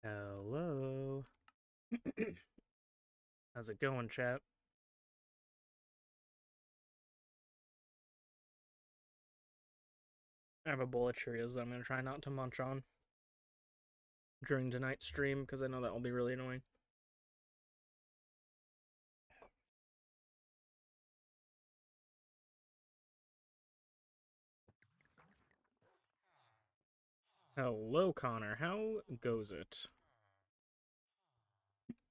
Hello. How's it going, chat? I have a bowl of Cheerios that I'm going to try not to munch on during tonight's stream because I know that will be really annoying. Hello, Connor. How goes it?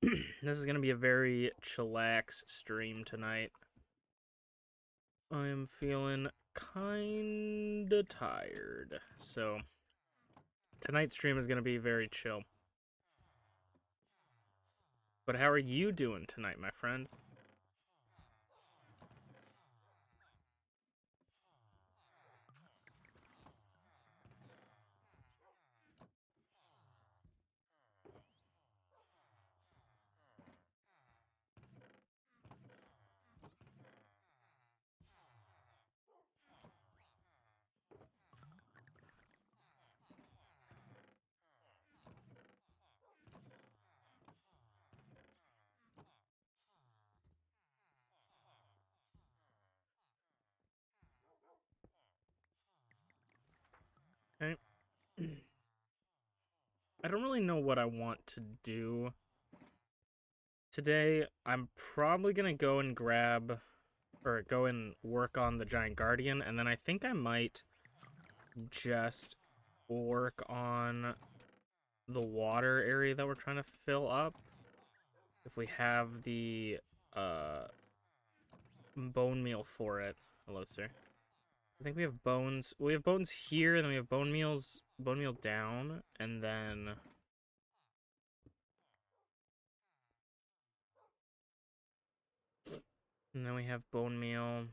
This is going to be a very chillax stream tonight. I am feeling kinda tired, so tonight's stream is going to be very chill. But how are you doing tonight, my friend? Okay. I don't really know what I want to do today. I'm probably gonna go and go and work on the Giant Guardian, and then I think I might just work on the water area that we're trying to fill up. If we have the uh bone meal for it. Hello, sir. I think we have bones. We have bones here, and then we have bone meal down, and then we have bone meal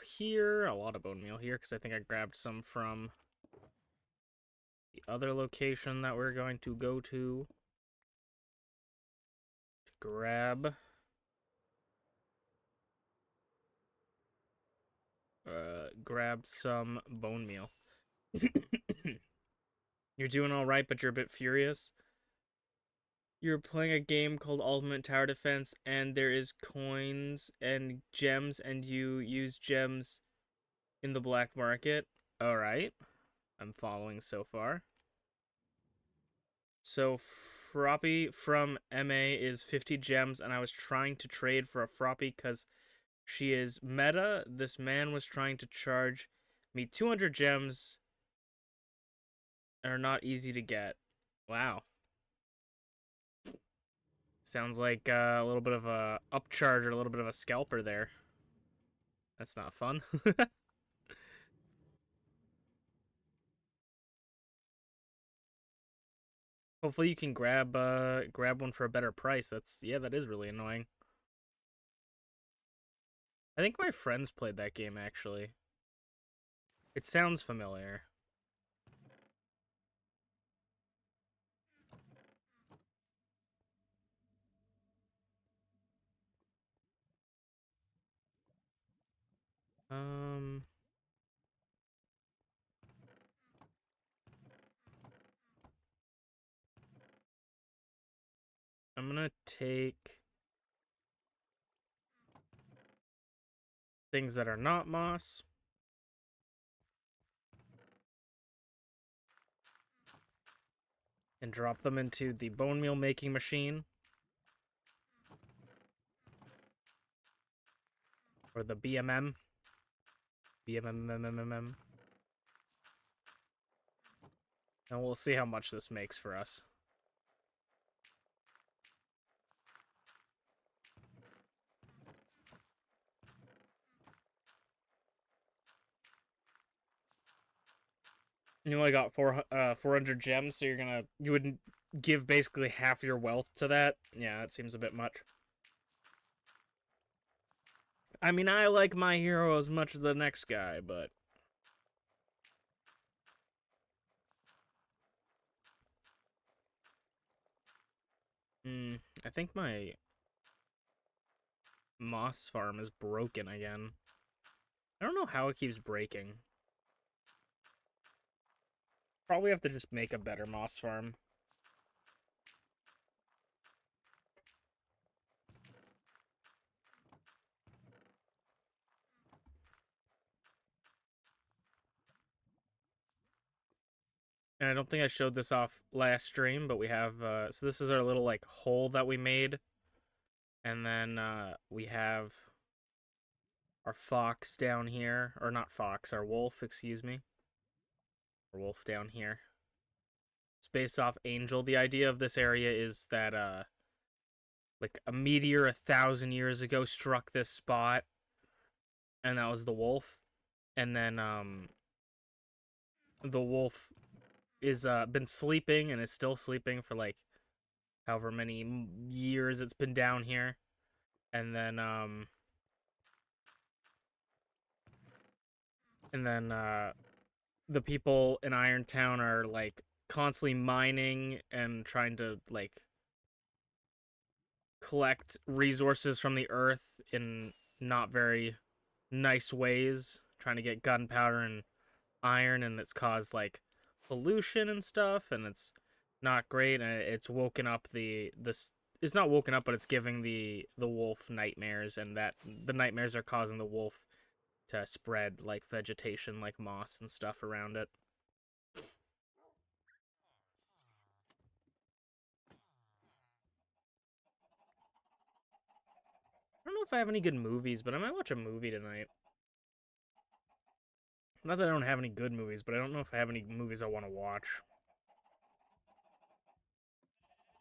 here, a lot of bone meal here, because I think I grabbed some from the other location that we're going to go to grab some bone meal. You're doing all right, but you're a bit furious. You're playing a game called Ultimate Tower Defense, and there is coins and gems, and you use gems in the black market. All right, I'm following so far. So Froppy from MA is 50 gems, and I was trying to trade for a Froppy because she is meta. This man was trying to charge me 200 gems and are not easy to get. Wow. Sounds like a little bit of a upcharge or a little bit of a scalper there. That's not fun. Hopefully you can grab one for a better price. That is really annoying. I think my friends played that game actually. It sounds familiar. Um I'm gonna take things that are not moss and drop them into the bone meal making machine. Or the BMM. BMMMMM. And we'll see how much this makes for us. You only got 400 gems, so you would give basically half your wealth to that. Yeah, that seems a bit much. I mean, I like my hero as much as the next guy, but I think my moss farm is broken again. I don't know how it keeps breaking. Probably have to just make a better moss farm. And I don't think I showed this off last stream, but we have, so this is our little, like, hole that we made. And then, we have our fox down here. Or not fox, our wolf, excuse me. Our wolf down here. It's based off Angel. The idea of this area is that, like, a meteor 1,000 years ago struck this spot. And that was the wolf. And then, the wolf is, been sleeping and is still sleeping for, like, however many years it's been down here. And then the people in Irontown are like constantly mining and trying to like collect resources from the earth in not very nice ways, trying to get gunpowder and iron, and it's caused like pollution and stuff, and it's not great, and it's woken up this it's not woken up, but it's giving the wolf nightmares, and that the nightmares are causing the wolf to spread like vegetation like moss and stuff around it. I don't know if I have any good movies, but I might watch a movie tonight. Not that I don't have any good movies, but I don't know if I have any movies I want to watch.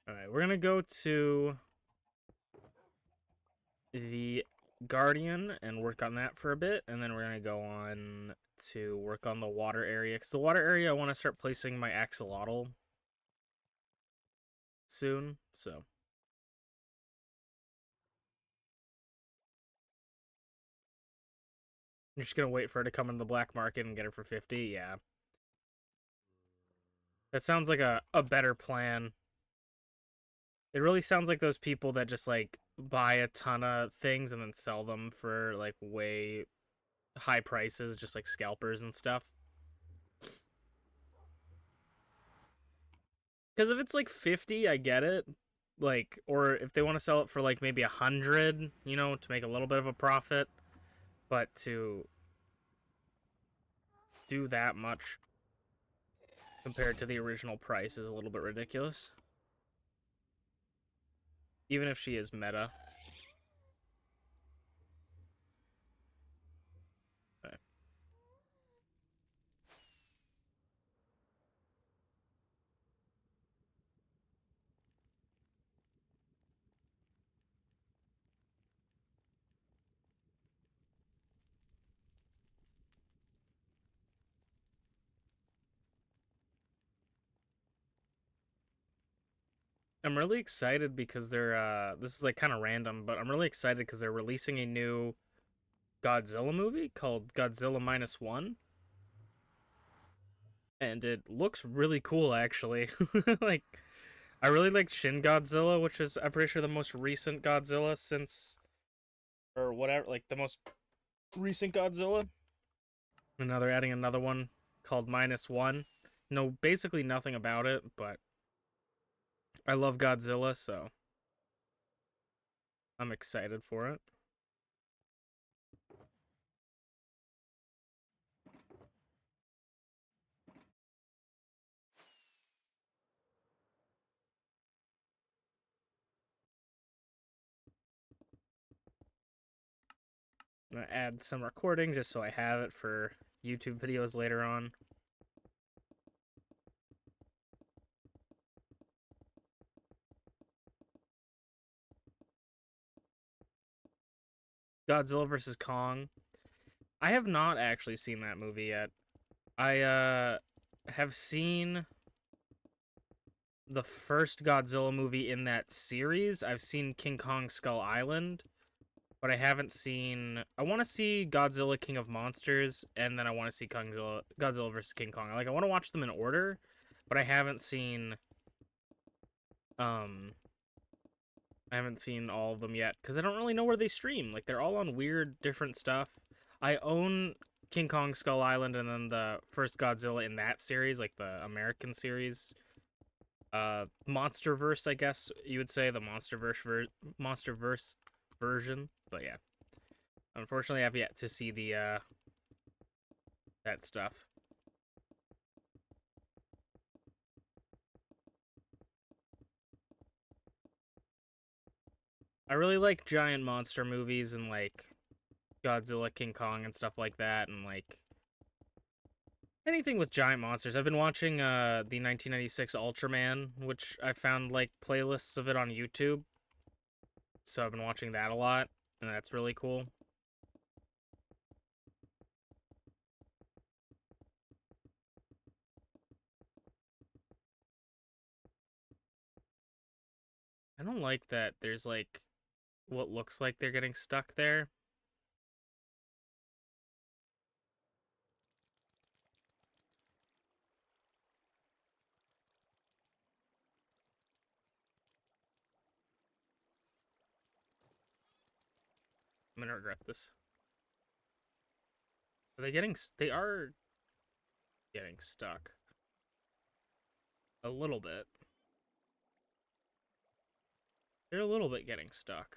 Alright, we're gonna go to the Guardian and work on that for a bit, and then we're gonna go on to work on the water area, because the water area I want to start placing my axolotl soon, so. You're just gonna wait for her to come in the black market and get her for 50? Yeah. That sounds like a better plan. It really sounds like those people that just like buy a ton of things and then sell them for like way high prices, just like scalpers and stuff. Because if it's like 50, I get it. Like, or if they want to sell it for like maybe 100, you know, to make a little bit of a profit. But to do that much compared to the original price is a little bit ridiculous. Even if she is meta. Okay. I'm really excited because they're this is like kind of random, but I'm really excited because they're releasing a new Godzilla movie called Godzilla Minus One. And it looks really cool actually. Like I really like Shin Godzilla, which is I'm pretty sure the most recent Godzilla since or whatever, like the most recent Godzilla. And now they're adding another one called Minus One. Know basically nothing about it, but I love Godzilla, so I'm excited for it. I'm gonna add some recording just so I have it for YouTube videos later on. Godzilla vs. Kong. I have not actually seen that movie yet. I have seen the first Godzilla movie in that series. I've seen King Kong Skull Island, but I haven't seen. I want to see Godzilla King of Monsters, and then I want to see Godzilla vs. King Kong. Like I want to watch them in order, but I haven't seen. Um, I haven't seen all of them yet because I don't really know where they stream. Like they're all on weird different stuff. I own King Kong Skull Island and then the first Godzilla in that series, like the American series. Monsterverse, I guess you would say, the Monsterverse version. But yeah. Unfortunately, I've yet to see the that stuff. I really like giant monster movies and like Godzilla, King Kong, and stuff like that, and like anything with giant monsters. I've been watching the 1996 Ultraman, which I found like playlists of it on YouTube. So I've been watching that a lot, and that's really cool. I don't like that there's like what looks like they're getting stuck there. I'm gonna regret this. Are they getting? They are getting stuck a little bit. They're a little bit getting stuck.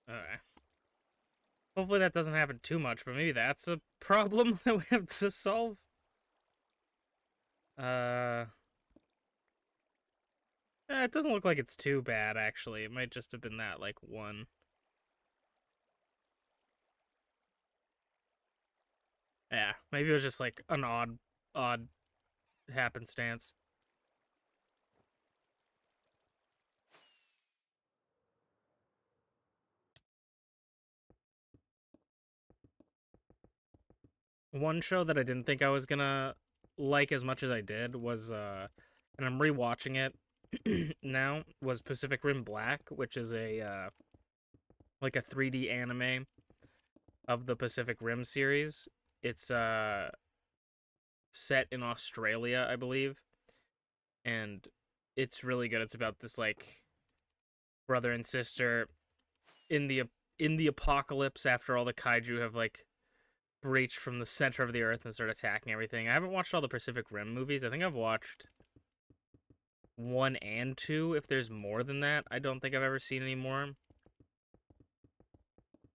Okay. Hopefully that doesn't happen too much, but maybe that's a problem that we have to solve. Uh, it doesn't look like it's too bad, actually. It might just have been that, like, one. Yeah, maybe it was just, like, an odd happenstance. One show that I didn't think I was gonna like as much as I did was, and I'm rewatching it now, was Pacific Rim Black, which is like a 3D anime of the Pacific Rim series. It's, set in Australia, I believe, and it's really good. It's about this like brother and sister in the apocalypse after all the kaiju have like breached from the center of the earth and start attacking everything. I haven't watched all the Pacific Rim movies. I think I've watched 1 and 2. If there's more than that, I don't think I've ever seen any more.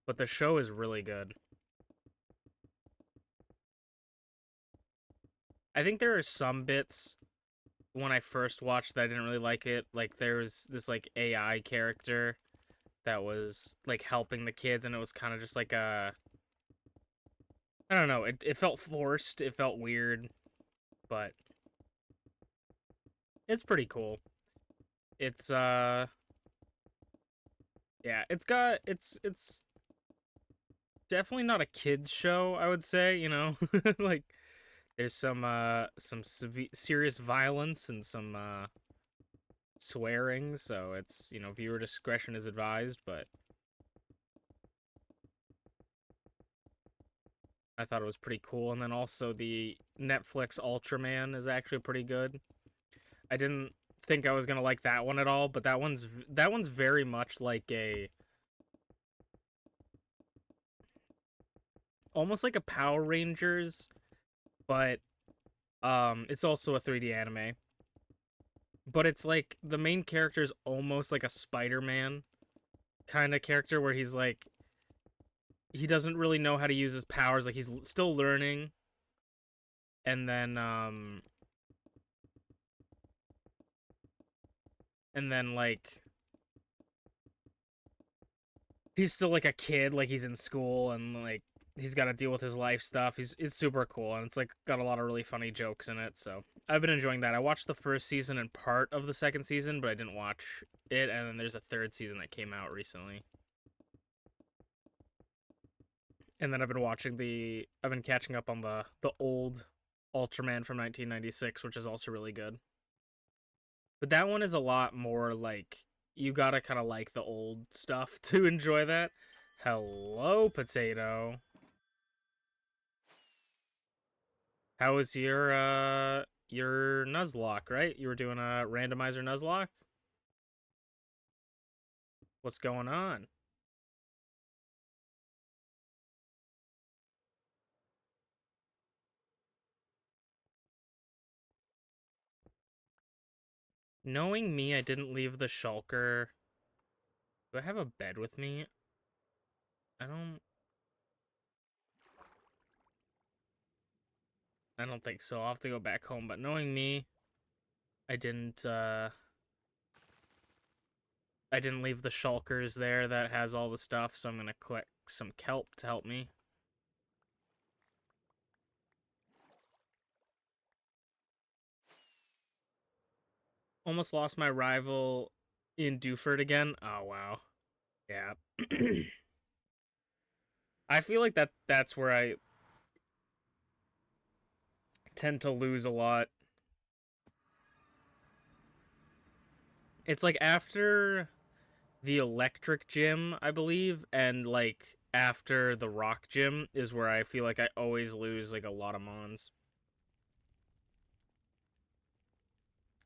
But the show is really good. I think there are some bits when I first watched that I didn't really like it. Like there was this like AI character that was like helping the kids, and it was kind of just like a, I don't know, it felt forced, it felt weird, but it's pretty cool. It's yeah, it's definitely not a kids show, I would say, you know. Like there's some serious violence and some swearing, so it's, you know, viewer discretion is advised, but I thought it was pretty cool. And then also the Netflix Ultraman is actually pretty good. I didn't think I was gonna like that one at all, but that one's very much like a, almost like a Power Rangers, but it's also a 3D anime. But it's like the main character is almost like a Spider-Man kind of character where he's like he doesn't really know how to use his powers, like he's still learning, and then like he's still like a kid, like he's in school and like he's got to deal with his life stuff. It's super cool, and it's like got a lot of really funny jokes in it. So I've been enjoying that. I watched the first season and part of the second season, but I didn't watch it. And then there's a third season that came out recently. And then I've been catching up on the old Ultraman from 1996, which is also really good. But that one is a lot more like you gotta kind of like the old stuff to enjoy that. Hello, potato. How was your Nuzlocke, right? You were doing a randomizer Nuzlocke? What's going on? Knowing me, I didn't leave the shulker. Do I have a bed with me? I don't... I don't think so. I'll have to go back home, but knowing me, I didn't leave the shulkers there that has all the stuff, so I'm gonna collect some kelp to help me. Almost lost my rival in Dewford again. Oh, wow. Yeah. I feel like that's where I tend to lose a lot. It's like after the electric gym, I believe, and like after the rock gym is where I feel like I always lose like a lot of mons.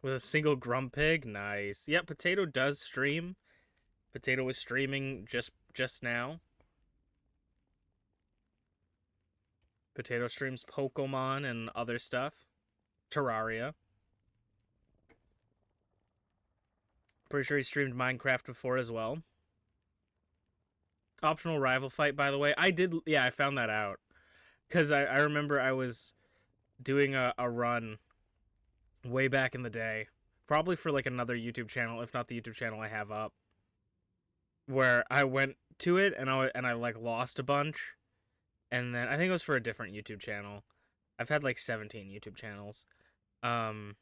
With a single Grumpig, nice. Yep, Potato does stream. Potato was streaming just now. Potato streams Pokemon and other stuff. Terraria. Pretty sure he streamed Minecraft before as well. Optional rival fight, by the way. I found that out. Because I remember I was doing a run way back in the day. Probably for like another YouTube channel, if not the YouTube channel I have up. Where I went to it and I like lost a bunch. And then I think it was for a different YouTube channel. I've had like 17 YouTube channels. Um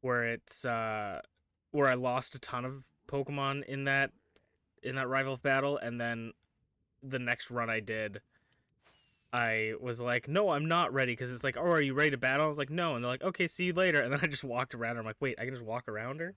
where it's where I lost a ton of Pokemon in that rival battle, and then the next run I did, I was like, no, I'm not ready, because it's like, oh, are you ready to battle? I was like, no, and they're like, okay, see you later, and then I just walked around her. I'm like, wait, I can just walk around her?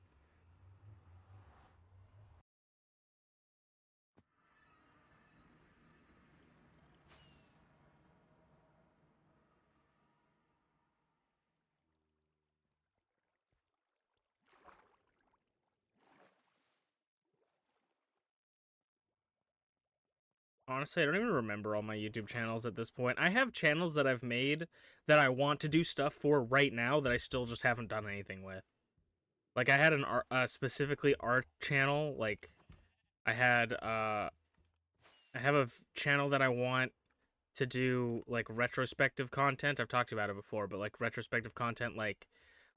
Honestly, I don't even remember all my YouTube channels at this point. I have channels that I've made that I want to do stuff for right now that I still just haven't done anything with. Like I had an art, specifically art channel. Like I had I have a channel that I want to do like retrospective content. I've talked about it before, but like retrospective content, like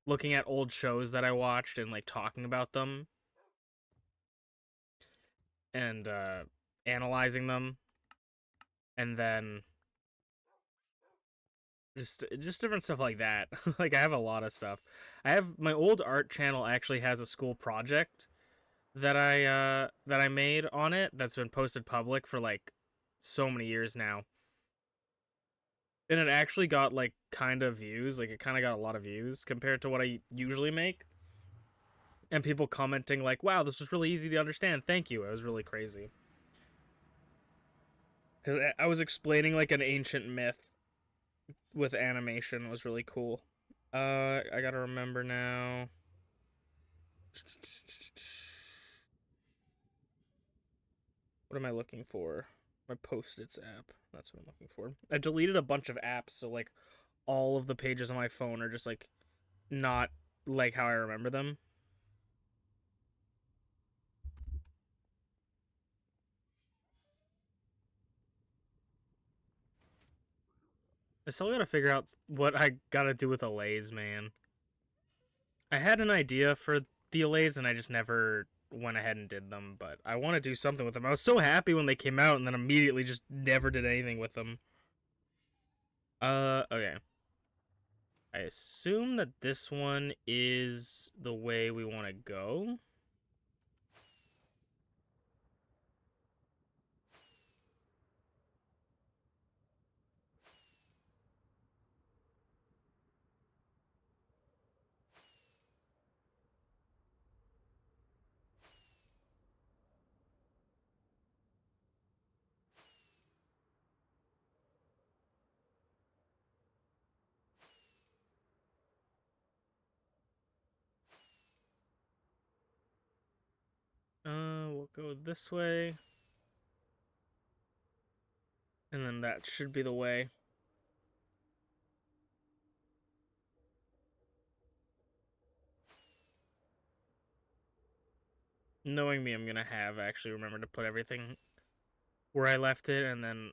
looking at old shows that I watched and like talking about them and analyzing them, and then just different stuff like that. Like I have a lot of stuff. I have my old art channel actually has a school project that I made on it that's been posted public for like so many years now. And it actually got like kind of views, like it kind of got a lot of views compared to what I usually make. And people commenting like, "Wow, this was really easy to understand. Thank you." It was really crazy. Cuz I was explaining like an ancient myth with animation. It was really cool. I got to remember now. What am I looking for? My Post-its app. That's what I'm looking for. I deleted a bunch of apps, so like all of the pages on my phone are just like not like how I remember them. I still gotta figure out what I gotta do with allays, man. I had an idea for the allays and I just never went ahead and did them, but I want to do something with them. I was so happy when they came out and then immediately just never did anything with them. Okay. I assume that this one is the way we want to go. go this way. And then that should be the way. Knowing me, I'm gonna have actually remember to put everything where I left it, and then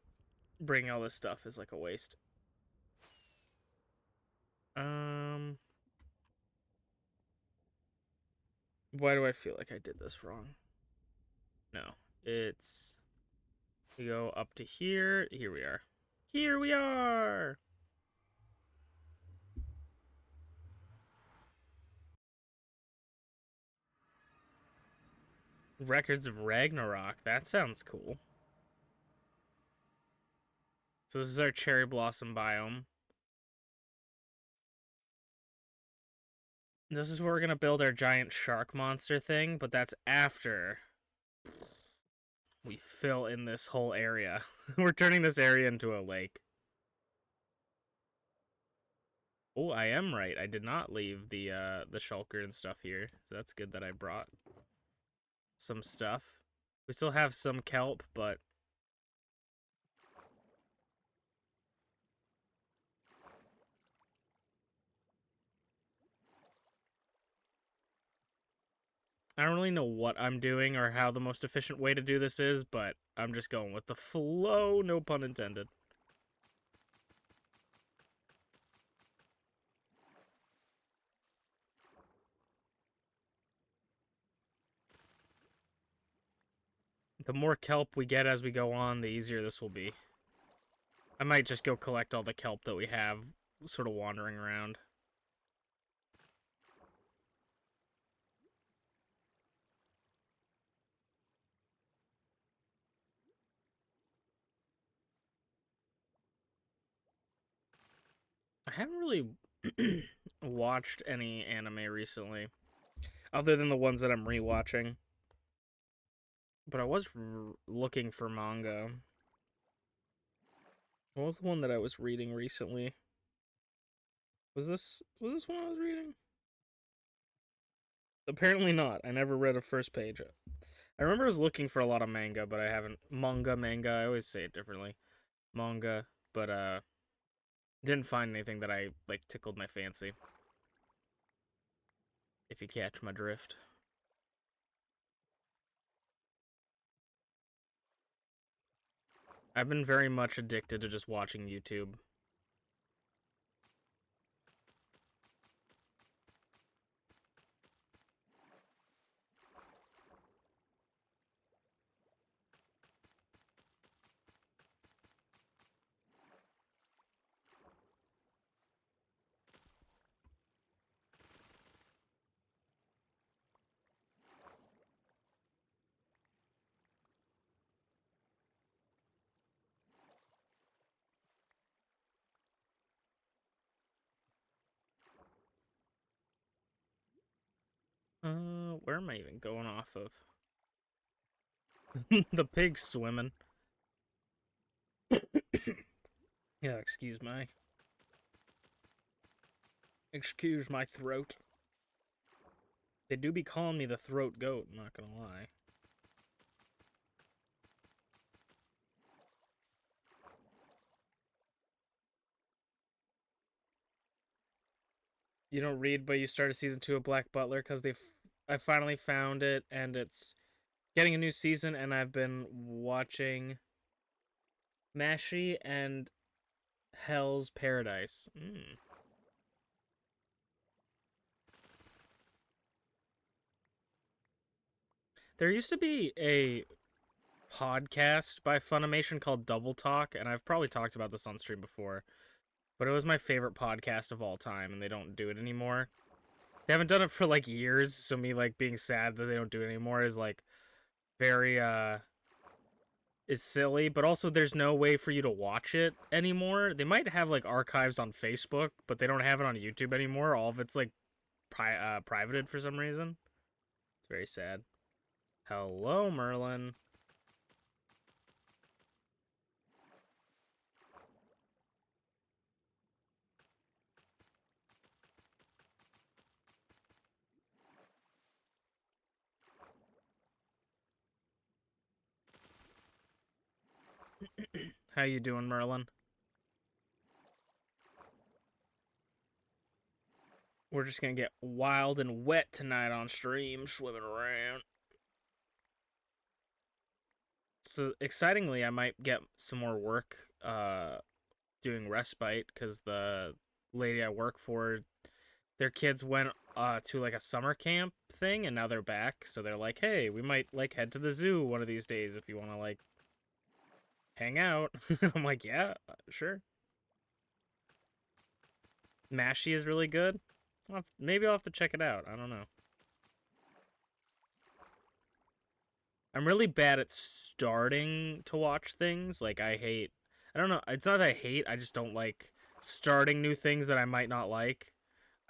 bringing all this stuff is like a waste. Why do I feel like I did this wrong? No, it's... We go up to here. Here we are. Here we are! Records of Ragnarok. That sounds cool. So this is our cherry blossom biome. This is where we're gonna build our giant shark monster thing, but that's after we fill in this whole area. We're turning this area into a lake. Oh, I am right. I did not leave the shulker and stuff here. So that's good that I brought some stuff. We still have some kelp, but I don't really know what I'm doing or how the most efficient way to do this is, but I'm just going with the flow, no pun intended. The more kelp we get as we go on, the easier this will be. I might just go collect all the kelp that we have sort of wandering around. I haven't really watched any anime recently, other than the ones that I'm rewatching. But I was looking for manga. What was the one that I was reading recently? Was this one I was reading? Apparently not. I never read a first page. I remember I was looking for a lot of manga, but I haven't manga. I always say it differently. Manga, but didn't find anything that I like tickled my fancy. If you catch my drift. I've been very much addicted to just watching YouTube. Where am I even going off of? The pig's swimming. Yeah, excuse my throat. They do be calling me the throat goat, I'm not gonna lie. You don't read, but you started season 2 of Black Butler because I finally found it, and it's getting a new season, and I've been watching Mashi and Hell's Paradise. There used to be a podcast by Funimation called Double Talk, and I've probably talked about this on stream before, but it was my favorite podcast of all time, and they don't do it anymore. They haven't done it for like years, so me like being sad that they don't do it anymore is like very is silly, but also there's no way for you to watch it anymore. They might have like archives on Facebook, but they don't have it on YouTube anymore. All of it's like privated for some reason. It's very sad. Hello, Merlin. How you doing, Merlin? We're just gonna get wild and wet tonight on stream, swimming around. So excitingly, I might get some more work doing respite because the lady I work for, their kids went to like a summer camp thing and now they're back. So they're like, hey, we might like head to the zoo one of these days if you want to like hang out. I'm like, yeah, sure. Mashy is really good. Maybe I'll have to check it out. I don't know. I'm really bad at starting to watch things. Like I don't know, it's not that I hate, I just don't like starting new things that I might not like.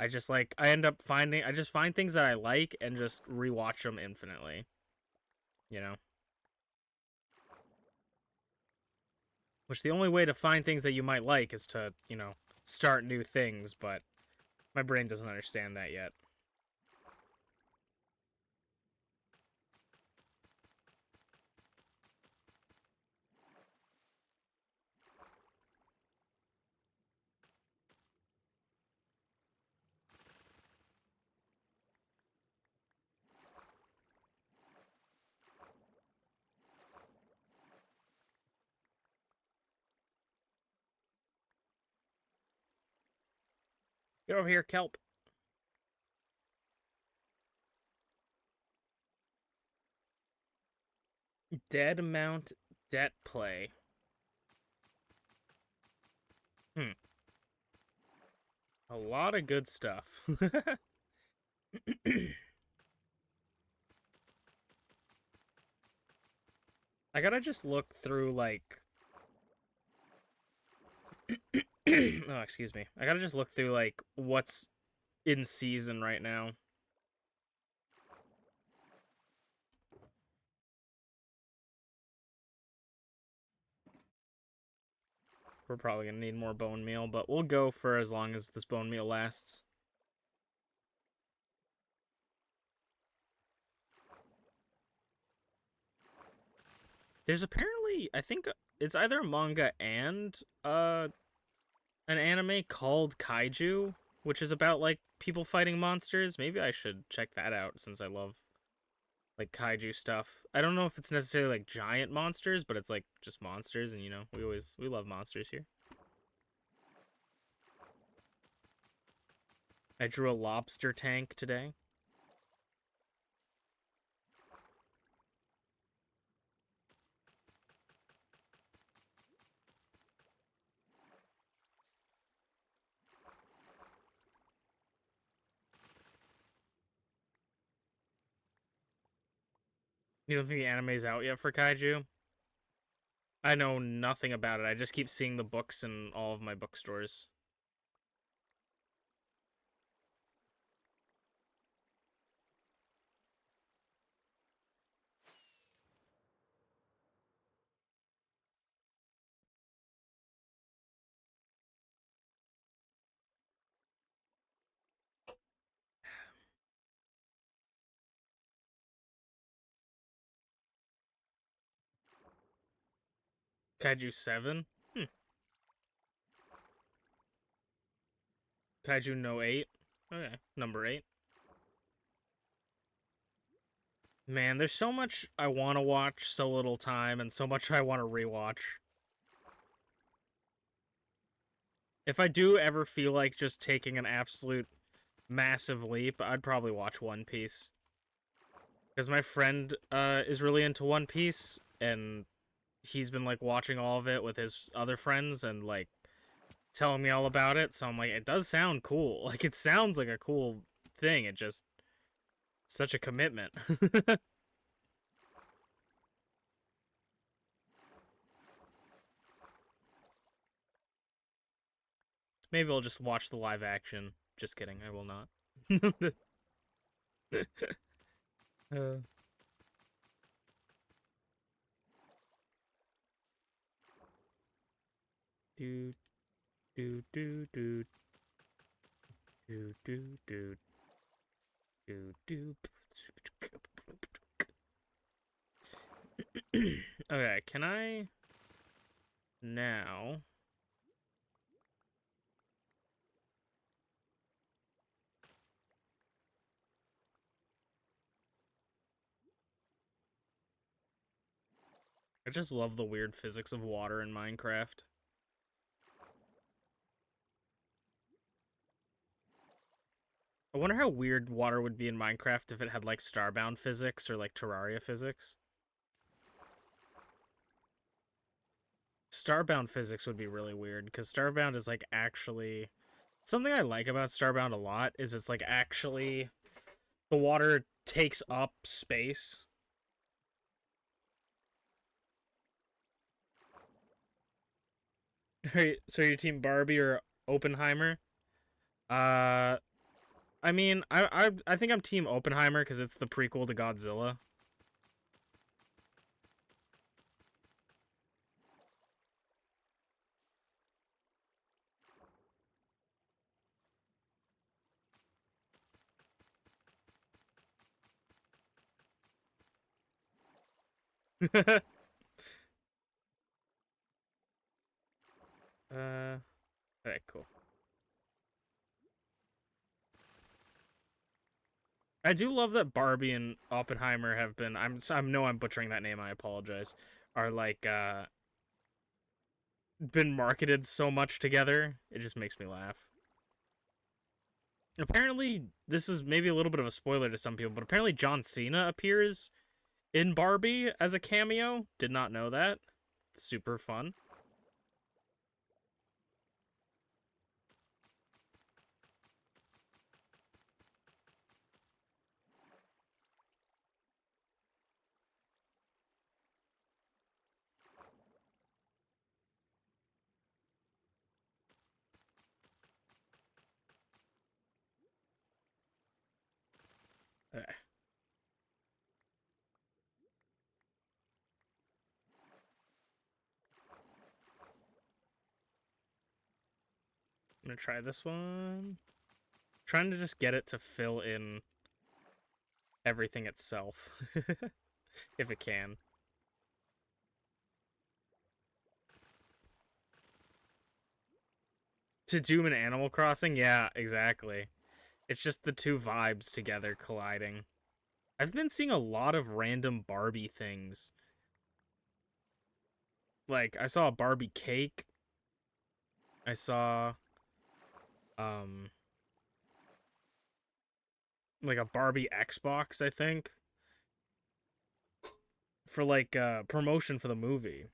I just find things that I like and just rewatch them infinitely, you know? Which the only way to find things that you might like is to, start new things, but my brain doesn't understand that yet. Get over here, kelp. Dead Mount Debt Play. Hmm. A lot of good stuff. I gotta just look through, like... oh, excuse me. I gotta just look through, like, what's in season right now. We're probably gonna need more bone meal, but we'll go for as long as this bone meal lasts. There's apparently, I think it's either a manga and an anime called Kaiju, which is about like people fighting monsters. Maybe I should check that out since I love like kaiju stuff. I don't know if it's necessarily like giant monsters, but it's like just monsters, and we love monsters here. I drew a lobster tank today. You don't think the anime's out yet for Kaiju? I know nothing about it. I just keep seeing the books in all of my bookstores. Kaiju 7? Hmm. Kaiju no 8? Okay, number 8. Man, there's so much I want to watch, so little time, and so much I want to rewatch. If I do ever feel like just taking an absolute massive leap, I'd probably watch One Piece. Because my friend is really into One Piece, and he's been like watching all of it with his other friends and like telling me all about it. So I'm like, it does sound cool. Like it sounds like a cool thing. It just such a commitment. Maybe I'll just watch the live action. Just kidding, I will not. uh, do do do do do do do do do. Okay, can I? Now, I just love the weird physics of water in Minecraft. I wonder how weird water would be in Minecraft if it had like Starbound physics or like Terraria physics. Starbound physics would be really weird because Starbound is like actually something I like about Starbound a lot is it's like actually the water takes up space. So your team Barbie or Oppenheimer? Uh, I mean, I think I'm team Oppenheimer because it's the prequel to Godzilla. Alright, cool. I do love that Barbie and Oppenheimer have been. I know I'm butchering that name. I apologize. Are like been marketed so much together. It just makes me laugh. Apparently, this is maybe a little bit of a spoiler to some people, but apparently John Cena appears in Barbie as a cameo. Did not know that. Super fun. Okay, I'm gonna try this one. Trying to just get it to fill in everything itself, if it can. To Doom and Animal Crossing, yeah, exactly. It's just the two vibes together colliding. I've been seeing a lot of random Barbie things. Like I saw a Barbie cake. I saw um like a Barbie Xbox, I think, for like promotion for the movie.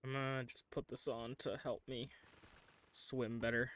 I'm gonna just put this on to help me swim better.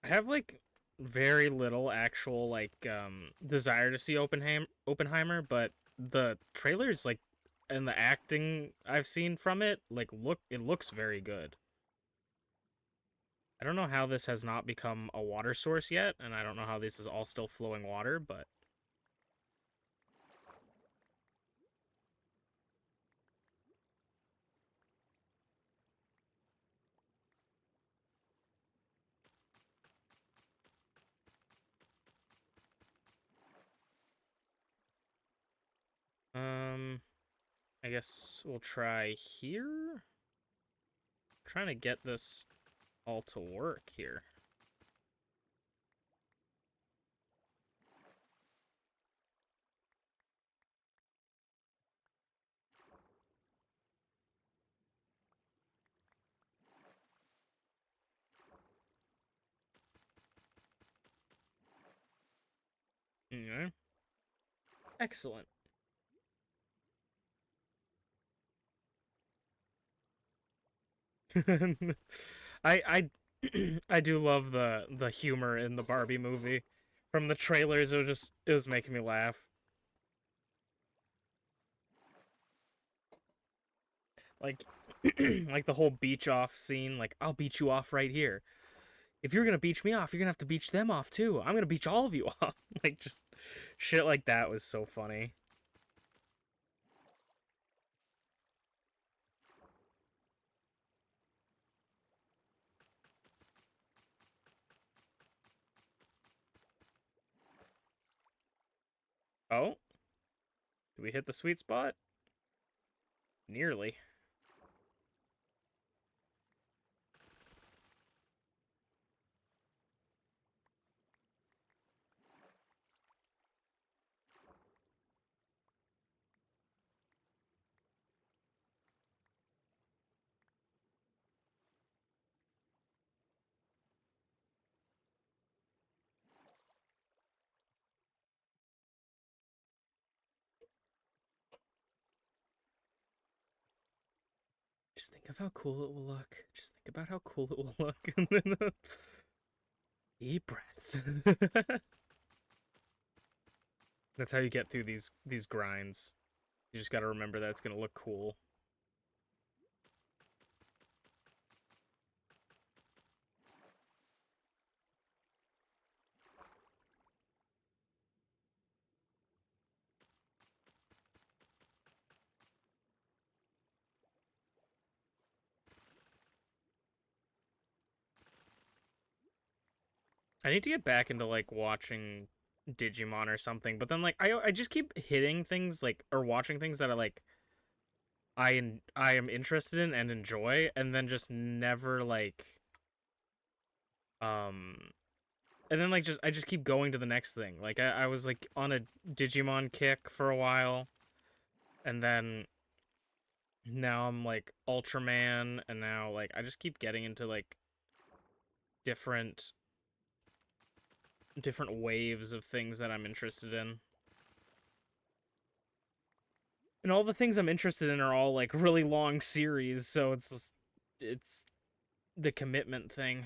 I have like very little actual like desire to see Oppenheimer, but the trailers like and the acting I've seen from it like it looks very good. I don't know how this has not become a water source yet, and I don't know how this is all still flowing water, but I guess we'll try here. Trying to get this all to work here. Okay. Excellent. I I do love the humor in the Barbie movie. From the trailers, it was making me laugh. Like like the whole beach off scene, like I'll beach you off right here. If you're gonna beach me off, you're gonna have to beach them off too. I'm gonna beach all of you off. Like just shit like that was so funny. Oh, did we hit the sweet spot? Nearly. Just think of how cool it will look. Just think about how cool it will look. And then deep breaths. That's how you get through these grinds. You just gotta remember that it's gonna look cool. I need to get back into like watching Digimon or something, but then like I just keep hitting things like or watching things that are like I am interested in and enjoy, and then just never like um and then like just I just keep going to the next thing. Like I was like on a Digimon kick for a while, and then now I'm like Ultraman, and now like I just keep getting into like different different waves of things that I'm interested in. And all the things I'm interested in are all like really long series, so it's the commitment thing.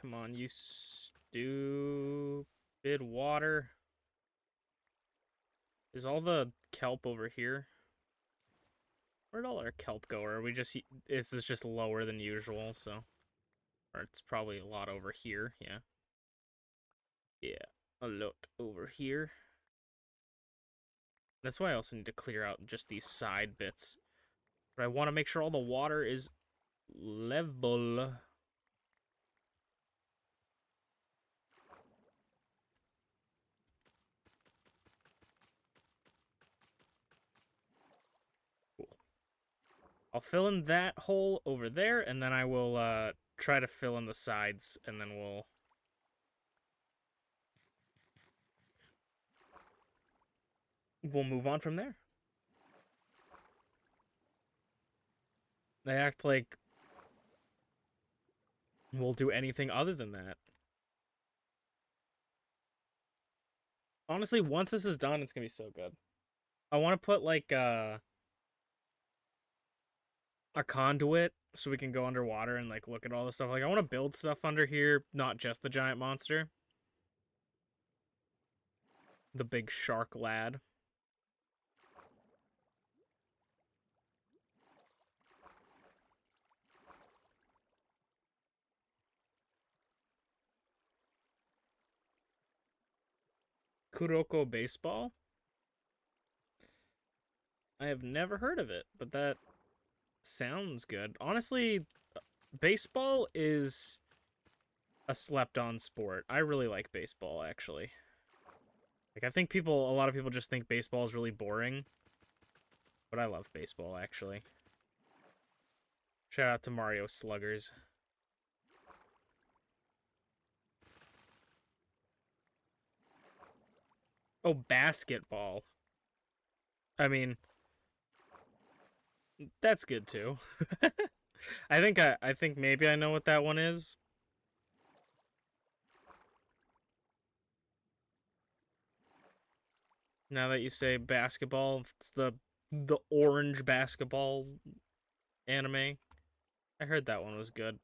Come on, you stupid water. Is all the kelp over here? Where'd all our kelp go? Or are we just this is just lower than usual, so or it's probably a lot over here, yeah. Yeah. A lot over here. That's why I also need to clear out just these side bits. But I want to make sure all the water is level. Cool. I'll fill in that hole over there, and then I will try to fill in the sides, and then we'll move on from there. They act like we'll do anything other than that. Honestly, once this is done, it's gonna be so good. I want to put like a conduit so we can go underwater and like look at all the stuff. Like I want to build stuff under here, not just the giant monster. The big shark lad. Kuroko baseball? I have never heard of it, but that sounds good. Honestly, baseball is a slept on sport. I really like baseball actually. Like I think a lot of people just think baseball is really boring, but I love baseball actually. Shout out to Mario Sluggers. Oh, basketball. I mean, that's good too. I think maybe I know what that one is. Now that you say basketball, it's the orange basketball anime. I heard that one was good.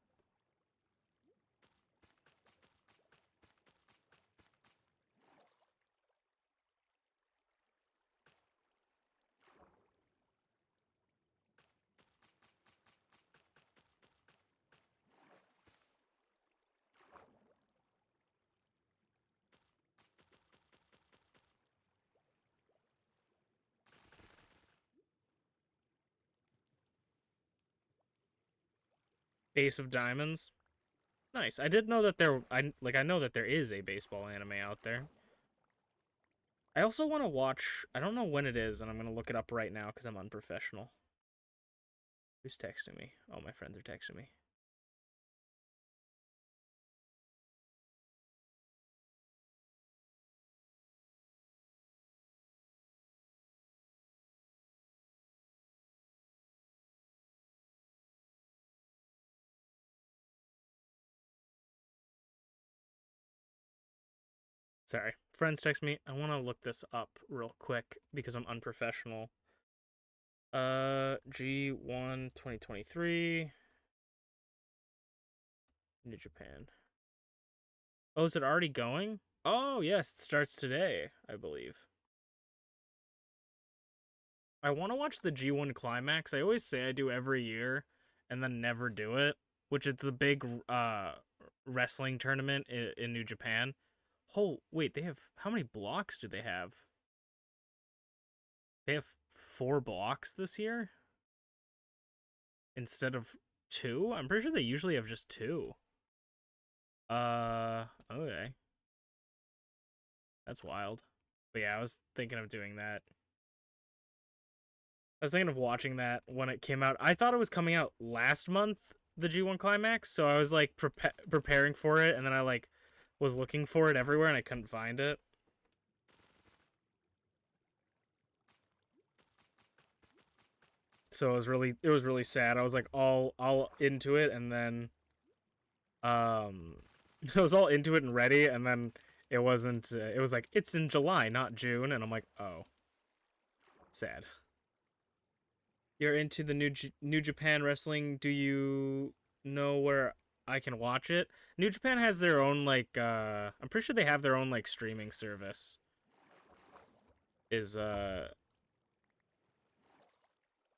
Ace of Diamonds. Nice. I did know that I know that there is a baseball anime out there. I also want to watch, I don't know when it is, and I'm going to look it up right now because I'm unprofessional. Who's texting me? Oh, my friends are texting me. Sorry. Friends text me. I want to look this up real quick because I'm unprofessional. G1 2023. New Japan. Oh, is it already going? Oh, yes, it starts today, I believe. I want to watch the G1 Climax. I always say I do every year and then never do it, which it's a big wrestling tournament in New Japan. Oh, wait, they have how many blocks do they have? They have 4 blocks this year instead of 2? I'm pretty sure they usually have just 2. Okay. That's wild. But yeah, I was thinking of doing that. I was thinking of watching that when it came out. I thought it was coming out last month, the G1 Climax, so I was like preparing for it, and then I like was looking for it everywhere and I couldn't find it. So it was really sad. I was like all into it, and then I was all into it and ready, and then it wasn't. It was like it's in July, not June, and I'm like, oh, sad. You're into the New Japan Wrestling. Do you know where I can watch it? New Japan has their own like I'm pretty sure they have their own like streaming service. Is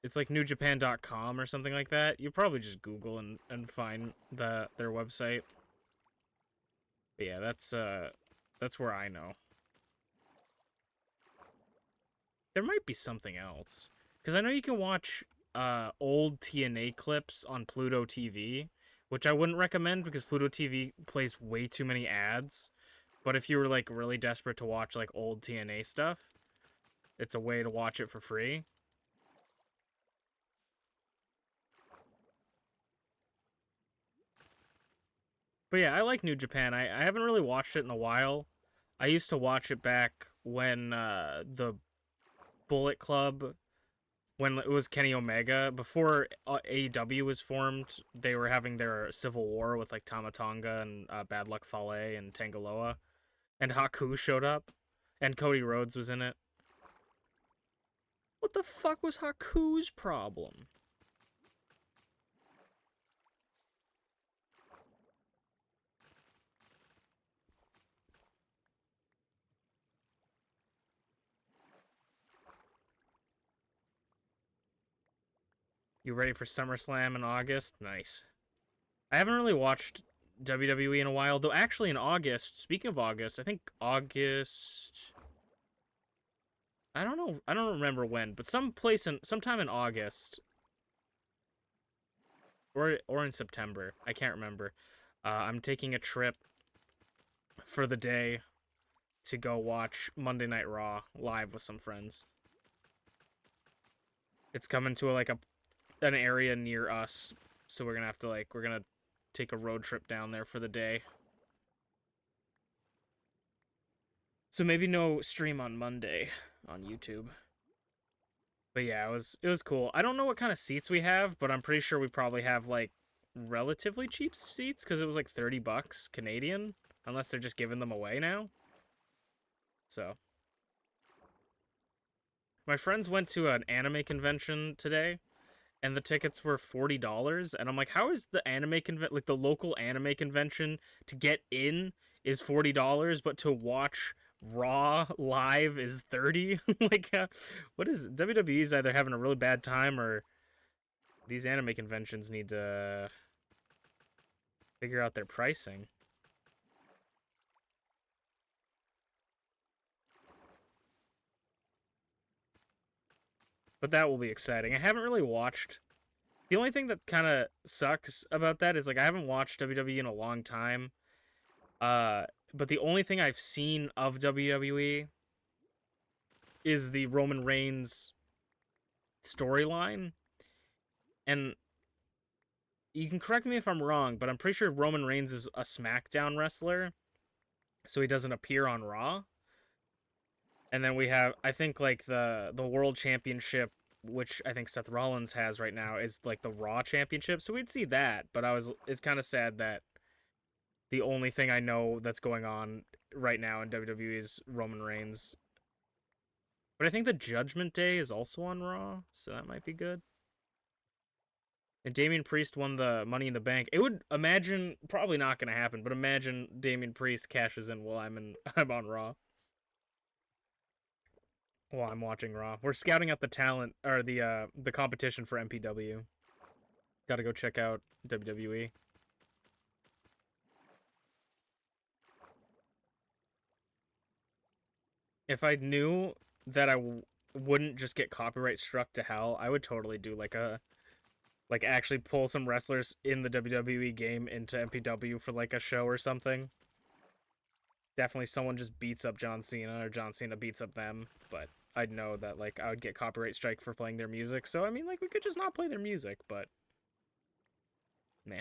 it's like newjapan.com or something like that. You probably just Google and find their website. But yeah, that's where I know. There might be something else. Cuz I know you can watch old TNA clips on Pluto TV, which I wouldn't recommend because Pluto TV plays way too many ads. But if you were like really desperate to watch like old TNA stuff, it's a way to watch it for free. But yeah, I like New Japan. I haven't really watched it in a while. I used to watch it back when the Bullet Club, when it was Kenny Omega, before AEW was formed. They were having their civil war with like Tama Tonga and Bad Luck Fale and Tangaloa, and Haku showed up, and Cody Rhodes was in it. What the fuck was Haku's problem? You ready for SummerSlam in August? Nice. I haven't really watched WWE in a while, though. Actually, in August, speaking of August, I think August. I don't know. I don't remember when, but sometime in August or in September. I can't remember. I'm taking a trip for the day to go watch Monday Night Raw live with some friends. It's coming to an area near us so we're gonna have to we're gonna take a road trip down there for the day. So maybe no stream on Monday on YouTube. But yeah, it was cool. I don't know what kind of seats we have, but I'm pretty sure we probably have like relatively cheap seats because it was like $30 Canadian, unless they're just giving them away now. So my friends went to an anime convention today, and the tickets were $40, and I'm like, how is the anime like the local anime convention to get in is $40, but to watch Raw live is 30? Like, what is it? WWE's either having a really bad time or these anime conventions need to figure out their pricing. But that will be exciting. I haven't really watched. The only thing that kind of sucks about that is like I haven't watched WWE in a long time. But the only thing I've seen of WWE is the Roman Reigns storyline. And you can correct me if I'm wrong, but I'm pretty sure Roman Reigns is a SmackDown wrestler, so he doesn't appear on Raw. And then we have, I think, like the World Championship, which I think Seth Rollins has right now, is like the Raw Championship. So we'd see that, but it's kind of sad that the only thing I know that's going on right now in WWE is Roman Reigns. But I think the Judgment Day is also on Raw, so that might be good. And Damian Priest won the Money in the Bank. It would imagine probably not going to happen, but imagine Damian Priest cashes in while I'm on Raw. While I'm watching Raw, we're scouting out the talent or the competition for MPW. Got to go check out WWE. If I knew that wouldn't just get copyright struck to hell, I would totally do like actually pull some wrestlers in the WWE game into MPW for like a show or something. Definitely someone just beats up John Cena or John Cena beats up them, but I'd know that like I would get copyright strike for playing their music. So I mean like we could just not play their music, but nah.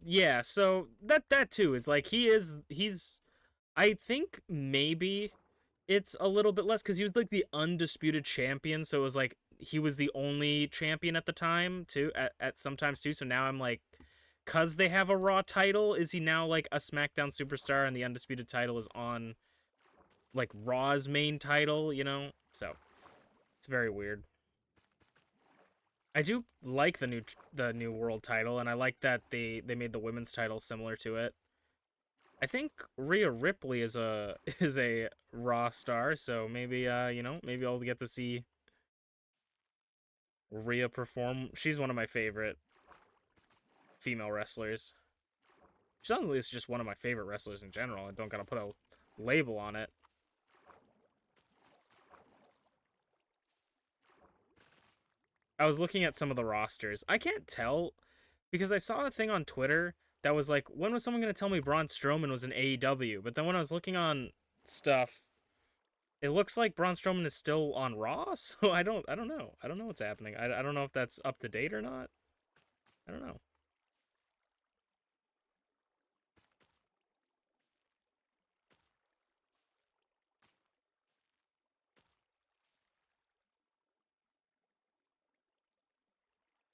Yeah, so that too is like he's I think maybe it's a little bit less because he was like the undisputed champion, so it was like he was the only champion at the time too at sometimes too. So now I'm like, cause they have a Raw title, is he now like a SmackDown superstar and the undisputed title is on like Raw's main title, you know? So it's very weird. I do like the new world title, and I like that they made the women's title similar to it. I think Rhea Ripley is a is a Raw star, so maybe maybe I'll get to see Rhea perform. She's one of my favorite female wrestlers. She's not at least just one of my favorite wrestlers in general. I don't gotta put a label on it. I was looking at some of the rosters. I can't tell because I saw a thing on Twitter that was like, when was someone gonna tell me Braun Strowman was in AEW? But then when I was looking on stuff, it looks like Braun Strowman is still on Raw. So I don't know. I don't know what's happening. I don't know if that's up to date or not. I don't know.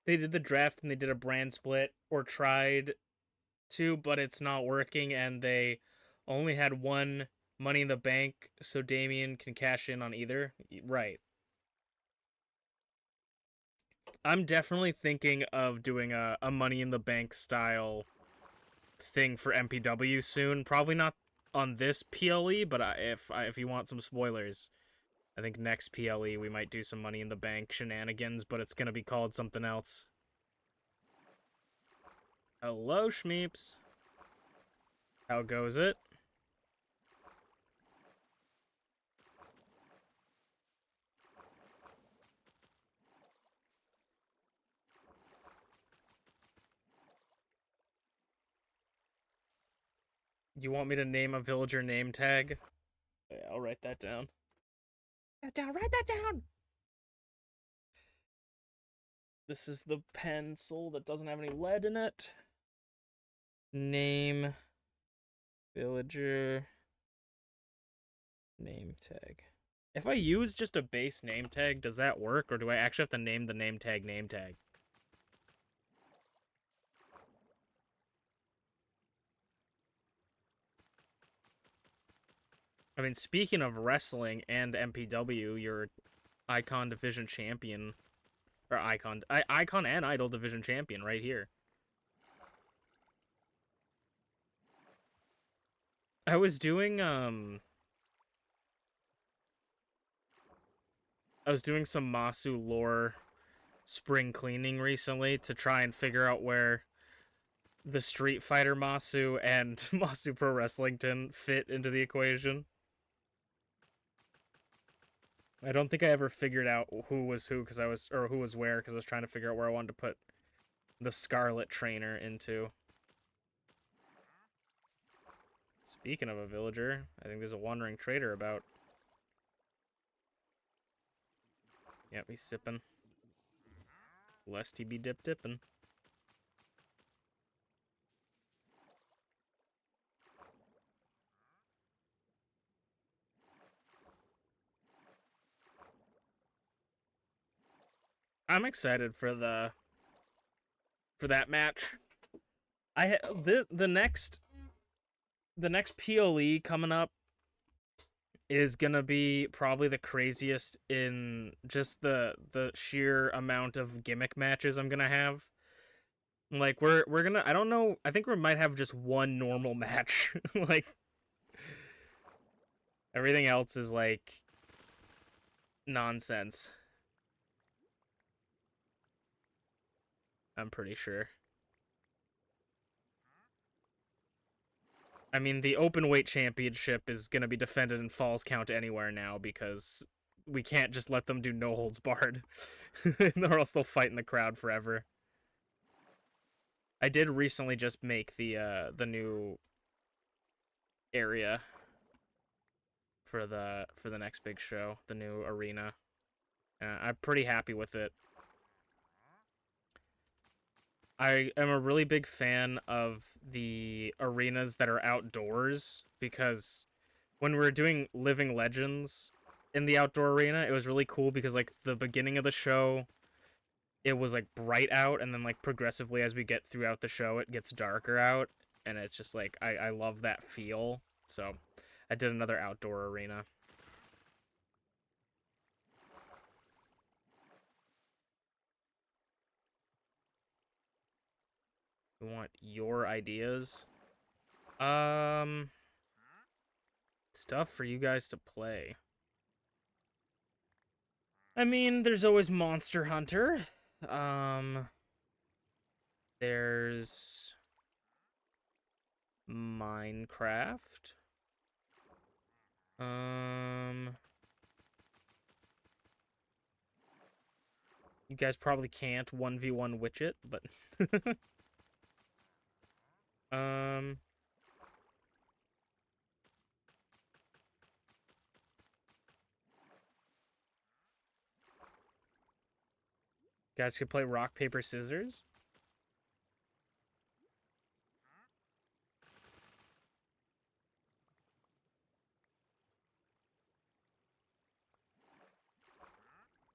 They did the draft and they did a brand split or tried to, but it's not working, and they only had one Money in the Bank, so Damien can cash in on either. Right. I'm definitely thinking of doing a Money in the Bank style thing for MPW soon. Probably not on this PLE, but if you want some spoilers, I think next PLE we might do some Money in the Bank shenanigans, but it's gonna be called something else. Hello, Schmeeps. How goes it? You want me to name a villager name tag? Yeah, I'll write that down. Write that down. Write that down. This is the pencil that doesn't have any lead in it. Name villager name tag. If I use just a base name tag, does that work, or do I actually have to name the name tag name tag? I mean, speaking of wrestling and MPW, your Icon Division champion, or Icon and Idol Division champion right here. I was doing some Masu lore spring cleaning recently to try and figure out where the Street Fighter Masu and Masu Pro Wrestlington fit into the equation. I don't think I ever figured out who was who or who was where because I was trying to figure out where I wanted to put the Scarlet Trainer into. Speaking of a villager, I think there's a wandering trader about. Yep, he's sipping. Lest he be dipping. I'm excited for that match. The next PLE coming up is gonna be probably the craziest in just the sheer amount of gimmick matches I'm gonna have. Like we're gonna, I don't know, I think we might have just one normal match. Like everything else is like nonsense. I'm pretty sure. I mean, the open weight championship is going to be defended in Falls Count Anywhere now because we can't just let them do no holds barred, or else they'll fight in the crowd forever. I did recently just make the new area for the next big show, the new arena. I'm pretty happy with it. I am a really big fan of the arenas that are outdoors because when we were doing Living Legends in the outdoor arena, it was really cool because like the beginning of the show, it was like bright out, and then like progressively as we get throughout the show, it gets darker out, and it's just like I love that feel. So I did another outdoor arena. We want your ideas. Stuff for you guys to play. I mean, there's always Monster Hunter. There's Minecraft. You guys probably can't 1v1 Witch-It, but guys could play rock, paper, scissors.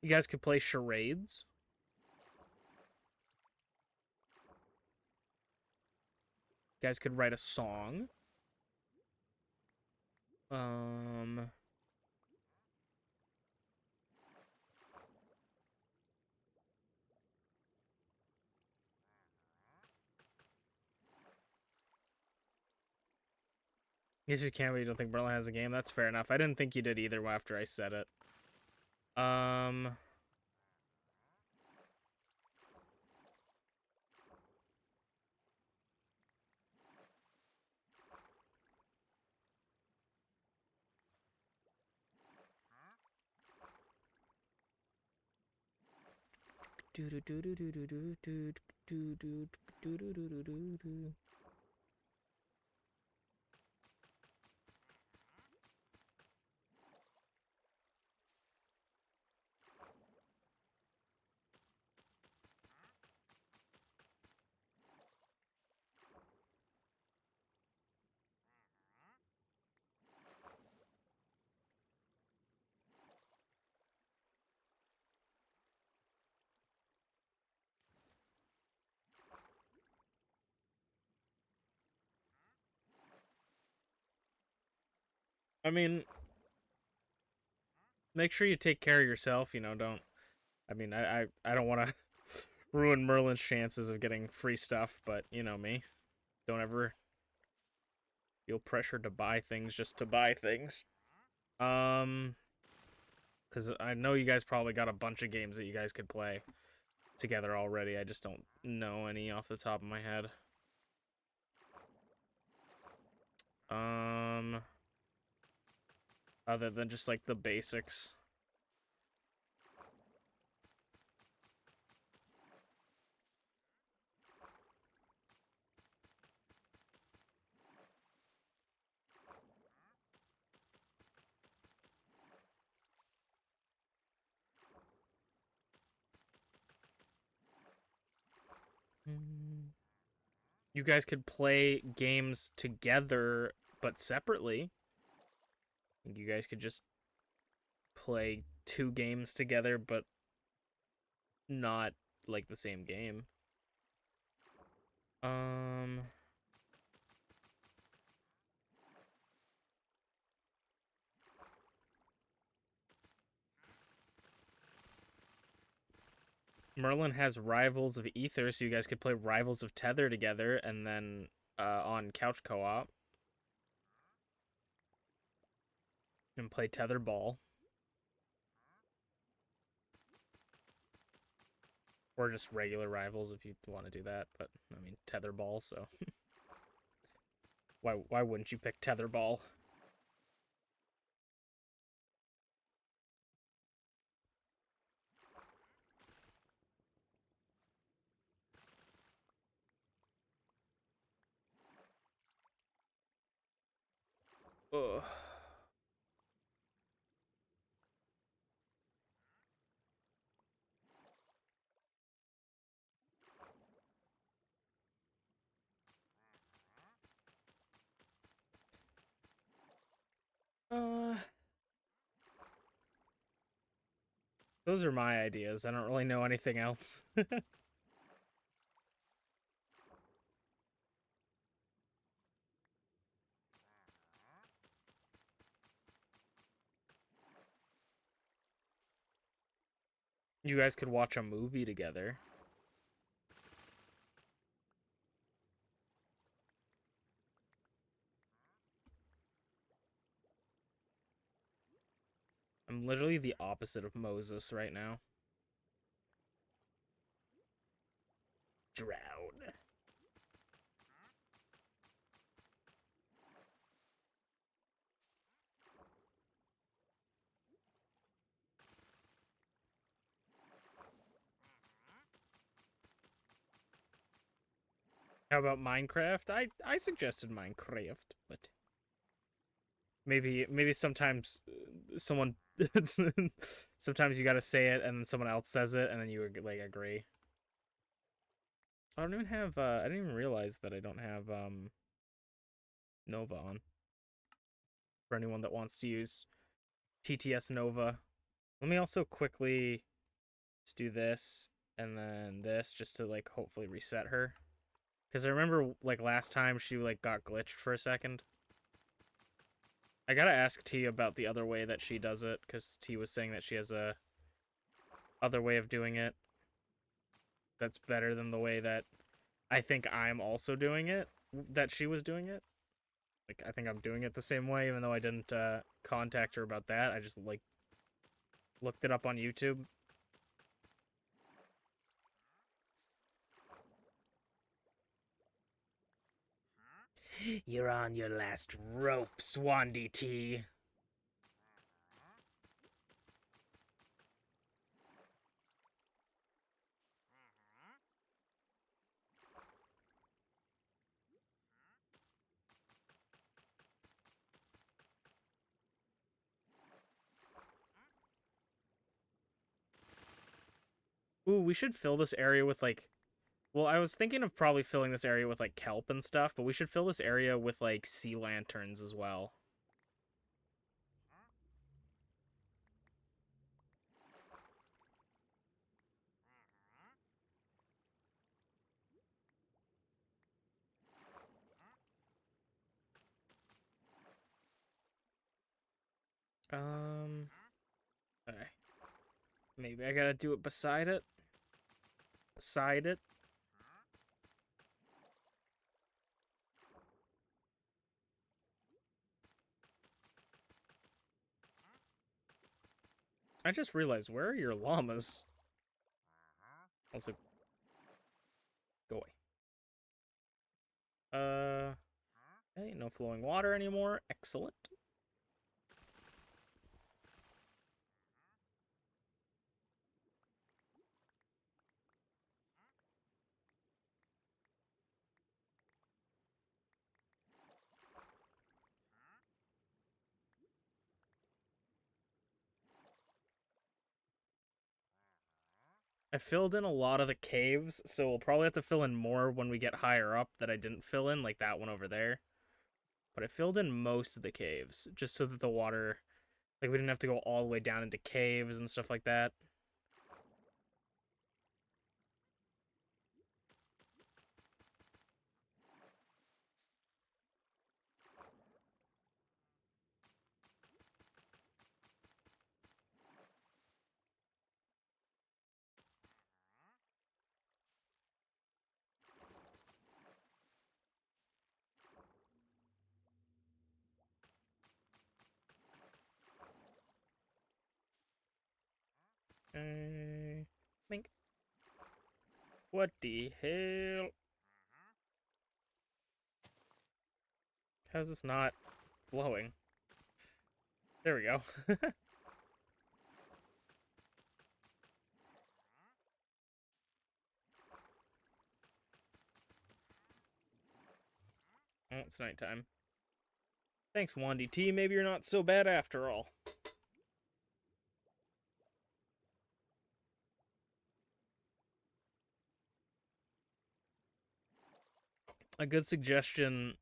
You guys could play charades. You guys could write a song. Yes, you can, but you don't think Berlin has a game. That's fair enough. I didn't think you did either after I said it. I mean, make sure you take care of yourself, you know, don't... I mean, I don't want to ruin Merlin's chances of getting free stuff, but you know me. Don't ever feel pressured to buy things just to buy things. Because I know you guys probably got a bunch of games that you guys could play together already. I just don't know any off the top of my head. Other than just like the basics. You guys could play games together, but separately. You guys could just play 2 games together, but not like the same game. Merlin has Rivals of Ether, so you guys could play Rivals of Tether together, and then on couch co-op, and play Tether Ball, or just regular Rivals if you want to do that. But I mean, Tether Ball, so why wouldn't you pick Tether Ball? Ugh. Those are my ideas. I don't really know anything else. You guys could watch a movie together. I'm literally the opposite of Moses right now. Drown. How about Minecraft? I suggested Minecraft, but maybe sometimes someone sometimes you gotta say it and then someone else says it and then you like agree. I don't even have I didn't even realize that I don't have Nova on. For anyone that wants to use TTS Nova. Let me also quickly just do this and then this just to like hopefully reset her. Because I remember like last time she like got glitched for a second. I gotta ask T about the other way that she does it, because T was saying that she has a other way of doing it that's better than the way that I think I'm also doing it, that she was doing it. Like, I think I'm doing it the same way, even though I didn't contact her about that. I just, like, looked it up on YouTube. You're on your last rope, Swandy T. Ooh, we should fill this area with, like... Well, I was thinking of probably filling this area with, like, kelp and stuff, but we should fill this area with, like, sea lanterns as well. Okay. Maybe I gotta do it beside it. Beside it. I just realized, where are your llamas? Also, go away. Hey, no flowing water anymore. Excellent. I filled in a lot of the caves, so we'll probably have to fill in more when we get higher up that I didn't fill in, like that one over there. But I filled in most of the caves, just so that the water, like, we didn't have to go all the way down into caves and stuff like that. Mink. What the hell? How's this not flowing? There we go. Oh, it's nighttime. Thanks, Wandy T. Maybe you're not so bad after all. A good suggestion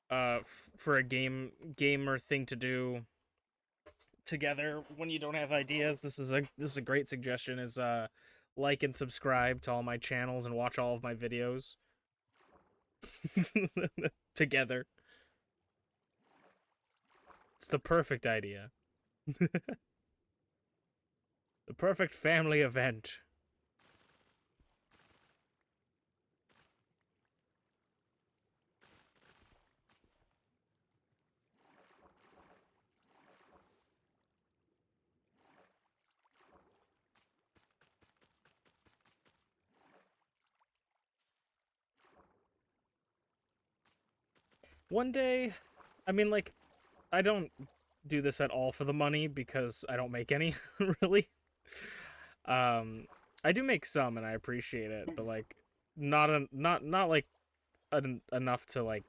for a gamer thing to do together when you don't have ideas. This is a great suggestion, is like and subscribe to all my channels and watch all of my videos together. It's the perfect idea. The perfect family event. One day, I mean, like, I don't do this at all for the money because I don't make any, really. Um, I do make some and I appreciate it, but like, not like enough to like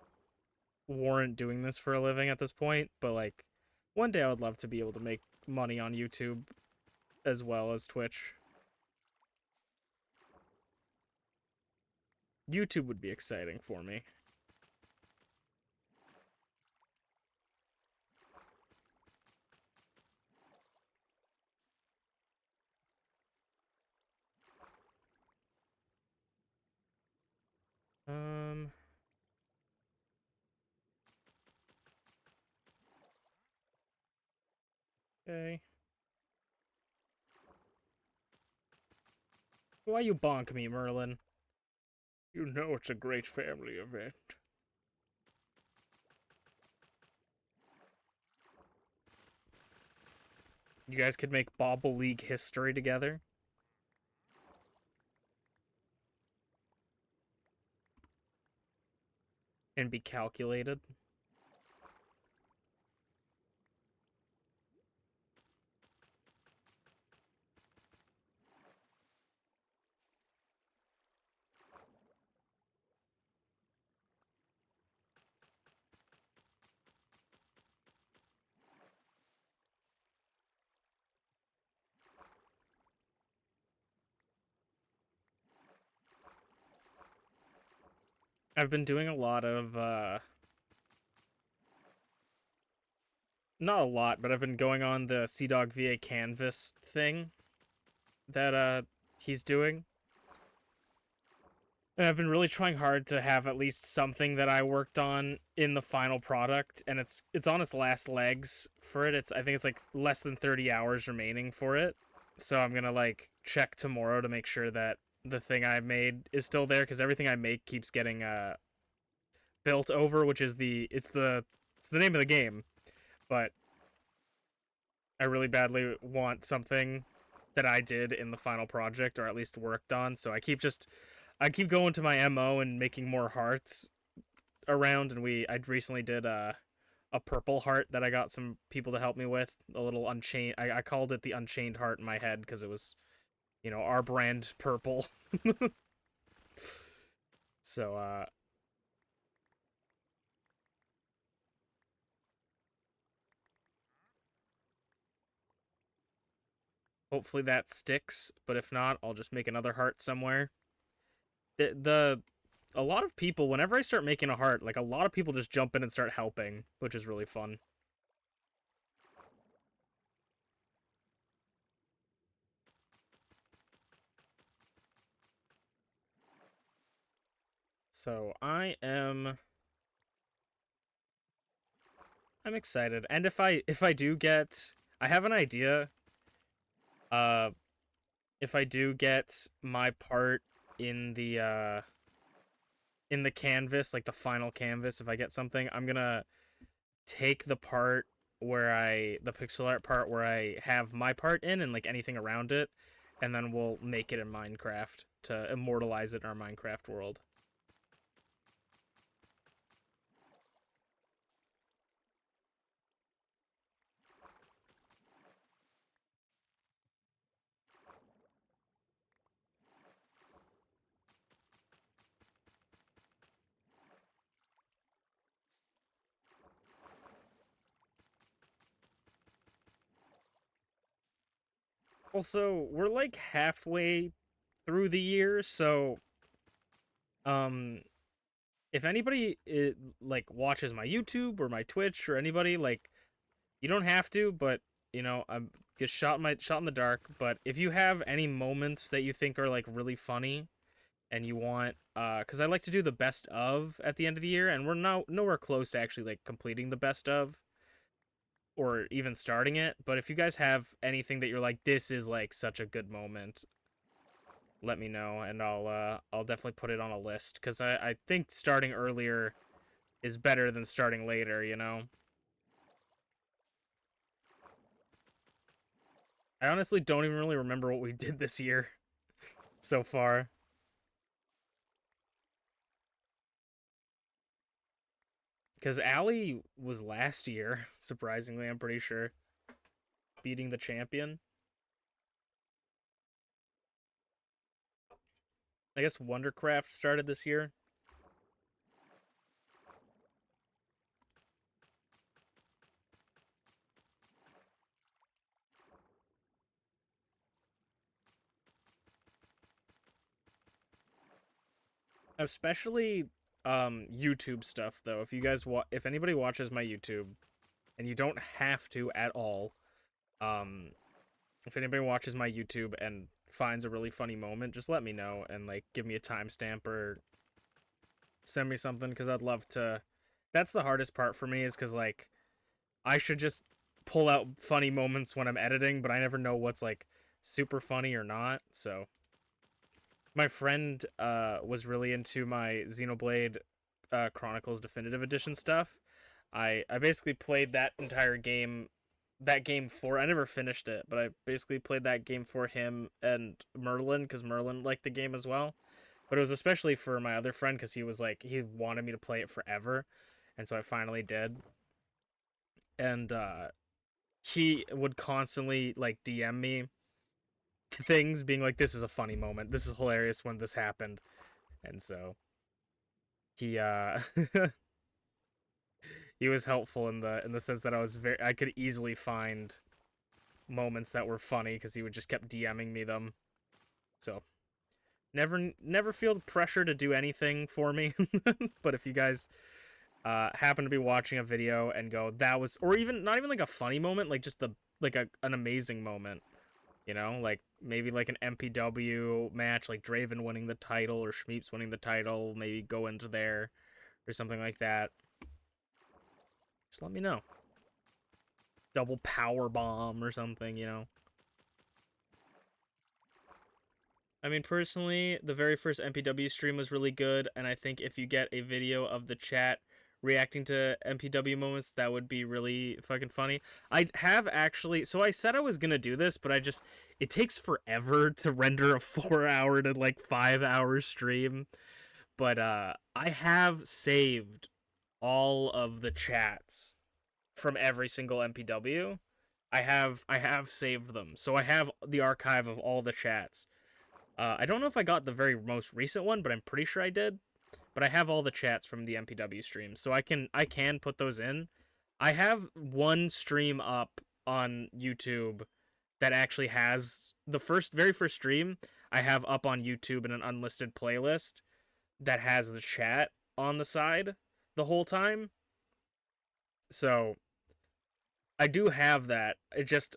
warrant doing this for a living at this point. But like, one day I would love to be able to make money on YouTube as well as Twitch. YouTube would be exciting for me. Um. Okay. Why you bonk me, Merlin? You know it's a great family event. You guys could make Bobble League history together. And be calculated. I've been doing a lot of, not a lot, but I've been going on the CDawg VA Canvas thing that, he's doing. And I've been really trying hard to have at least something that I worked on in the final product, and it's on its last legs for it. I think it's like less than 30 hours remaining for it. So I'm gonna like check tomorrow to make sure that the thing I made is still there, because everything I make keeps getting built over, which is it's the name of the game. But I really badly want something that I did in the final project, or at least worked on. So I keep going to my MO and making more hearts around. And I recently did a purple heart that I got some people to help me with. A little unchained. I called it the Unchained Heart in my head because it was, our brand purple. So hopefully that sticks. But if not, I'll just make another heart somewhere. The a lot of people, whenever I start making a heart, like a lot of people just jump in and start helping, which is really fun. So I'm excited. And if I do get, I have an idea. Uh, if I do get my part in the canvas, like the final canvas, if I get something, I'm gonna take the part the pixel art part where I have my part in and like anything around it, and then we'll make it in Minecraft to immortalize it in our Minecraft world. Also, we're like halfway through the year, so um if anybody like watches my YouTube or my Twitch or anybody, like, you don't have to, but I'm just shot in the dark. But if you have any moments that you think are like really funny and you want, because I like to do the best of at the end of the year, and we're now nowhere close to actually like completing the best of or even starting it. But if you guys have anything that you're like, this is like such a good moment, let me know, and I'll definitely put it on a list, because I think starting earlier is better than starting later. I honestly don't even really remember what we did this year so far. Because Allie was last year, surprisingly, I'm pretty sure, beating the champion. I guess Wondercraft started this year. Especially YouTube stuff, though. If anybody watches my YouTube, and you don't have to at all, um if anybody watches my YouTube and finds a really funny moment, just let me know and like give me a timestamp or send me something, because I'd love to. That's the hardest part for me, is because like I should just pull out funny moments when I'm editing, but I never know what's like super funny or not. So my friend was really into my Xenoblade Chronicles Definitive Edition stuff. I basically played that game for, I never finished it, but I basically played that game for him and Merlin, because Merlin liked the game as well. But it was especially for my other friend, because he wanted me to play it forever, and so I finally did. And he would constantly like DM me things being like, this is a funny moment, this is hilarious when this happened. And so he he was helpful in the sense that I could easily find moments that were funny, because he would just kept DMing me them. So never feel the pressure to do anything for me. But if you guys happen to be watching a video and go, that was, or even not even like a funny moment, like just an amazing moment, like maybe like an MPW match, like Draven winning the title or Schmeeps winning the title, maybe go into there or something like that. Just let me know. Double power bomb or something, you know. I mean, personally, the very first MPW stream was really good, and I think if you get a video of the chat reacting to MPW moments, that would be really fucking funny. I have actually, so I said I was gonna do this, but it takes forever to render a 4 hour to like 5 hour stream. But I have saved all of the chats from every single MPW. I have saved them, so I have the archive of all the chats. I don't know if I got the very most recent one, but I'm pretty sure I did. But I have all the chats from the MPW streams, so I can put those in. I have one stream up on YouTube that actually has the very first stream I have up on YouTube in an unlisted playlist that has the chat on the side the whole time. So I do have that. It just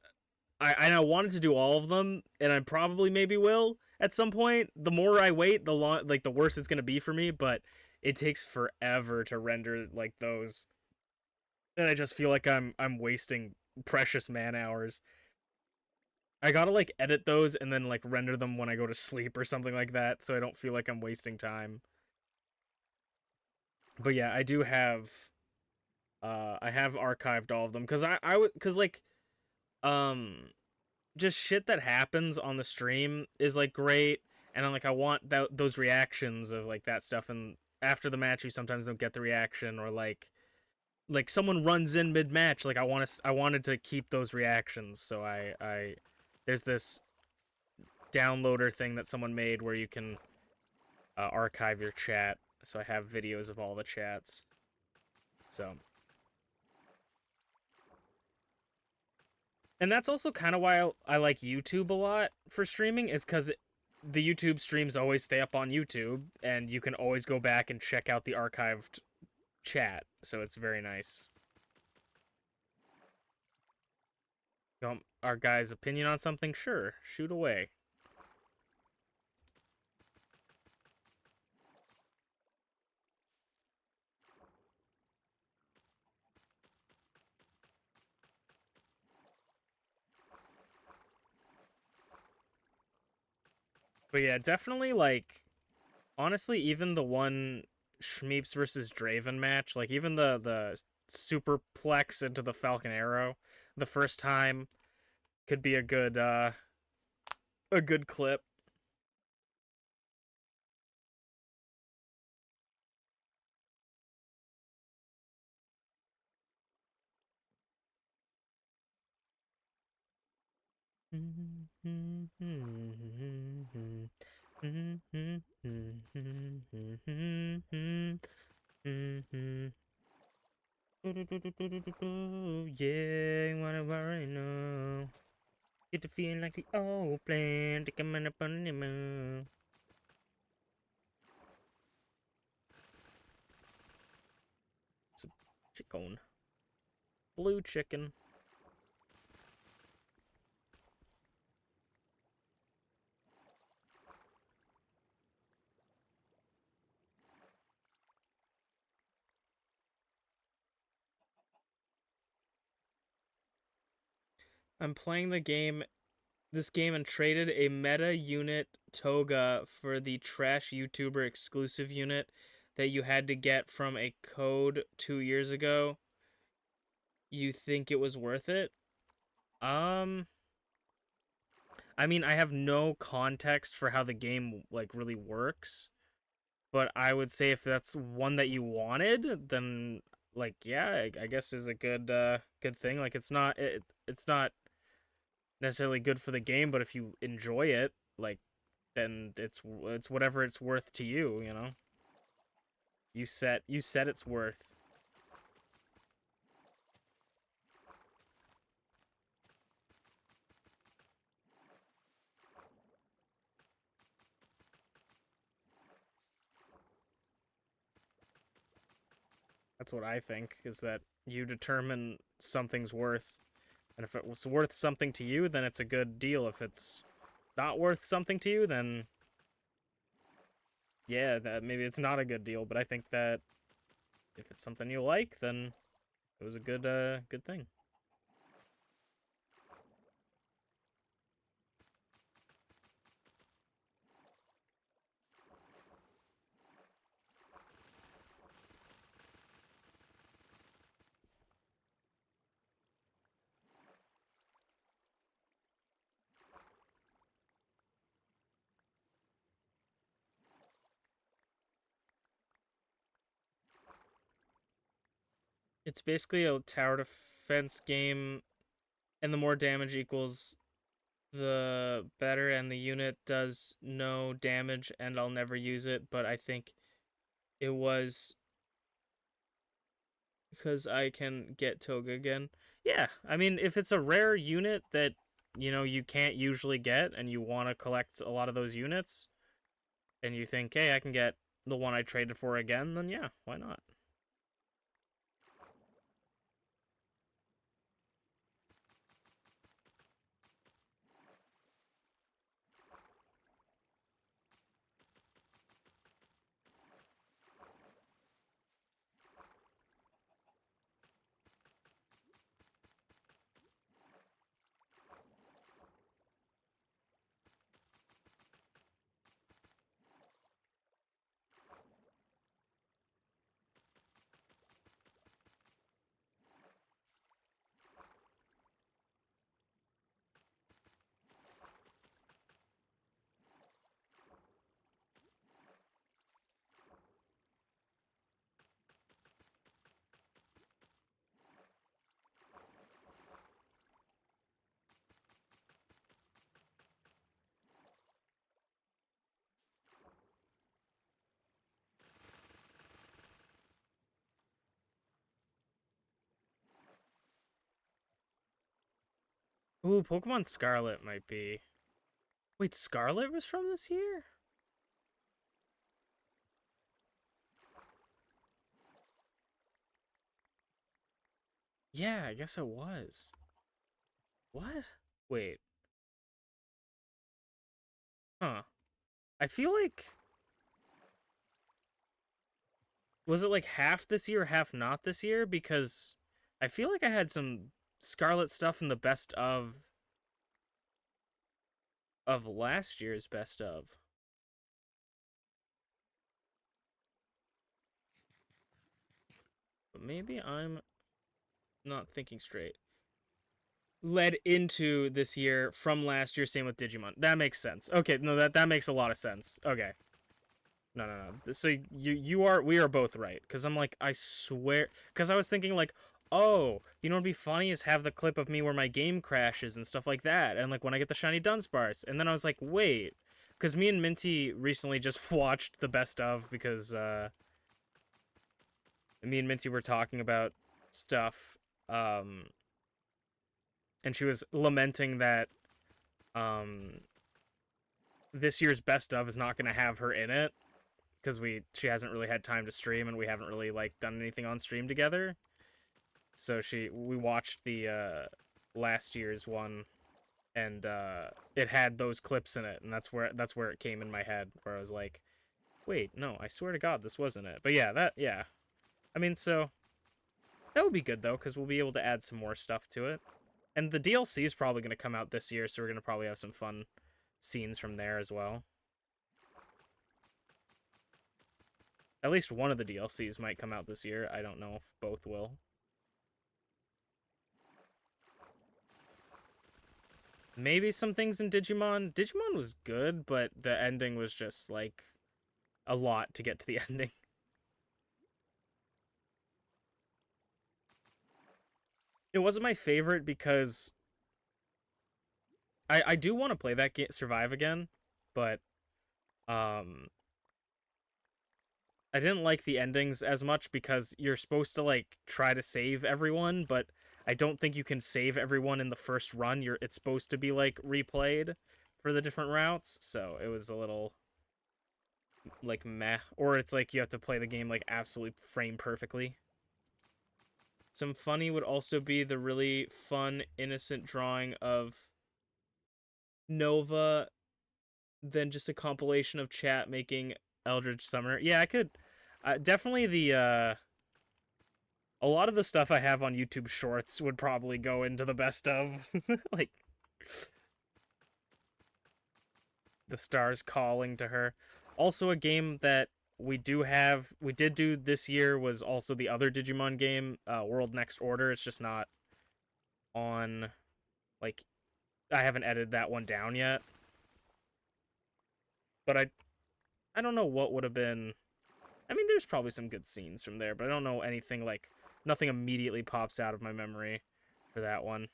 I wanted to do all of them, and I probably maybe will at some point. The more I wait, the worse it's gonna be for me. But it takes forever to render like those, and I just feel like I'm wasting precious man hours. I gotta like edit those and then like render them when I go to sleep or something like that, so I don't feel like I'm wasting time. But yeah, I do have I have archived all of them because I would because like um just shit that happens on the stream is like great, and I'm like I want those reactions of like that stuff, and after the match you sometimes don't get the reaction, or like someone runs in mid match, like I wanted to keep those reactions, so I there's this downloader thing that someone made where you can archive your chat, so I have videos of all the chats. So, and that's also kind of why I like YouTube a lot for streaming, is because the YouTube streams always stay up on YouTube, and you can always go back and check out the archived chat. So it's very nice. You want our guy's opinion on something? Sure, shoot away. But yeah, definitely like honestly, even the one Schmeeps versus Draven match, like even the superplex into the Falcon Arrow, the first time could be a good clip. Yeah, whatever I know. Get to feel like the old plan to come up on the moon. Chicken. Blue chicken. I'm playing this game and traded a meta unit toga for the trash YouTuber exclusive unit that you had to get from a code 2 years ago. You think it was worth it? Um, I mean, I have no context for how the game like really works, but I would say if that's one that you wanted, then like yeah, I guess is a good thing. Like it's not necessarily good for the game, but if you enjoy it, like then it's whatever it's worth to you, you know. You set its worth. That's what I think, is that you determine something's worth, and if it was worth something to you, then it's a good deal. If it's not worth something to you, then yeah, that maybe it's not a good deal. But I think that if it's something you like, then it was a good thing. It's basically a tower defense game, and the more damage equals, the better, and the unit does no damage, and I'll never use it, but I think it was because I can get Toga again. Yeah, I mean, if it's a rare unit that, you can't usually get, and you want to collect a lot of those units, and you think, hey, I can get the one I traded for again, then yeah, why not? Ooh, Pokemon Scarlet might be. Wait, Scarlet was from this year? Yeah, I guess it was. What? Wait. Huh. I feel like, was it like half this year, half not this year? Because I feel like I had some Scarlet stuff in the best of last year's best of. But maybe I'm not thinking straight. Led into this year from last year, same with Digimon. That makes sense. Okay, no, that makes a lot of sense. Okay. No. So we are both right. Because I'm like, I swear. Because I was thinking, like, oh, what'd be funny is have the clip of me where my game crashes and stuff like that. And, like, when I get the shiny Dunsparce. And then I was like, wait. Because me and Minty recently just watched the best of because me and Minty were talking about stuff. And she was lamenting that um, this year's best of is not going to have her in it because she hasn't really had time to stream and we haven't really like done anything on stream together. So we watched the last year's one and it had those clips in it, and that's where it came in my head where I was like, wait, no, I swear to God this wasn't it. But yeah. I mean, so that would be good though because we'll be able to add some more stuff to it. And the DLC is probably going to come out this year, so we're going to probably have some fun scenes from there as well. At least one of the DLCs might come out this year. I don't know if both will. Maybe some things in Digimon. Digimon was good, but the ending was just like a lot to get to the ending. It wasn't my favorite because I do want to play that game Survive again, but um I didn't like the endings as much because you're supposed to like try to save everyone, but I don't think you can save everyone in the first run. It's supposed to be like replayed for the different routes, so it was a little like meh. Or it's like you have to play the game like absolutely frame perfectly. Some funny would also be the really fun, innocent drawing of Nova than just a compilation of chat making Eldritch Summoner. Yeah, I could definitely the a lot of the stuff I have on YouTube Shorts would probably go into the best of. Like the stars calling to her. Also a game that we did do this year was also the other Digimon game, World Next Order. It's just not on, like, I haven't edited that one down yet. But I don't know what would have been. I mean, there's probably some good scenes from there, but I don't know anything, like, nothing immediately pops out of my memory for that one.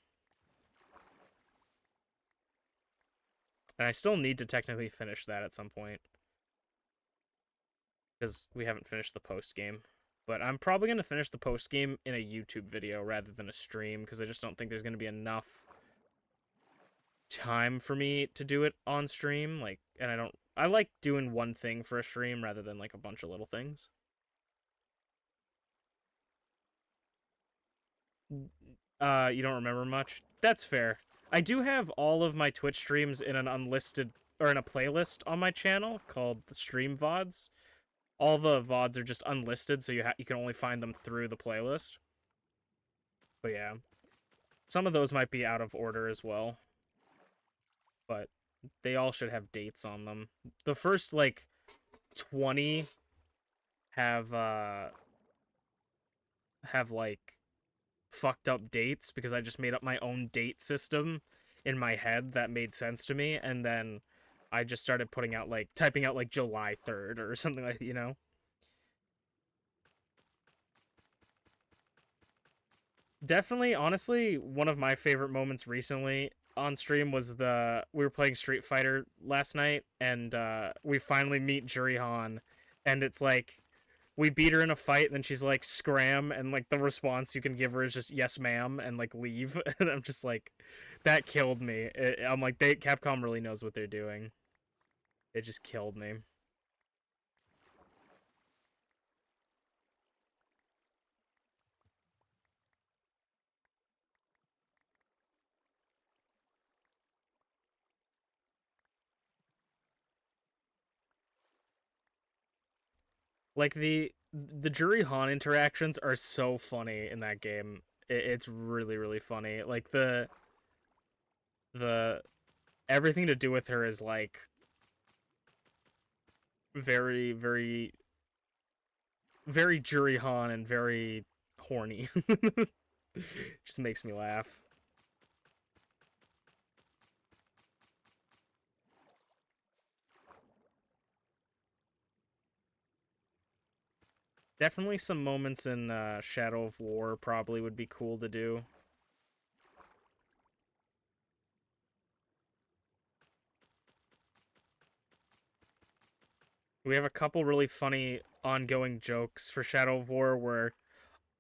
And I still need to technically finish that at some point, because we haven't finished the post game. But I'm probably going to finish the post game in a YouTube video rather than a stream, because I just don't think there's going to be enough time for me to do it on stream. Like, and I like doing one thing for a stream rather than like a bunch of little things. You don't remember much? That's fair. I do have all of my Twitch streams in an unlisted, or in a playlist on my channel called the Stream VODs. All the VODs are just unlisted, so you can only find them through the playlist. But yeah, some of those might be out of order as well, but they all should have dates on them. The first like 20 have like fucked up dates because I just made up my own date system in my head that made sense to me, and then I just started putting out like typing out like July 3rd or something like, you know. Definitely, honestly, one of my favorite moments recently on stream was we were playing Street Fighter last night, and we finally meet Juri Han, and it's like we beat her in a fight, and then she's like scram, and like the response you can give her is just yes ma'am and like leave. And I'm just like, that killed me. I'm like, Capcom really knows what they're doing. It just killed me. Like the Juri Han interactions are so funny in that game. It's really really funny. Like the everything to do with her is like very very very Juri Han and very horny. Just makes me laugh. Definitely some moments in Shadow of War probably would be cool to do. We have a couple really funny ongoing jokes for Shadow of War where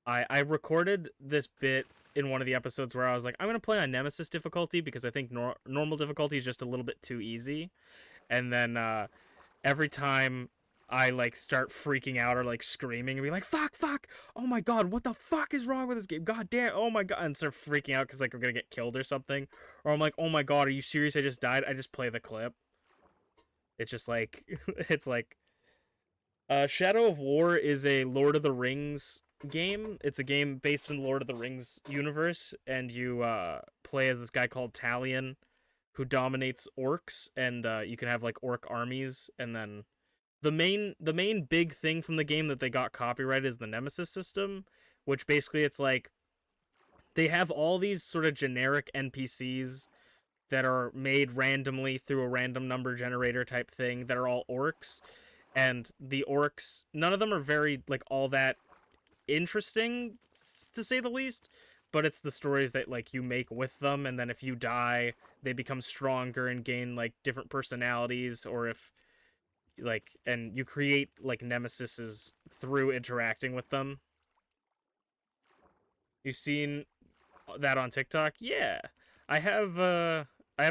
I recorded this bit in one of the episodes where I was like, I'm gonna play on Nemesis difficulty because I think normal difficulty is just a little bit too easy, and then every time I like start freaking out or like screaming and be like, fuck, oh my god, what the fuck is wrong with this game? God damn, oh my god, and start freaking out because like I'm gonna get killed or something, or I'm like, oh my god, are you serious? I just died. I just play the clip. It's just like it's like Shadow of War is a Lord of the Rings game. It's a game based in Lord of the Rings universe, and you play as this guy called Talion, who dominates orcs, and you can have like orc armies. And then the main big thing from the game that they got copyrighted is the Nemesis system, which basically it's like they have all these sort of generic NPCs that are made randomly through a random number generator type thing that are all orcs, and the orcs, none of them are very like all that interesting to say the least, but it's the stories that like you make with them, and then if you die they become stronger and gain like different personalities, or if like, and you create like nemesises through interacting with them. You've seen that on TikTok? Yeah. I have a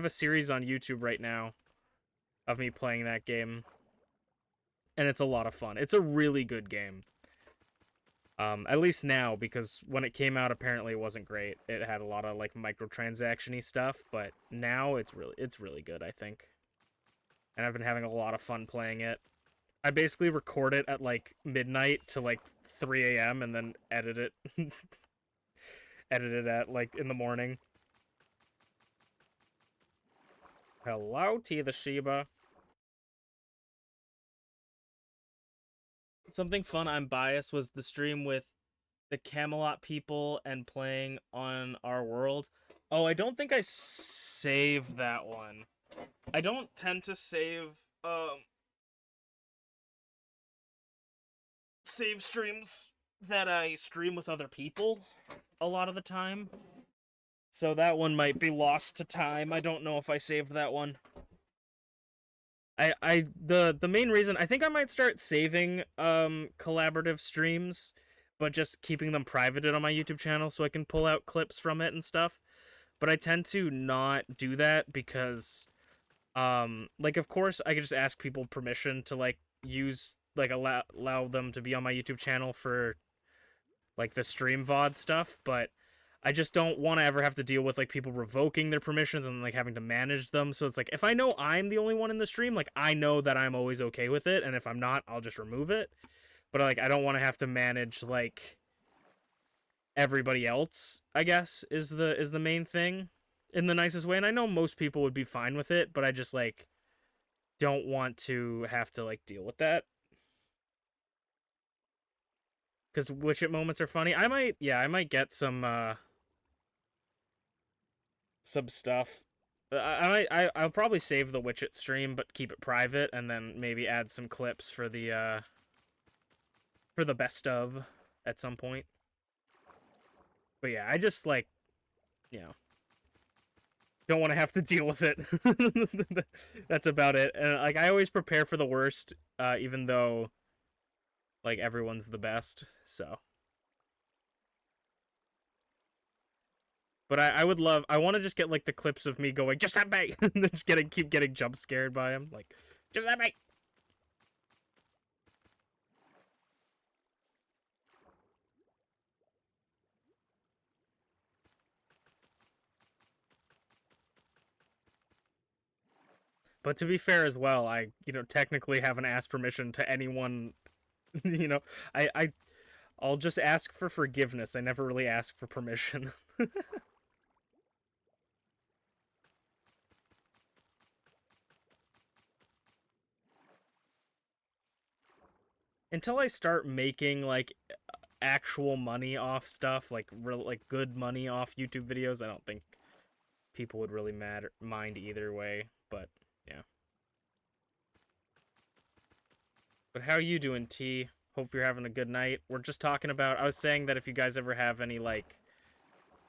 series on YouTube right now of me playing that game, and it's a lot of fun. It's a really good game. At least now, because when it came out, apparently it wasn't great. It had a lot of like microtransaction-y stuff, but now it's really good, I think. and I've been having a lot of fun playing it. I basically record it at like midnight to like 3 a.m. and then edit it. Edit it at like in the morning. Hello, T the Shiba. Something fun, I'm biased, was the stream with the Camelot people and playing on our world. Oh, I don't think I saved that one. I don't tend to save streams that I stream with other people a lot of the time. So that one might be lost to time. I don't know if I saved that one. The main reason I think I might start saving collaborative streams, but just keeping them privated on my YouTube channel so I can pull out clips from it and stuff. But I tend to not do that because like of course I could just ask people permission to like use like allow them to be on my YouTube channel for like the stream VOD stuff, but I just don't want to ever have to deal with like people revoking their permissions and like having to manage them. So it's like if I know I'm the only one in the stream, like I know that I'm always okay with it, and if I'm not, I'll just remove it. But like I don't want to have to manage like everybody else, I guess is the main thing in the nicest way. And I know most people would be fine with it, but I just like don't want to have to like deal with that. Cuz Witchit moments are funny. I might get some stuff. I'll probably save the Witchit stream, but keep it private, and then maybe add some clips for the best of at some point. But yeah, I just like, you know, don't want to have to deal with it. That's about it. And like I always prepare for the worst, even though like everyone's the best. So. But I would love. I want to just get like the clips of me going, just that me, and then just keep getting jump scared by him, like, just that me. But to be fair as well, I technically haven't asked permission to anyone. you know, I'll just ask for forgiveness. I never really ask for permission. Until I start making like actual money off stuff, like real like good money off YouTube videos, I don't think people would really mind either way. But yeah. But how you doing, T? Hope you're having a good night. We're just talking about. I was saying that if you guys ever have any like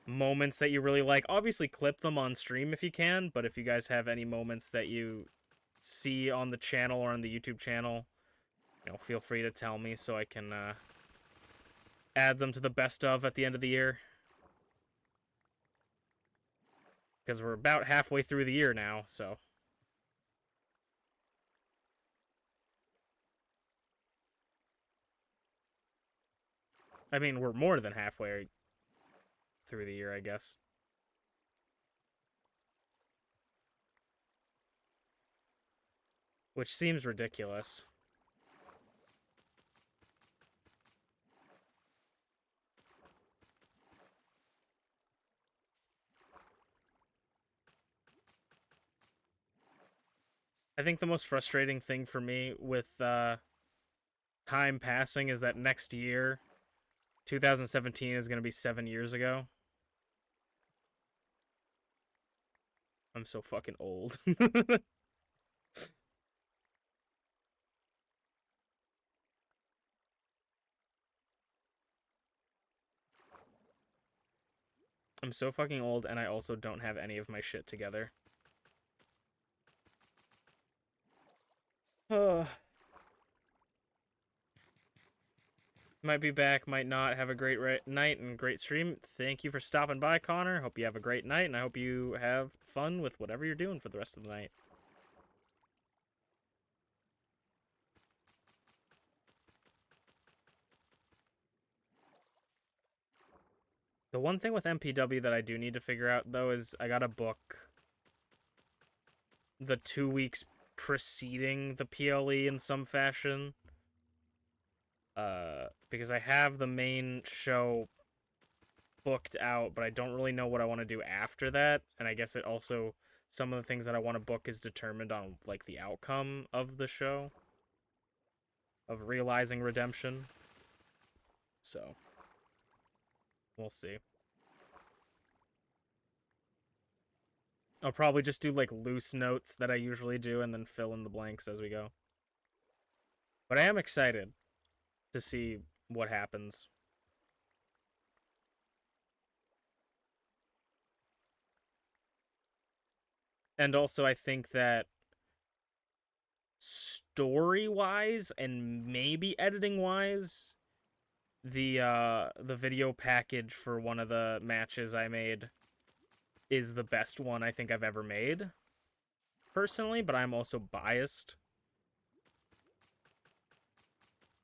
moments that you really like, obviously clip them on stream if you can. But if you guys have any moments that you see on the channel or on the YouTube channel, feel free to tell me so I can add them to the best of at the end of the year. Because we're about halfway through the year now, so. I mean, we're more than halfway through the year, I guess. Which seems ridiculous. I think the most frustrating thing for me with time passing is that next year, 2017, is going to be 7 years ago. I'm so fucking old. I'm so fucking old, and I also don't have any of my shit together. Might be back, might not. Have a great night and great stream. Thank you for stopping by, Connor. Hope you have a great night, and I hope you have fun with whatever you're doing for the rest of the night. The one thing with MPW that I do need to figure out, though, is I gotta book the 2 weeks preceding the PLE in some fashion. Because I have the main show booked out, but I don't really know what I want to do after that. And I guess it also, some of the things that I want to book is determined on like the outcome of the show, of realizing redemption. So we'll see. I'll probably just do like loose notes that I usually do and then fill in the blanks as we go. But I am excited to see what happens. And also I think that story-wise and maybe editing-wise, the video package for one of the matches I made is the best one I think I've ever made, personally, but I'm also biased.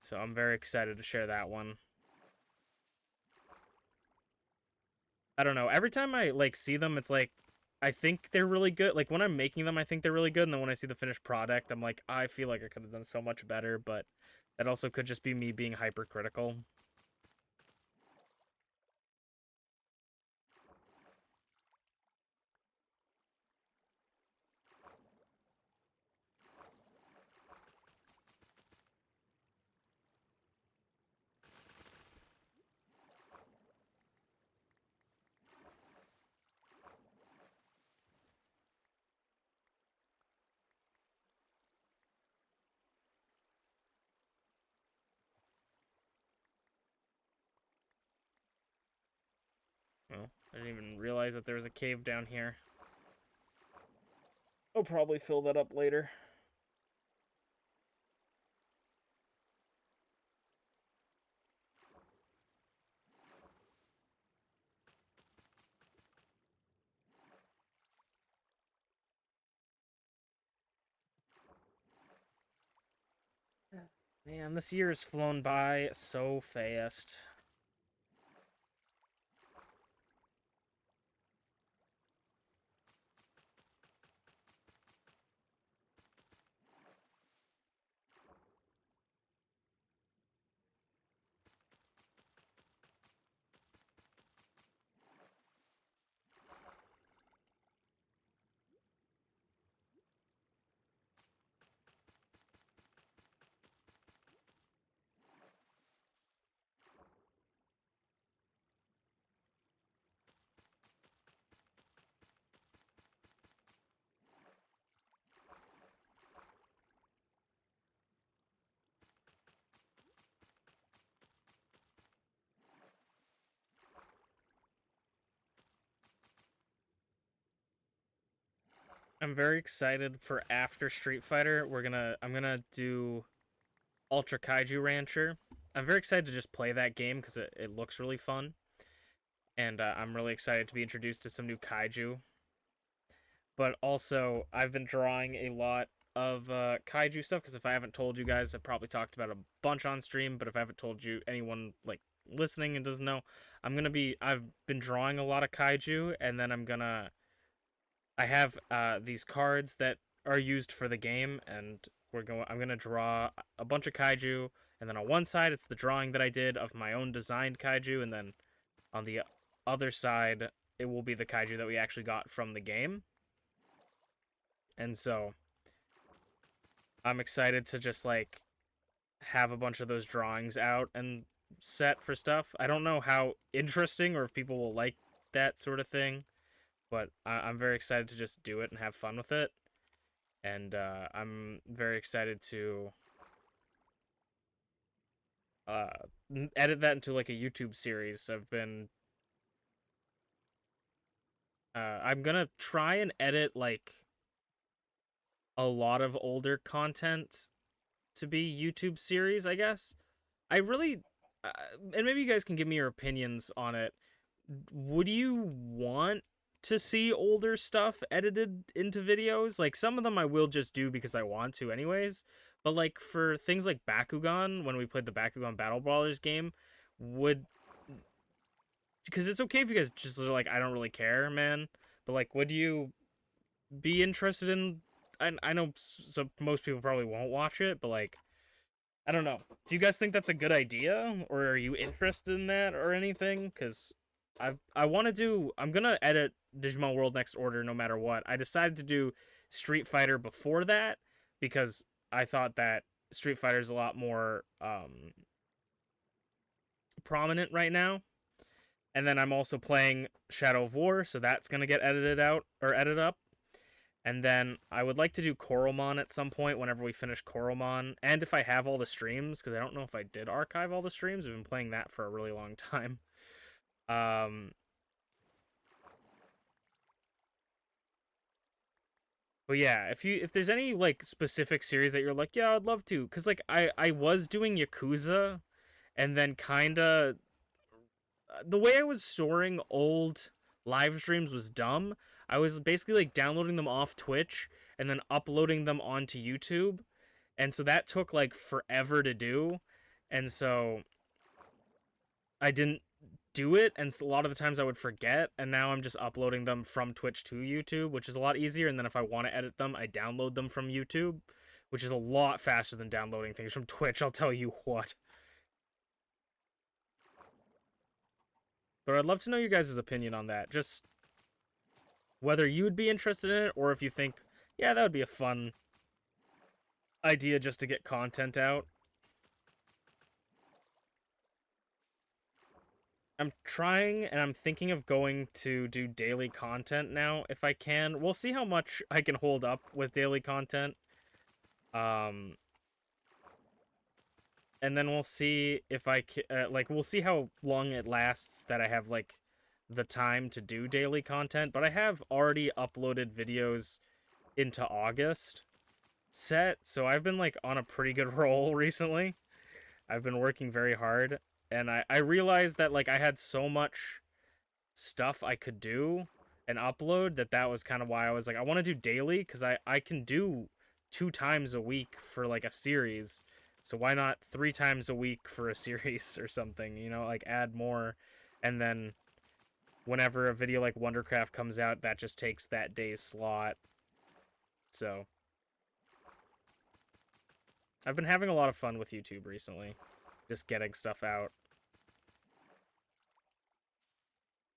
So I'm very excited to share that one. I don't know. Every time I like see them, it's like I think they're really good. Like when I'm making them, I think they're really good, and then when I see the finished product, I'm like, I feel like I could have done so much better, but that also could just be me being hypercritical. Well, I didn't even realize that there was a cave down here. I'll probably fill that up later. Man, this year has flown by so fast. I'm very excited for after Street Fighter. I'm gonna do Ultra Kaiju Rancher. I'm very excited to just play that game because it looks really fun, and I'm really excited to be introduced to some new kaiju. But also, I've been drawing a lot of kaiju stuff because if I haven't told you guys, I've probably talked about a bunch on stream. But if I haven't told you, anyone like listening and doesn't know, I've been drawing a lot of kaiju, and then I have these cards that are used for the game, and I'm gonna draw a bunch of kaiju, and then on one side it's the drawing that I did of my own designed kaiju, and then on the other side it will be the kaiju that we actually got from the game. And so I'm excited to just like have a bunch of those drawings out and set for stuff. I don't know how interesting or if people will like that sort of thing, but I'm very excited to just do it and have fun with it. And I'm very excited to uh, edit that into like a YouTube series. I'm gonna try and edit like a lot of older content to be YouTube series, I guess. I really, and maybe you guys can give me your opinions on it. Would you want to see older stuff edited into videos? Like some of them I will just do because I want to anyways. But like for things like Bakugan, when we played the Bakugan Battle Brawlers game, would because it's okay if you guys just are like I don't really care, man. But like would you be interested in I know so most people probably won't watch it, but like I don't know. Do you guys think that's a good idea, or are you interested in that or anything? Because I want to do. I'm gonna edit Digimon World Next Order no matter what. I decided to do Street Fighter before that because I thought that Street Fighter is a lot more prominent right now. And then I'm also playing Shadow of War, so that's gonna get edited out or edited up. And then I would like to do Koromon at some point whenever we finish Koromon. And if I have all the streams, because I don't know if I did archive all the streams. I've been playing that for a really long time. Um, but yeah, if there's any like specific series that you're like, yeah, I'd love to, because like I was doing Yakuza, and then kinda the way I was storing old live streams was dumb. I was basically like downloading them off Twitch and then uploading them onto YouTube. And so that took like forever to do. And so I didn't do it, and a lot of the times I would forget, and now I'm just uploading them from Twitch to YouTube, which is a lot easier. And then if I want to edit them, I download them from YouTube, which is a lot faster than downloading things from Twitch, I'll tell you what. But I'd love to know your guys' opinion on that. Just whether you would be interested in it, or if you think, yeah, that would be a fun idea just to get content out. I'm trying, and I'm thinking of going to do daily content now if I can. We'll see how much I can hold up with daily content. And then we'll see if I can, like, we'll see how long it lasts that I have, like, the time to do daily content. But I have already uploaded videos into August set, so I've been, like, on a pretty good roll recently. I've been working very hard, and I realized that, like, I had so much stuff I could do and upload that was kind of why I was like, I want to do daily, because I can do 2 times a week for like a series, so why not 3 times a week for a series or something, like add more. And then whenever a video like Wondercraft comes out, that just takes that day's slot. So I've been having a lot of fun with YouTube recently, just getting stuff out.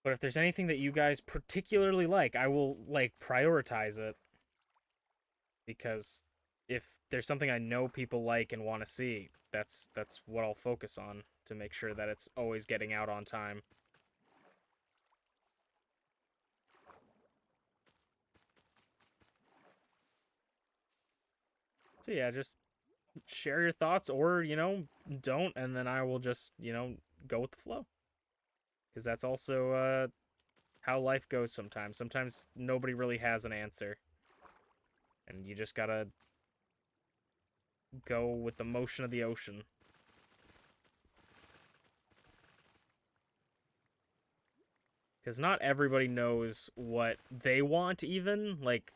But if there's anything that you guys particularly like, I will like prioritize it, because if there's something I know people like and want to see, that's what I'll focus on to make sure that it's always getting out on time. So yeah, just share your thoughts, or don't, and then I will just go with the flow, because that's also how life goes sometimes. Sometimes nobody really has an answer, and you just gotta go with the motion of the ocean. Because not everybody knows what they want, even. Like,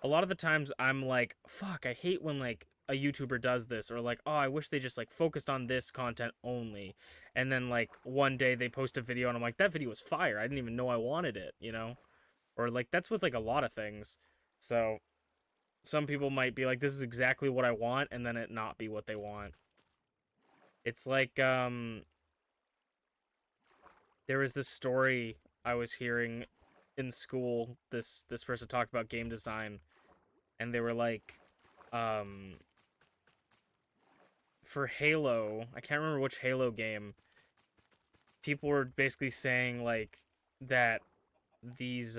a lot of the times I'm like, fuck, I hate when, like, a YouTuber does this, or like, oh, I wish they just, like, focused on this content only. And then, like, one day they post a video and I'm like, that video was fire. I didn't even know I wanted it, Or, like, that's with, like, a lot of things. So, some people might be like, this is exactly what I want, and then it not be what they want. It's like, there was this story I was hearing in school. This person talked about game design, and they were like, for Halo, I can't remember which Halo game, people were basically saying like that these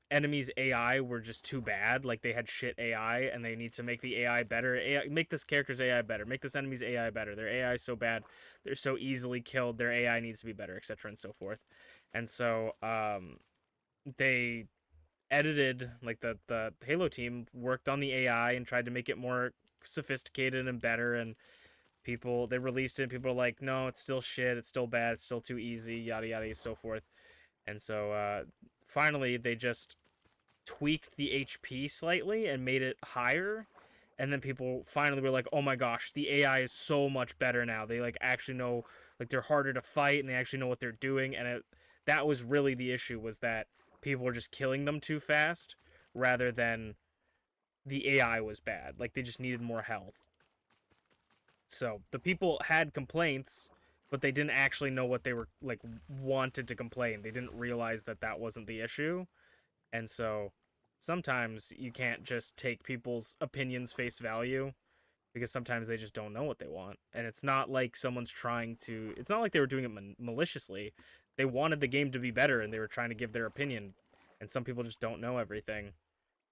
enemies AI were just too bad. Like, they had shit AI, and they need to make the AI better. Make this character's AI better. Make this enemy's AI better. Their AI is so bad. They're so easily killed. Their AI needs to be better, etc. and so forth. And so they edited, like, the Halo team worked on the AI and tried to make it more sophisticated and better, and they released it, and people are like, no, it's still shit, it's still bad, it's still too easy, yada yada and so forth. And so finally they just tweaked the HP slightly and made it higher, and then people finally were like, oh my gosh, the AI is so much better now. They like actually know, like, they're harder to fight, and they actually know what they're doing. And that was really the issue, was that people were just killing them too fast, rather than the AI was bad. Like they just needed more health. So the people had complaints, but they didn't actually know what they were like wanted to complain. They didn't realize that that wasn't the issue. And so sometimes you can't just take people's opinions face value because sometimes they just don't know what they want. And it's not like someone's trying to, it's not like they were doing it maliciously. They wanted the game to be better and they were trying to give their opinion. And some people just don't know everything.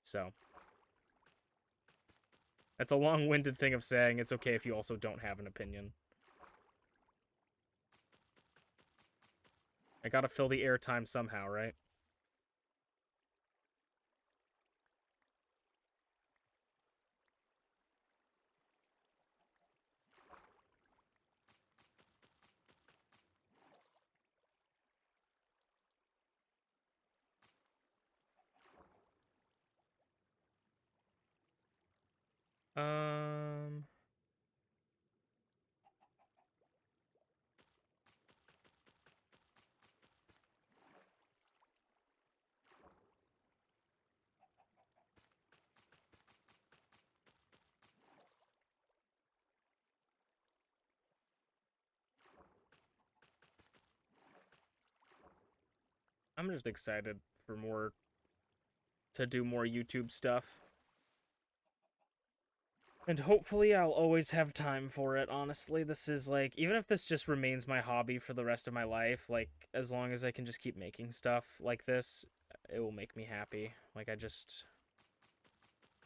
So that's a long winded thing of saying it's okay if you also don't have an opinion. I gotta fill the airtime somehow, right? Um, I'm just excited for more to do more YouTube stuff. And hopefully I'll always have time for it, honestly. This is like, even if this just remains my hobby for the rest of my life, like, as long as I can just keep making stuff like this, it will make me happy. Like,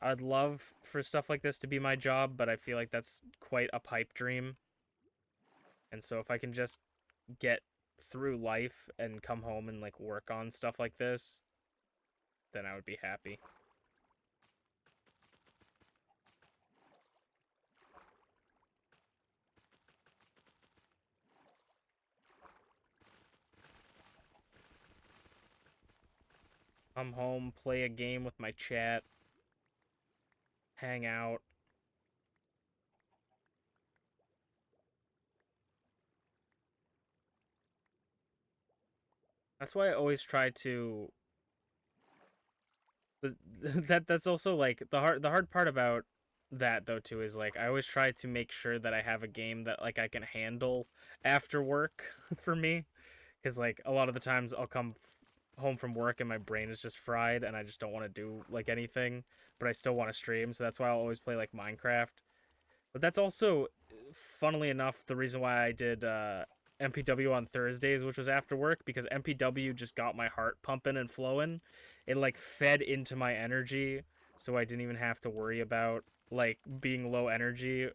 I'd love for stuff like this to be my job, but I feel like that's quite a pipe dream. And so if I can just get through life and come home and, like, work on stuff like this, then I would be happy. Come home, play a game with my chat, hang out. That's why I always try to. But that's also like the hard part about that though too is like I always try to make sure that I have a game that like I can handle after work for me because like a lot of the times I'll come home from work and my brain is just fried and I just don't want to do like anything, but I still want to stream, so that's why I'll always play like Minecraft. But that's also, funnily enough, the reason why I did MPW on Thursdays, which was after work, because MPW just got my heart pumping and flowing. It like fed into my energy, so I didn't even have to worry about like being low energy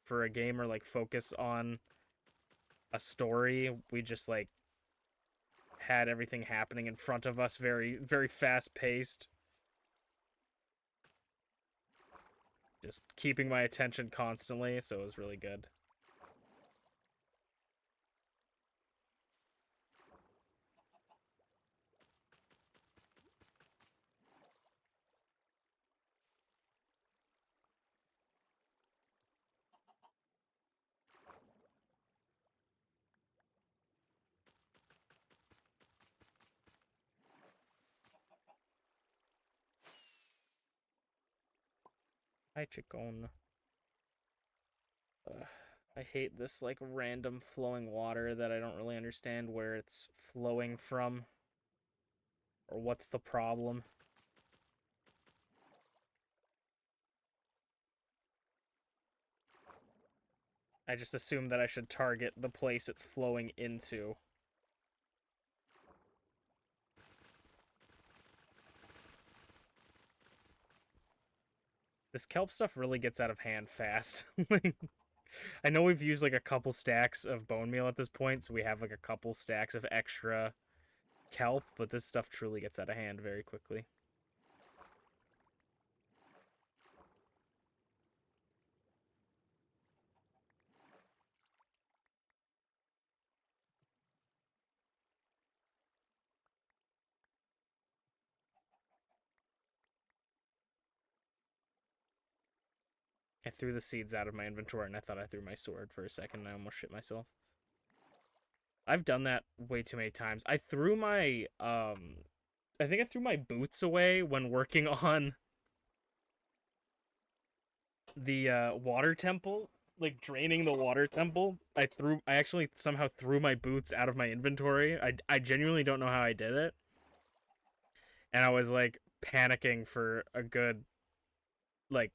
for a game or like focus on a story. We just like had everything happening in front of us, very very fast paced, just keeping my attention constantly, so it was really good. Hi, Chicon. Ugh, I hate this like random flowing water that I don't really understand where it's flowing from or what's the problem. I just assume that I should target the place it's flowing into. This kelp stuff really gets out of hand fast. I know we've used like a couple stacks of bone meal at this point, so we have like a couple stacks of extra kelp, but this stuff truly gets out of hand very quickly. I threw the seeds out of my inventory and I thought I threw my sword for a second and I almost shit myself. I've done that way too many times. I think I threw my boots away when working on the water temple, like draining the water temple. I actually somehow threw my boots out of my inventory. I genuinely don't know how I did it. And I was like panicking for a good like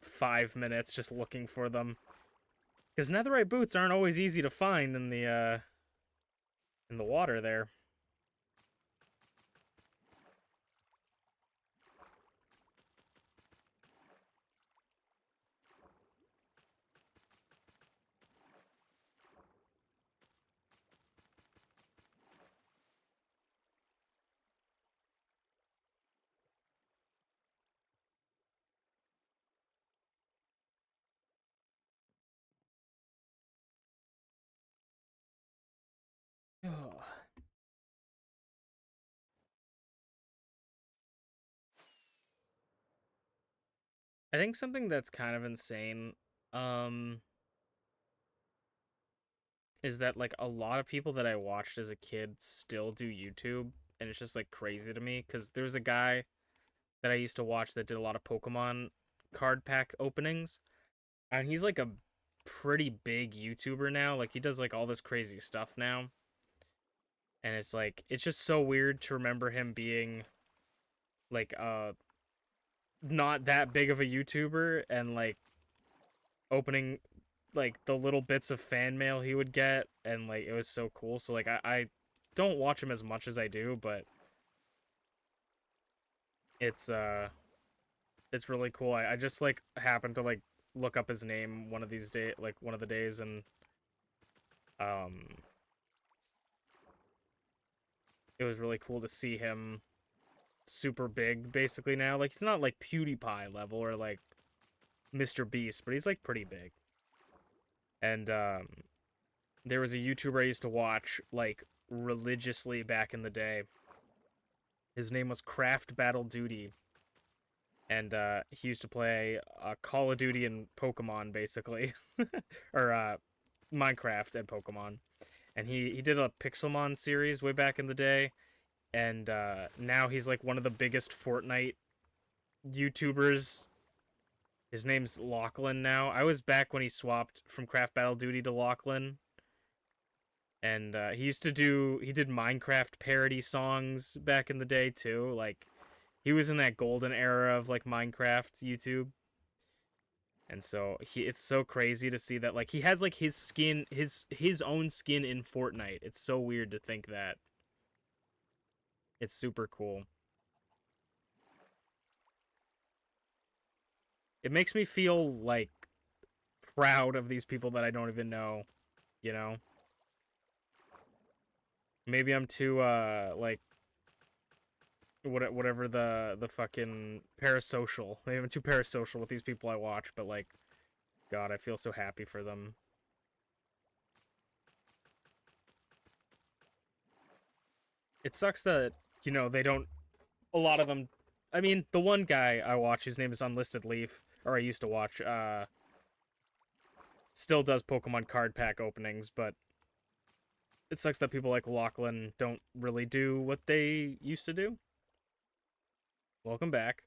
5 minutes just looking for them. Because netherite boots aren't always easy to find in the water there. I think something that's kind of insane um is that like a lot of people that I watched as a kid still do YouTube, and it's just like crazy to me cuz there's a guy that I used to watch that did a lot of Pokemon card pack openings, and he's like a pretty big YouTuber now. Like he does like all this crazy stuff now. And it's like it's just so weird to remember him being like not that big of a YouTuber and like opening like the little bits of fan mail he would get, and like it was so cool. So like I don't watch him as much as I do, but it's uh it's really cool. I just like happened to like look up his name one of these days, like one of the days, and um it was really cool to see him super big basically now. Like he's not like PewDiePie level or like Mr. Beast, but he's like pretty big. And there was a YouTuber I used to watch like religiously back in the day. His name was Craft Battle Duty, and he used to play Call of Duty and Pokemon basically, or Minecraft and Pokemon. And he did a Pixelmon series way back in the day, and now he's like one of the biggest Fortnite YouTubers. His name's Lachlan now. I was back when he swapped from Craft Battle Duty to Lachlan, and he did Minecraft parody songs back in the day too. Like he was in that golden era of like Minecraft YouTube. And so it's so crazy to see that like he has like his own skin in Fortnite. It's so weird to think that. It's super cool. It makes me feel like proud of these people that I don't even know, you know? Maybe I'm too like whatever the fucking parasocial. Maybe I'm too parasocial with these people I watch, but like God, I feel so happy for them. It sucks that, they don't a lot of them. I mean, the one guy I watch, his name is Unlisted Leaf, or I used to watch, still does Pokemon card pack openings, but it sucks that people like Lachlan don't really do what they used to do. Welcome back.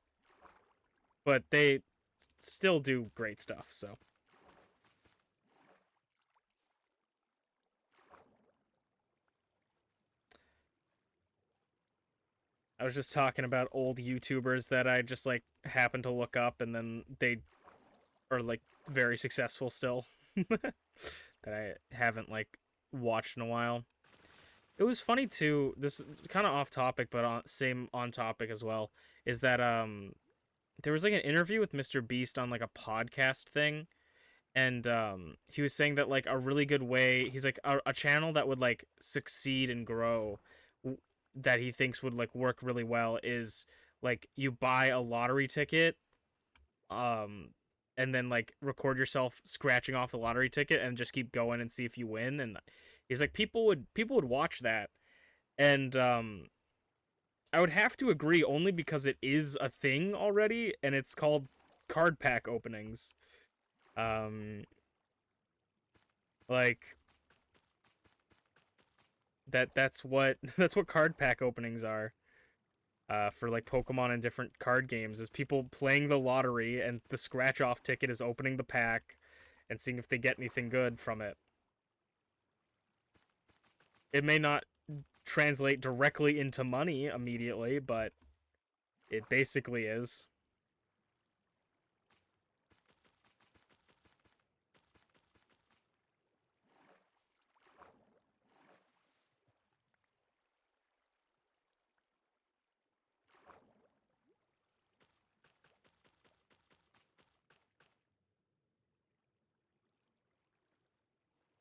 But they still do great stuff, so. I was just talking about old YouTubers that I just like happen to look up, and then they are like very successful still that I haven't like watched in a while. It was funny too. This kind of off topic, but same on topic as well. Is that there was like an interview with Mr. Beast on like a podcast thing, and he was saying that like a really good way, he's like a channel that would like succeed and grow, that he thinks would like work really well is like you buy a lottery ticket, um and then like record yourself scratching off the lottery ticket and just keep going and see if you win. And he's like people would watch that. And I would have to agree, only because it is a thing already, and it's called card pack openings. Um, like that's what that's what card pack openings are. for like Pokemon and different card games is people playing the lottery, and the scratch off ticket is opening the pack and seeing if they get anything good from it. It may not translate directly into money immediately, but it basically is.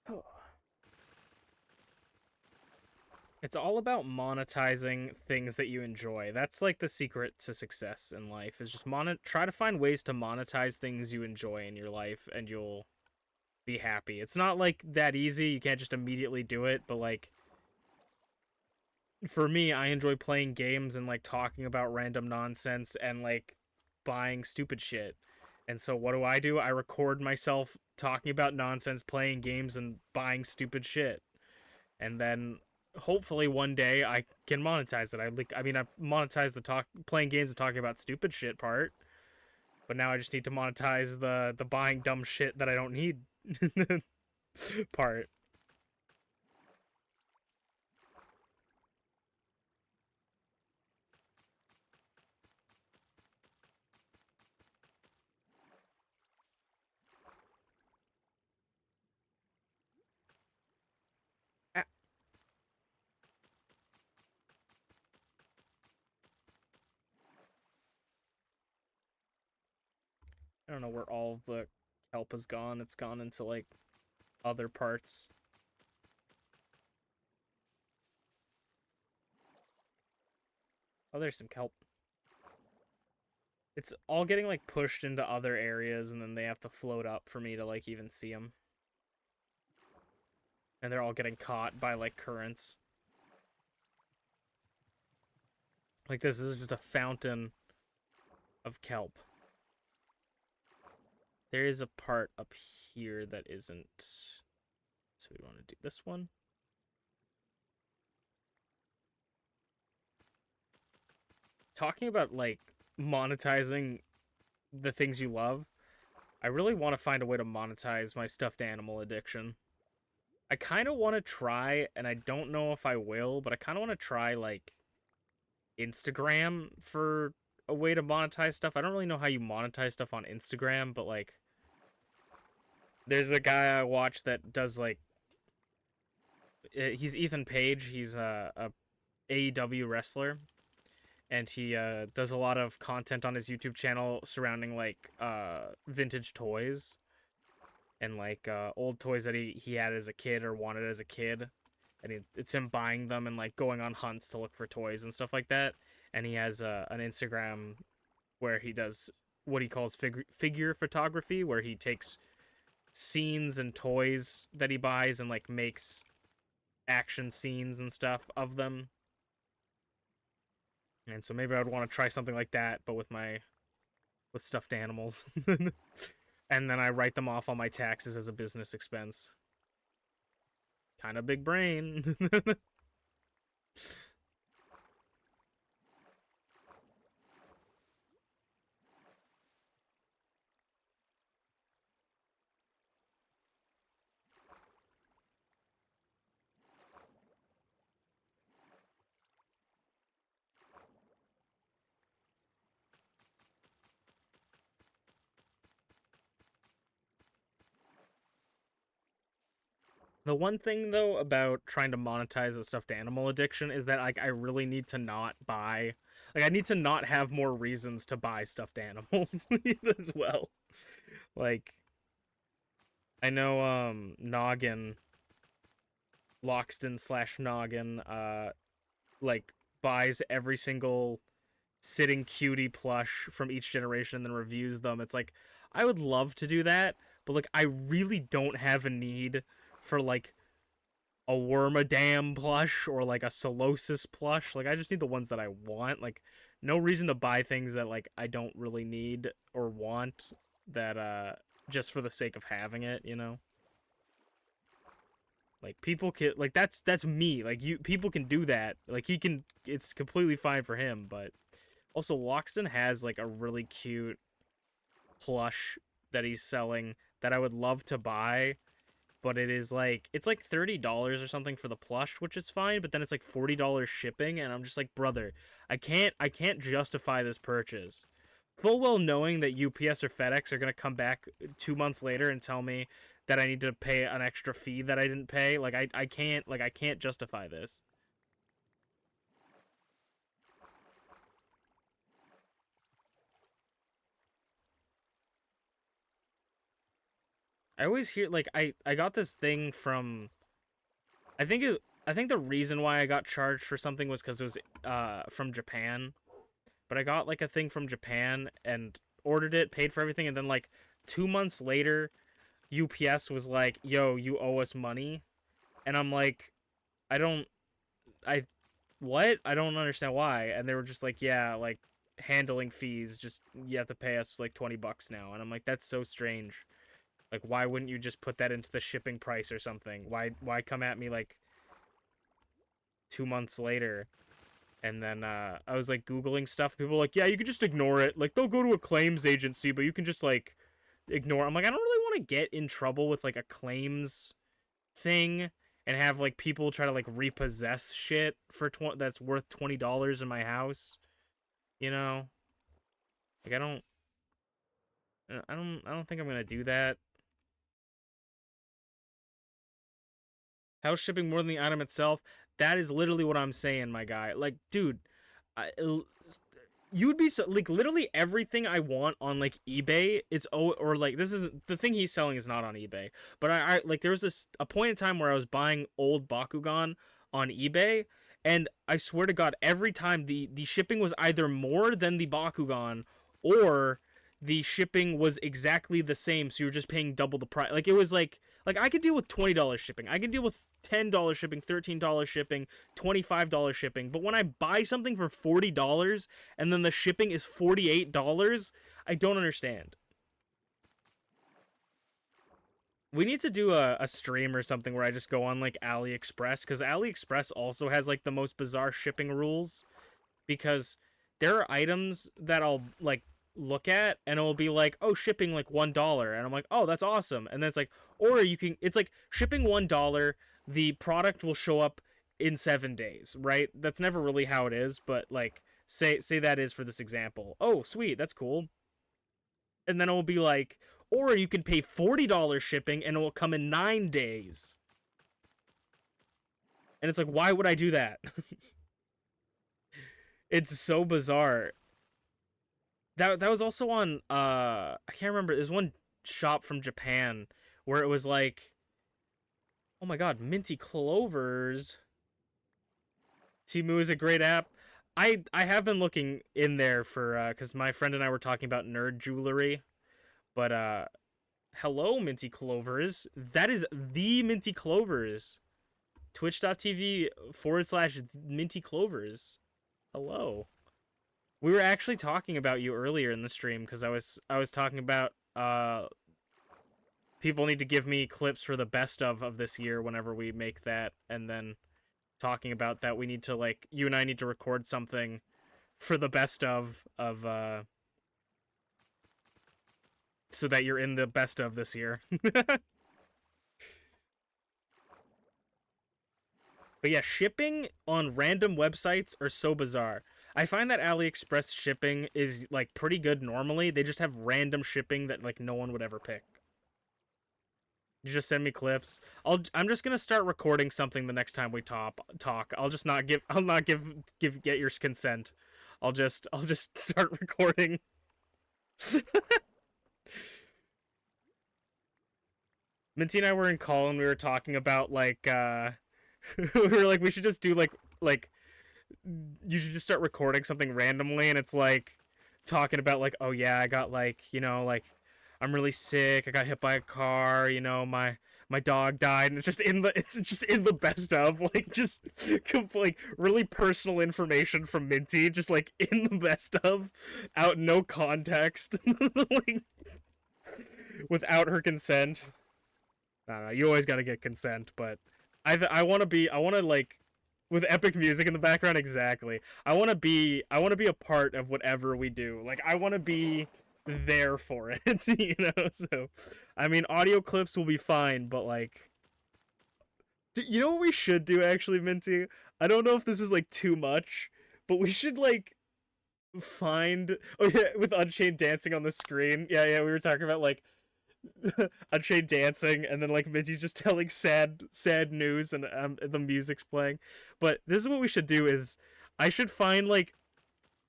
Oh. It's all about monetizing things that you enjoy. That's like the secret to success in life is just try to find ways to monetize things you enjoy in your life and you'll be happy. It's not like that easy. You can't just immediately do it, but like for me, I enjoy playing games and like talking about random nonsense and like buying stupid shit. And so what do? I record myself talking about nonsense, playing games and buying stupid shit. And then hopefully one day I can monetize it. I mean I monetize the talk playing games and talking about stupid shit part. But now I just need to monetize the buying dumb shit that I don't need part. I don't know where all the kelp has gone. It's gone into like other parts. Oh, there's some kelp. It's all getting like pushed into other areas and then they have to float up for me to like even see them. And they're all getting caught by like currents. Like this is just a fountain of kelp. There is a part up here that isn't. So we want to do this one. Talking about like monetizing the things you love, I really want to find a way to monetize my stuffed animal addiction. I kind of want to try, and I don't know if I will, but I kind of want to try like Instagram for a way to monetize stuff. I don't really know how you monetize stuff on Instagram, but like there's a guy I watch that does like he's Ethan Page. He's a AEW wrestler, and he does a lot of content on his YouTube channel surrounding like vintage toys and like old toys that he had as a kid or wanted as a kid, and it's him buying them and like going on hunts to look for toys and stuff like that. And he has an Instagram where he does what he calls figure photography, where he takes scenes and toys that he buys and like makes action scenes and stuff of them. And so maybe I would want to try something like that, but with stuffed animals. And then I write them off on my taxes as a business expense. Kind of big brain. The one thing though about trying to monetize a stuffed animal addiction is that like I really need to not buy like I need to not have more reasons to buy stuffed animals as well. Like I know Noggin Loxton slash Noggin like buys every single sitting cutie plush from each generation and then reviews them. It's like I would love to do that, but like I really don't have a need for like a Wormadam plush or like a Solosis plush. Like I just need the ones that I want. Like no reason to buy things that like I don't really need or want that just for the sake of having it, you know? Like people can like that's me. Like people can do that. Like he can it's completely fine for him, but also Loxton has like a really cute plush that he's selling that I would love to buy, but it's like $30 or something for the plush, which is fine, but then it's like $40 shipping and I'm just like, "Brother, I can't justify this purchase." Full well knowing that UPS or FedEx are going to come back 2 months later and tell me that I need to pay an extra fee that I didn't pay. Like I can't justify this. I always hear like I got this thing from I think the reason why I got charged for something was cuz it was from Japan, but I got like a thing from Japan and ordered it, paid for everything, and then like 2 months later UPS was like, "Yo, you owe us money," and I'm like, I don't, I, what? I don't understand why. And they were just like, "Yeah, like handling fees, just you have to pay us like $20 now," and I'm like, that's so strange. Like, why wouldn't you just put that into the shipping price or something? Why come at me like 2 months later? And then I was like Googling stuff. People were like, yeah, you could just ignore it. Like they'll go to a claims agency, but you can just like ignore. I'm like, I don't really want to get in trouble with like a claims thing and have like people try to like repossess shit for that's worth $20 in my house. You know, like I don't think I'm gonna do that. House shipping more than the item itself. That is literally what I'm saying, my guy. Like, dude, I, you would be so like literally everything I want on like eBay. It's or like this is the thing he's selling is not on eBay. But I like there was a point in time where I was buying old Bakugan on eBay, and I swear to God, every time the shipping was either more than the Bakugan, or the shipping was exactly the same. So you're just paying double the price. Like it was like I could deal with $20 shipping. I could deal with $10 shipping, $13 shipping, $25 shipping. But when I buy something for $40 and then the shipping is $48, I don't understand. We need to do a stream or something where I just go on like AliExpress, because AliExpress also has like the most bizarre shipping rules, because there are items that I'll like look at and it'll be like, oh, shipping like $1, and I'm like, oh, that's awesome. And then it's like, or you can, it's like shipping $1, the product will show up in 7 days, right? That's never really how it is, but like say that is for this example. Oh, sweet, that's cool. And then it will be like, or you can pay $40 shipping and it will come in 9 days. And it's like, why would I do that? It's so bizarre. That was also on I can't remember. There's one shop from Japan where it was like, oh my god, Minty Clovers. Temu is a great app. I have been looking in there for because my friend and I were talking about nerd jewelry, but hello Minty Clovers. That is the Minty Clovers. Twitch.tv/Minty Clovers. Hello. We were actually talking about you earlier in the stream because I was talking about people need to give me clips for the best of this year whenever we make that, and then talking about that we need to like you and I need to record something for the best of so that you're in the best of this year. But yeah, shipping on random websites are so bizarre. I find that AliExpress shipping is like pretty good normally. They just have random shipping that like no one would ever pick. You just send me clips. I'm just gonna start recording something the next time we talk. I'll not get your consent. I'll just start recording. Minty and I were in call and we were talking about like we were like we should just do like you should just start recording something randomly, and it's like talking about like, oh yeah, I got like, like I'm really sick, I got hit by a car, my dog died, and it's just in the best of like just like really personal information from Minty, just like in the best of, out no context, like without her consent. I don't know, you always got to get consent, but I want to be, I want to like, with epic music in the background, exactly. I want to be a part of whatever we do. Like, I want to be there for it, you know? So, I mean, audio clips will be fine, but like, you know what we should do actually, Minty? I don't know if this is like too much, but we should like find, oh yeah, with Unchained dancing on the screen. Yeah, yeah, we were talking about like Unchained dancing, and then like Minty's just telling sad news, and the music's playing. But this is what we should do: is I should find like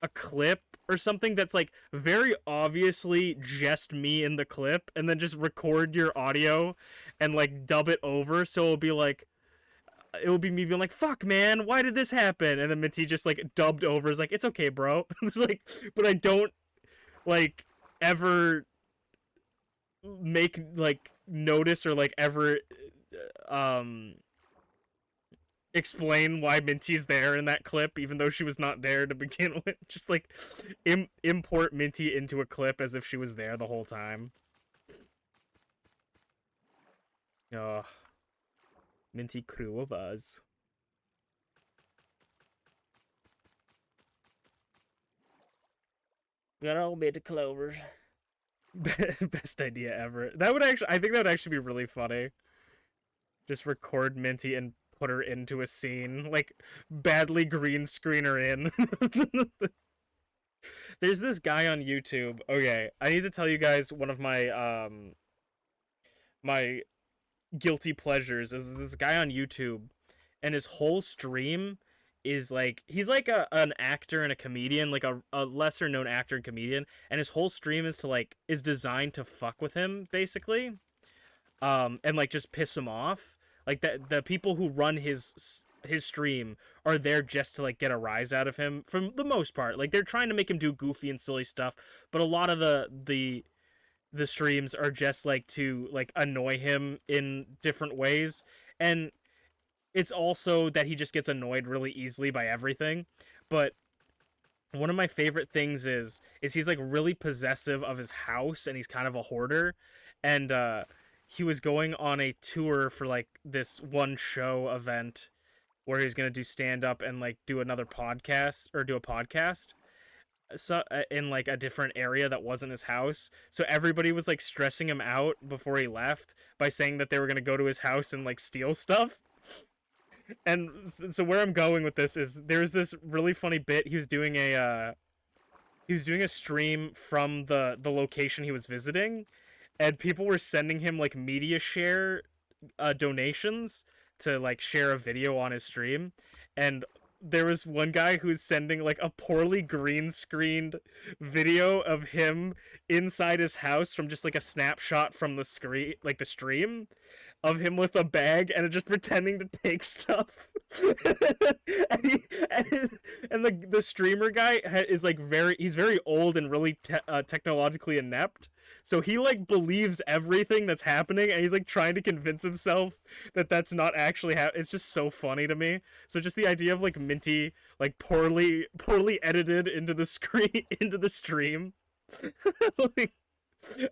a clip or something that's like very obviously just me in the clip, and then just record your audio and like dub it over, so it'll be like. It will be me being like, "Fuck, man, why did this happen?" And then Minty just like dubbed over is like, "It's okay, bro." It's like, but I don't like ever make like notice or like ever um explain why Minty's there in that clip, even though she was not there to begin with. Just like import Minty into a clip as if she was there the whole time. Oh, Minty crew of us. Got all mid clovers. Best idea ever. That would actually, I think that would actually be really funny. Just record Minty and put her into a scene, like badly green screen her in. There's this guy on YouTube. Okay, I need to tell you guys one of my guilty pleasures is this guy on YouTube, and his whole stream is like he's like an actor and a comedian, like a lesser known actor and comedian, and his whole stream is to like is designed to fuck with him basically, and like just piss him off. Like the people who run his stream are there just to like get a rise out of him for the most part. Like they're trying to make him do goofy and silly stuff, but a lot of the streams are just like to like annoy him in different ways. And it's also that he just gets annoyed really easily by everything. But one of my favorite things is he's like really possessive of his house, and he's kind of a hoarder. And he was going on a tour for like this one show event where he's going to do stand up and like do another podcast or do a podcast, so in like a different area that wasn't his house. So everybody was like stressing him out before he left by saying that they were going to go to his house and like steal stuff. And so where I'm going with this is there's this really funny bit. He was doing a stream from the location he was visiting, and people were sending him like media share donations to like share a video on his stream. And there was one guy who's sending like a poorly green screened video of him inside his house from just like a snapshot from the screen, like the stream of him with a bag and just pretending to take stuff. and, he, and the streamer guy is like he's very old and really technologically inept, so he like believes everything that's happening, and he's like trying to convince himself that that's not actually it's just so funny to me. So just the idea of like Minty like poorly edited into the screen into the stream, like,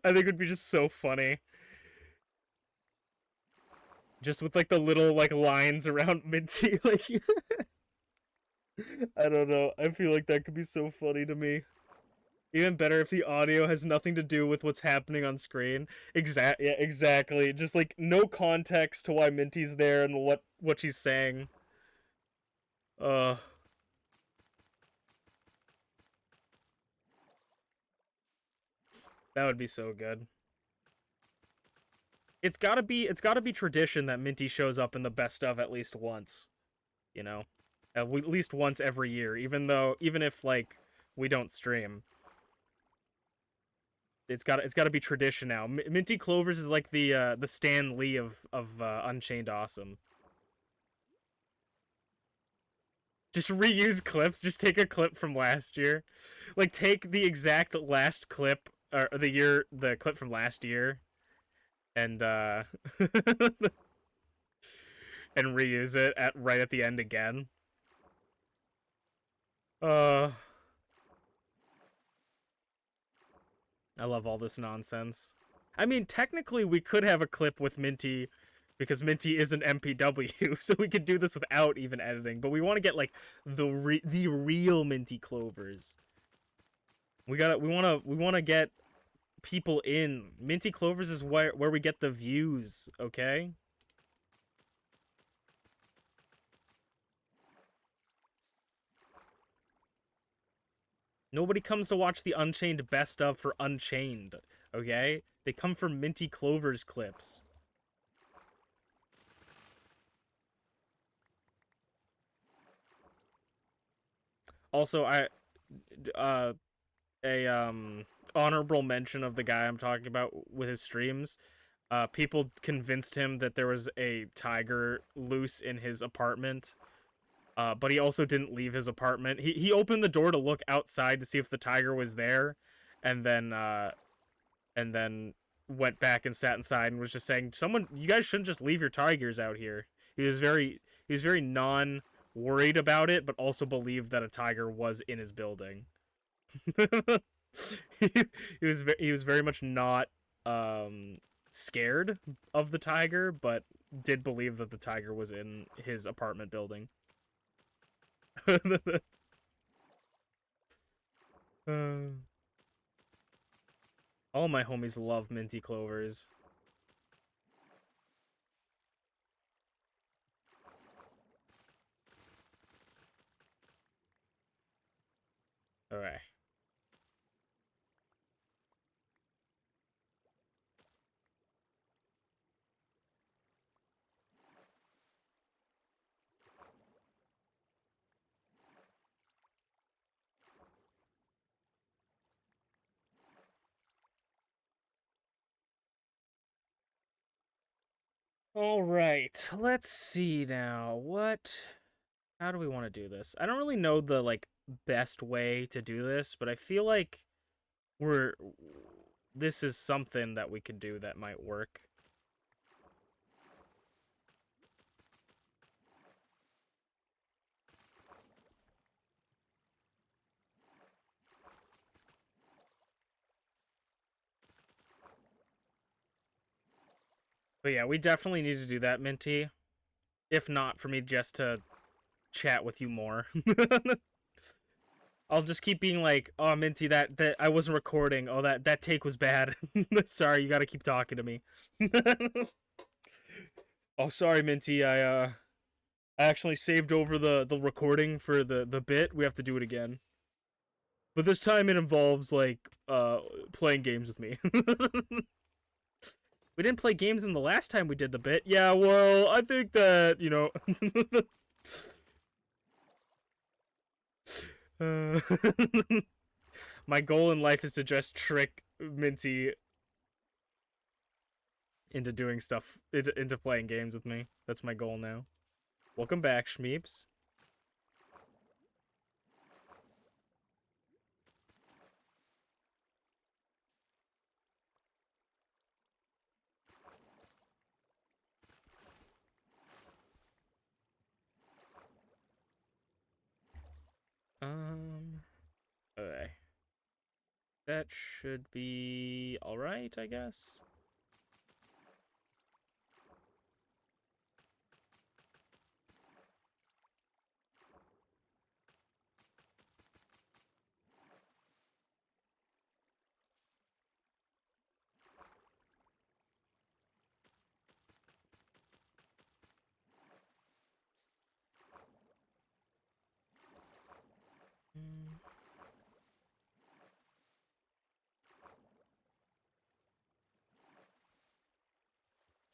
I think would be just so funny, just with like the little like lines around Minty. Like I don't know, I feel like that could be so funny to me. Even better if the audio has nothing to do with what's happening on screen. Yeah, exactly. Just like no context to why Minty's there and what she's saying. Uh that would be so good. It's gotta be tradition that Minty shows up in the best of at least once, you know? At least once every year, even if like we don't stream. It's got to be tradition now. Minty Clovers is like the Stan Lee of Unchained Awesome. Just reuse clips. Just take a clip from last year, like take the exact last clip or the clip from last year, and and reuse it at right at the end again. Uh, I love all this nonsense. I mean, technically, we could have a clip with Minty because Minty isn't MPW, so we could do this without even editing. But we want to get like the real Minty Clovers. We want to get people in. Minty Clovers is where we get the views, okay? Nobody comes to watch the Unchained best of for Unchained, okay? They come for Minty Clovers clips. Also, honorable mention of the guy I'm talking about with his streams. People convinced him that there was a tiger loose in his apartment. But he also didn't leave his apartment. He opened the door to look outside to see if the tiger was there, and then went back and sat inside and was just saying, "Someone, you guys shouldn't just leave your tigers out here." He was very non worried about it, but also believed that a tiger was in his building. he was very much not scared of the tiger, but did believe that the tiger was in his apartment building. All my homies love Minty Clovers. Alright. Alright, let's see now. How do we want to do this? I don't really know the, like, best way to do this, but I feel like this is something that we could do that might work. But yeah, we definitely need to do that, Minty. If not, for me just to chat with you more. I'll just keep being like, "Oh, Minty, that I wasn't recording. Oh, that take was bad. Sorry, you gotta keep talking to me." Oh, sorry, Minty. I actually saved over the recording for the bit. We have to do it again. But this time it involves like playing games with me. We didn't play games in the last time we did the bit. Yeah, well, I think that, you know, my goal in life is to just trick Minty into doing stuff, into playing games with me. That's my goal now. Welcome back, Schmeeps. Okay. That should be alright, I guess.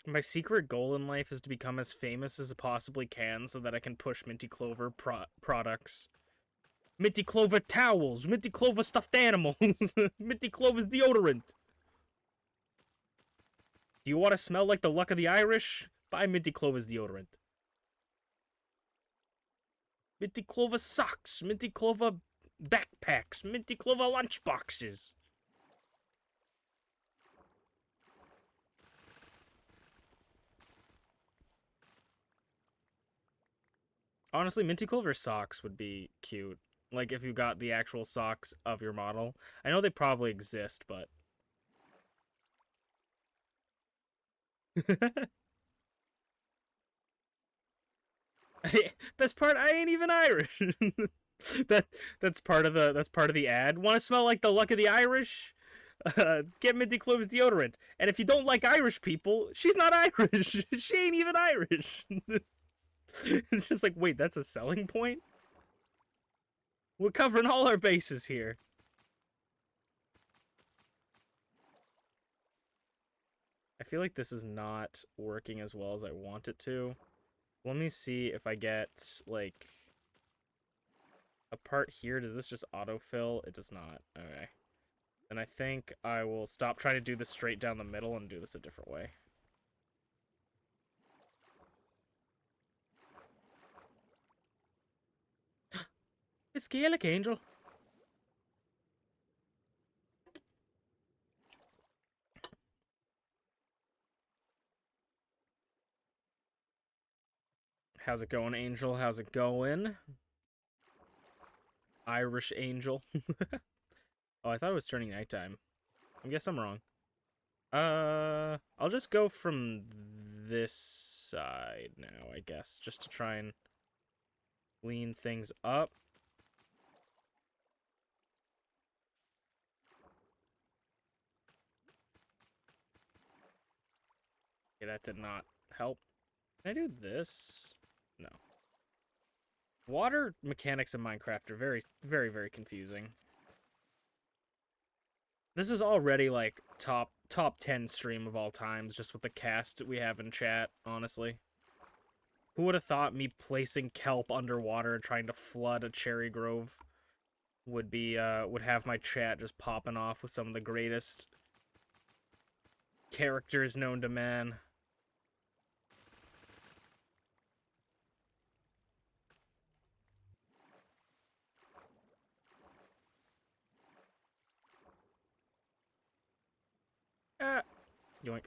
My secret goal in life is to become as famous as I possibly can so that I can push Minty Clover products. Minty Clover towels, Minty Clover stuffed animals, Minty Clover's deodorant. Do you want to smell like the luck of the Irish? Buy Minty Clover's deodorant. Minty Clover socks, Minty Clover backpacks, Minty Clover lunchboxes. Honestly, Minty Clover socks would be cute. Like, if you got the actual socks of your model. I know they probably exist, but... Best part, I ain't even Irish. That's part of the ad. Want to smell like the luck of the Irish? Get Minty Cloves deodorant. And if you don't like Irish people, she's not Irish. She ain't even Irish. It's just like, wait, that's a selling point? We're covering all our bases here. I feel like this is not working as well as I want it to. Let me see if I get, like, a part here. Does this just autofill? It does not. Okay. And I think I will stop trying to do this straight down the middle and do this a different way. It's Gaelic Angel. How's it going, Angel? How's it going? Irish Angel. Oh, I thought it was turning nighttime. I guess I'm wrong. I'll just go from this side now, I guess, just to try and clean things up. Okay, that did not help. Can I do this? No. Water mechanics in Minecraft are very, very, very confusing. This is already, like, top 10 stream of all times, just with the cast we have in chat, honestly. Who would have thought me placing kelp underwater and trying to flood a cherry grove would be, would have my chat just popping off with some of the greatest characters known to man. Yoink.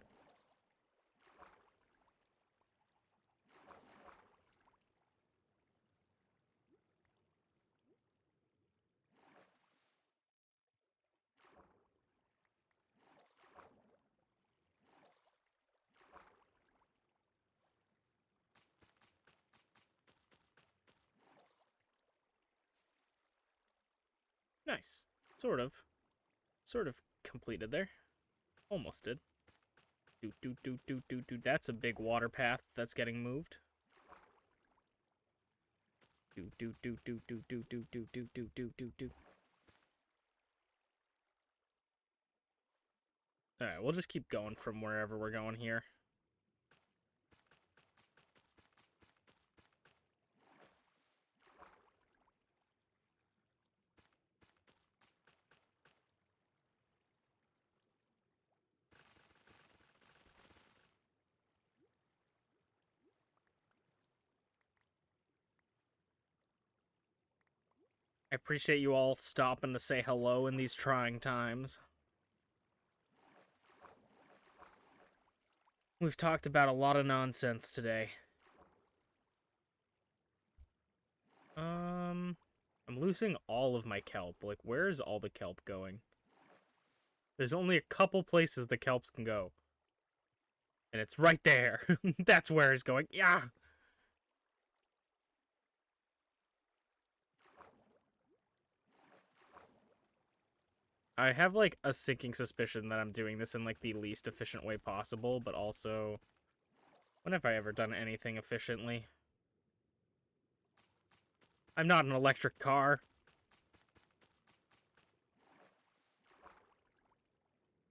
Nice. Sort of. Sort of completed there. Almost did. Do. That's a big water path that's getting moved. Do. Alright, we'll just keep going from wherever we're going here. I appreciate you all stopping to say hello in these trying times. We've talked about a lot of nonsense today. I'm losing all of my kelp. Like, where is all the kelp going? There's only a couple places the kelps can go. And it's right there. That's where it's going. Yeah! I have, like, a sinking suspicion that I'm doing this in, like, the least efficient way possible, but also... when have I ever done anything efficiently? I'm not an electric car.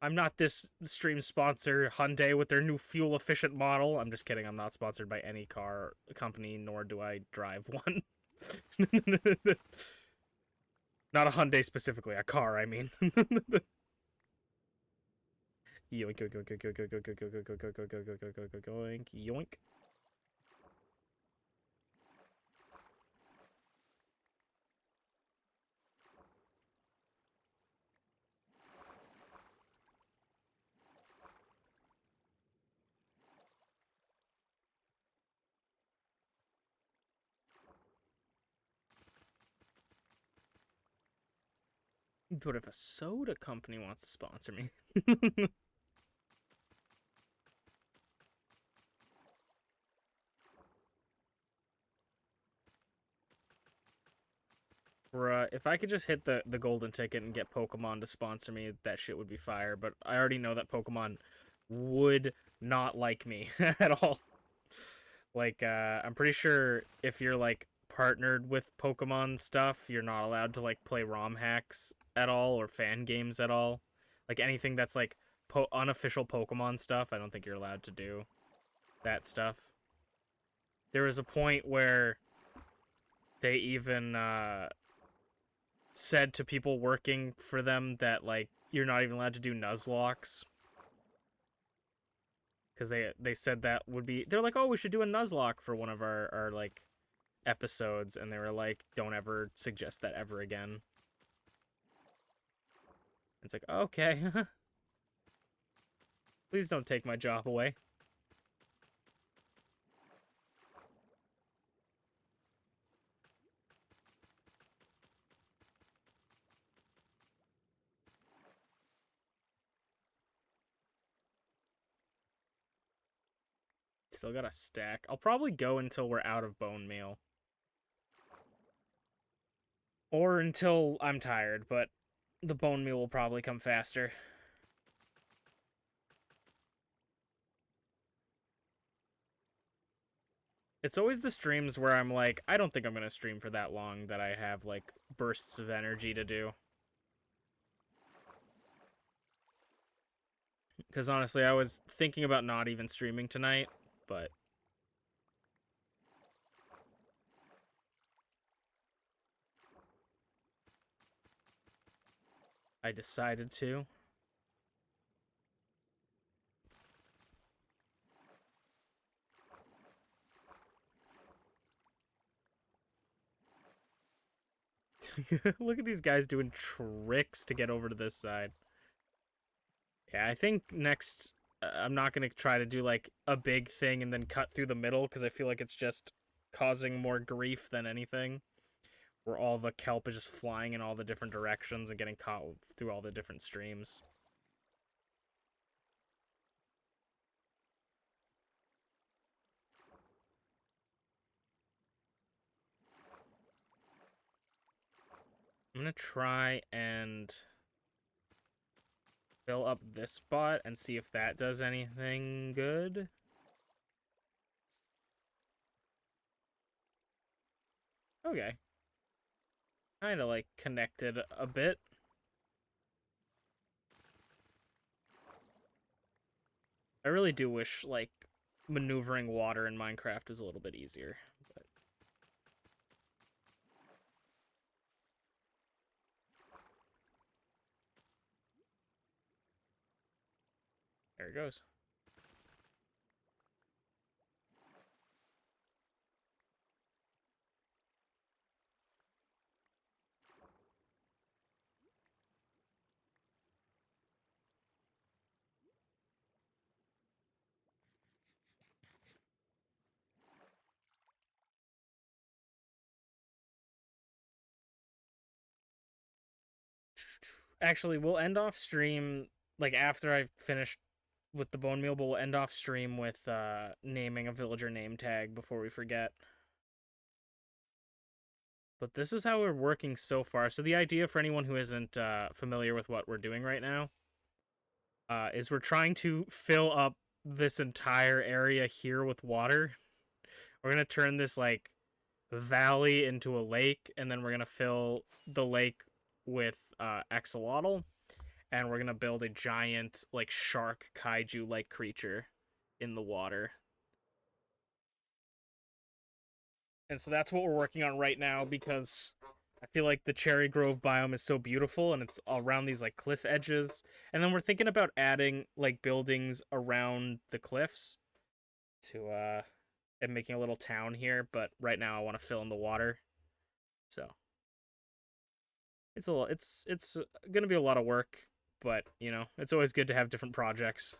I'm not this stream sponsor, Hyundai, with their new fuel-efficient model. I'm just kidding, I'm not sponsored by any car company, nor do I drive one. Not a Hyundai specifically, a car, I mean. Yoink, yoink, yoink, yoink, yoink, yoink, yoink, yoink, yoink, yoink, yoink, yoink, yoink, yoink, yoink. But if a soda company wants to sponsor me... Bruh, if I could just hit the golden ticket and get Pokemon to sponsor me, that shit would be fire. But I already know that Pokemon would not like me at all. Like, I'm pretty sure if you're, like, partnered with Pokemon stuff, you're not allowed to, like, play ROM hacks at all or fan games at all. Like, anything that's, like, unofficial Pokemon stuff, I don't think you're allowed to do that stuff. There was a point where they even, said to people working for them that, like, you're not even allowed to do Nuzlocks. Because they said that would be... They're like, oh, we should do a Nuzlocke for one of our like, episodes. And they were like, don't ever suggest that ever again. It's like, okay. Please don't take my job away. Still got a stack. I'll probably go until we're out of bone meal. Or until I'm tired, but the bone meal will probably come faster. It's always the streams where I'm like, I don't think I'm going to stream for that long that I have, like, bursts of energy to do. Because honestly, I was thinking about not even streaming tonight, but... I decided to. Look at these guys doing tricks to get over to this side. Yeah, I think next... I'm not going to try to do, like, a big thing and then cut through the middle, because I feel like it's just causing more grief than anything. Where all the kelp is just flying in all the different directions and getting caught through all the different streams. I'm going to try and fill up this spot and see if that does anything good. Okay. Kind of, like, connected a bit. I really do wish, like, maneuvering water in Minecraft was a little bit easier. But... there it goes. Actually, we'll end off stream, like, after I've finished with the bone meal, but we'll end off stream with naming a villager name tag before we forget. But this is how we're working so far. So the idea for anyone who isn't familiar with what we're doing right now is we're trying to fill up this entire area here with water. We're going to turn this, like, valley into a lake, and then we're going to fill the lake with axolotl, and we're going to build a giant, like, shark kaiju-like creature in the water. And so that's what we're working on right now, because I feel like the Cherry Grove biome is so beautiful, and it's around these, like, cliff edges. And then we're thinking about adding, like, buildings around the cliffs to, and making a little town here. But right now I want to fill in the water. So it's gonna be a lot of work, but, you know, it's always good to have different projects.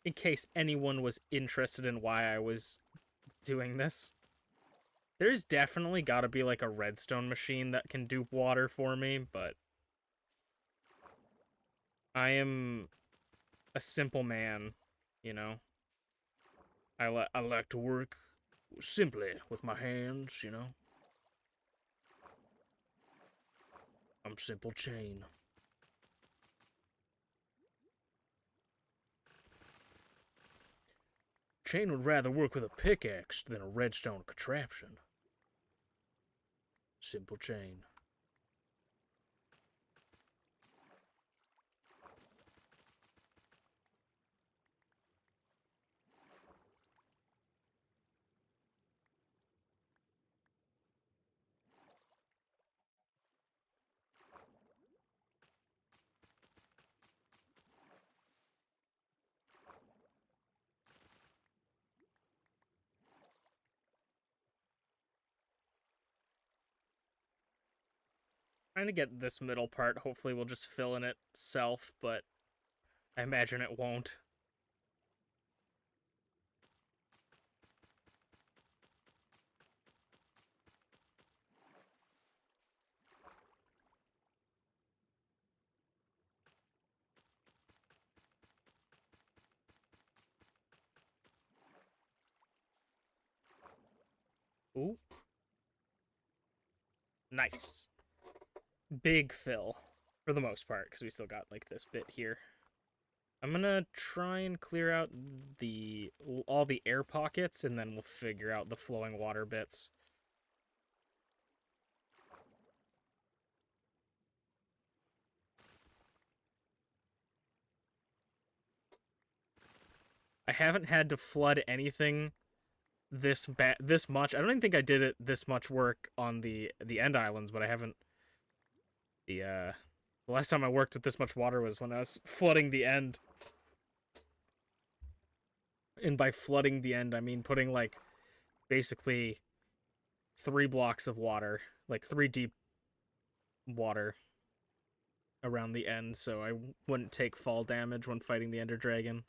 In case anyone was interested in why I was doing this. There's definitely got to be, like, a redstone machine that can do water for me, but I am a simple man, you know. I like to work simply with my hands, you know. I'm Simple Chain. Chain would rather work with a pickaxe than a redstone contraption. Simple Chain. Trying to get this middle part. Hopefully we'll just fill in itself, but I imagine it won't. Ooh. Nice. Big fill. For the most part, because we still got, like, this bit here. I'm gonna try and clear out all the air pockets, and then we'll figure out the flowing water bits. I haven't had to flood anything this much. I don't even think I did it this much work on the end islands, but I haven't. The last time I worked with this much water was when I was flooding the end. And by flooding the end, I mean putting, like, basically 3 blocks of water, like 3 deep water around the end, so I wouldn't take fall damage when fighting the Ender Dragon.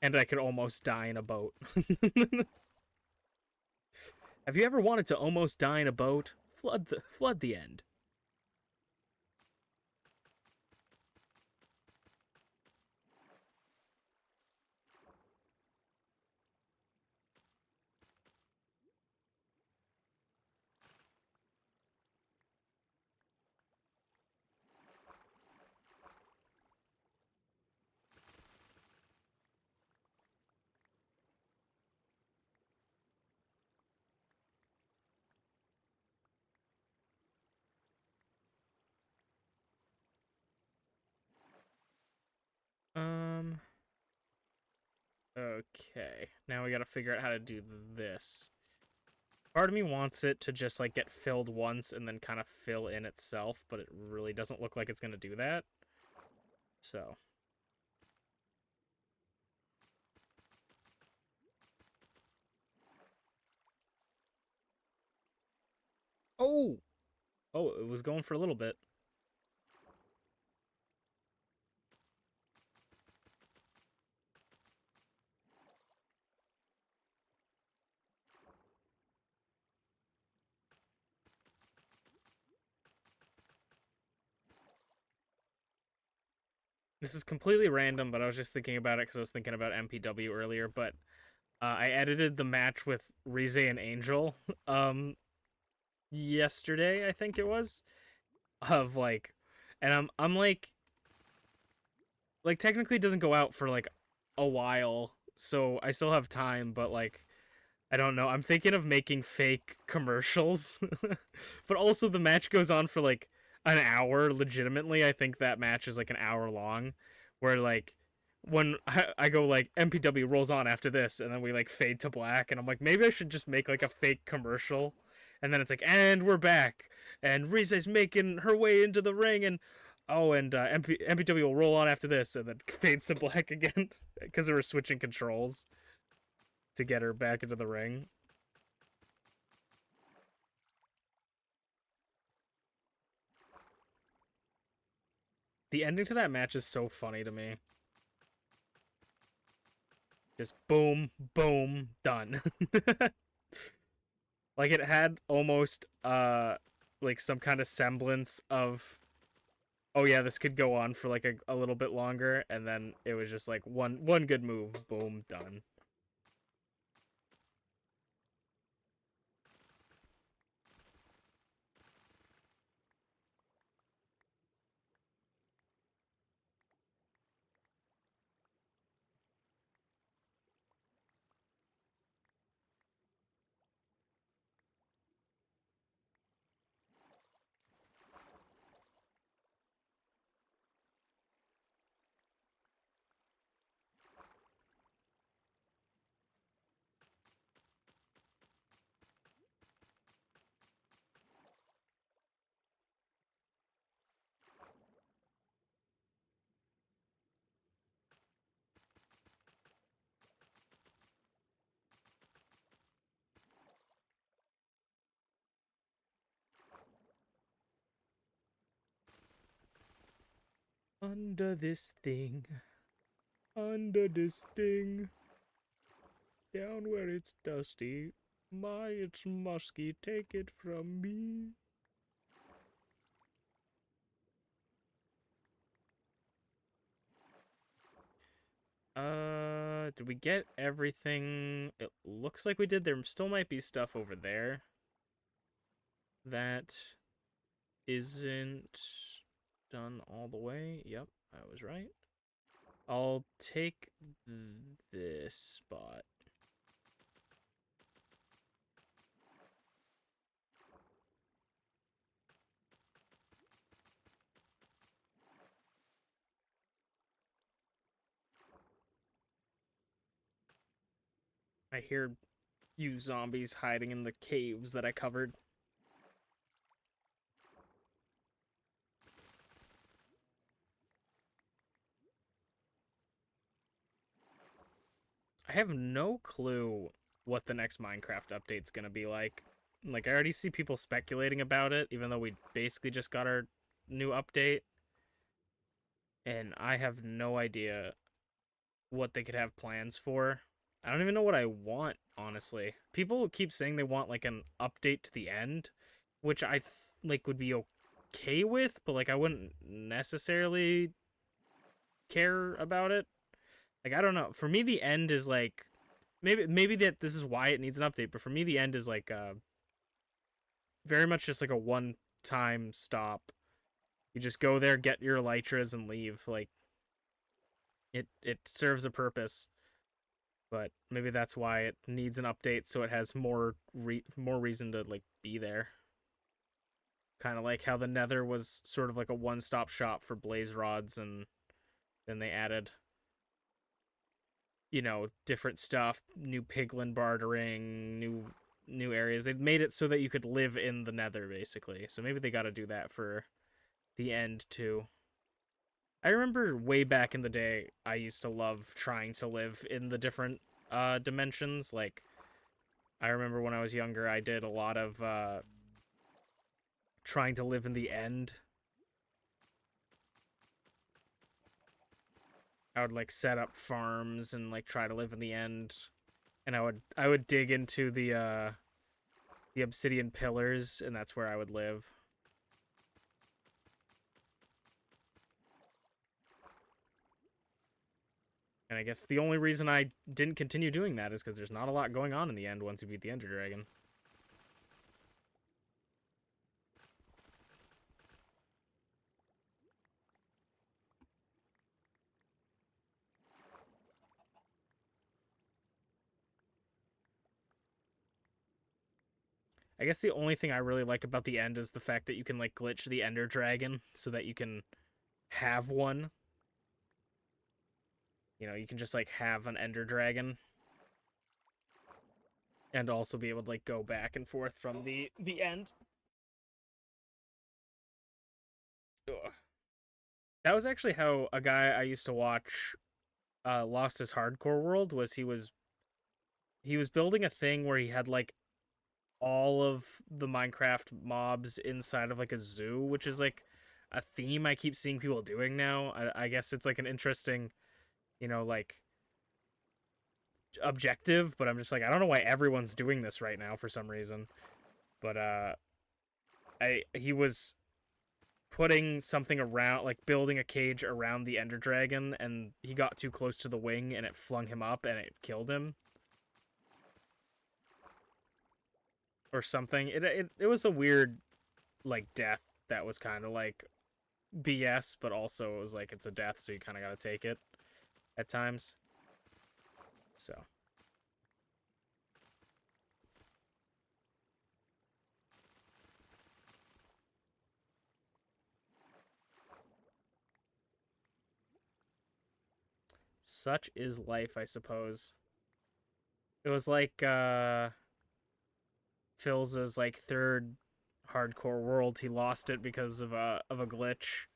And I could almost die in a boat. Have you ever wanted to almost die in a boat? Flood the end. Okay. Now we gotta figure out how to do this. Part of me wants it to just, like, get filled once and then kind of fill in itself, but it really doesn't look like it's gonna do that. So. Oh! Oh, it was going for a little bit. This is completely random, but I was just thinking about it because I was thinking about MPW earlier, but I edited the match with Rize and Angel yesterday, I think it was, of, like, and I'm like technically it doesn't go out for, like, a while, so I still have time, but, like, I don't know. I'm thinking of making fake commercials. But also the match goes on for, like, an hour legitimately. I think that match is, like, an hour long, where, like, when I go, like, MPW rolls on after this, and then we, like, fade to black, and I'm like, maybe I should just make, like, a fake commercial, and then it's like, and we're back, and Rize's making her way into the ring, and oh, and MPW will roll on after this, and then fades to black again because they were switching controls to get her back into the ring. The ending to that match is so funny to me. Just boom, boom, done. Like, it had almost like some kind of semblance of oh yeah, this could go on for like a little bit longer, and then it was just like one good move, boom, done. Under this thing, under this thing, down where it's dusty, my, it's musky, take it from me. Did we get everything? It looks like we did. There still might be stuff over there that isn't done all the way. Yep, I was right. I'll take this spot. I hear you zombies hiding in the caves that I covered. I have no clue what the next Minecraft update's gonna be like. Like, I already see people speculating about it, even though we basically just got our new update. And I have no idea what they could have plans for. I don't even know what I want, honestly. People keep saying they want, like, an update to the end, which like, would be okay with, but, like, I wouldn't necessarily care about it. Like, I don't know. For me, the end is, like, maybe that this is why it needs an update, but for me the end is like very much just like a one time stop. You just go there, get your elytras, and leave. Like, it serves a purpose, but maybe that's why it needs an update, so it has more reason to like be there. Kind of like how the Nether was sort of like a one stop shop for blaze rods, and then they added, different stuff, new piglin bartering, new areas. They made it so that you could live in the Nether, basically. So maybe they got to do that for the end too. I remember way back in the day, I used to love trying to live in the different dimensions. Like, I remember when I was younger, I did a lot of trying to live in the end. I would like set up farms and like try to live in the end, and I would dig into the obsidian pillars, and that's where I would live. And I guess the only reason I didn't continue doing that is because there's not a lot going on in the end once you beat the Ender Dragon. I guess the only thing I really like about the end is the fact that you can like glitch the Ender Dragon so that you can have one. You can just like have an Ender Dragon and also be able to like go back and forth from the end. Ugh. That was actually how a guy I used to watch lost his hardcore world. Was he was building a thing where he had like all of the Minecraft mobs inside of like a zoo, which is like a theme I keep seeing people doing now. I guess it's like an interesting, like objective, but I'm just like, I don't know why everyone's doing this right now for some reason. But I he was putting something around, like building a cage around the Ender Dragon, and he got too close to the wing and it flung him up and it killed him. Or something. It was a weird, like, death that was kind of like BS, but also it was like it's a death, so you kind of got to take it at times. So. Such is life, I suppose. It was like Phil's like third hardcore world. He lost it because of a glitch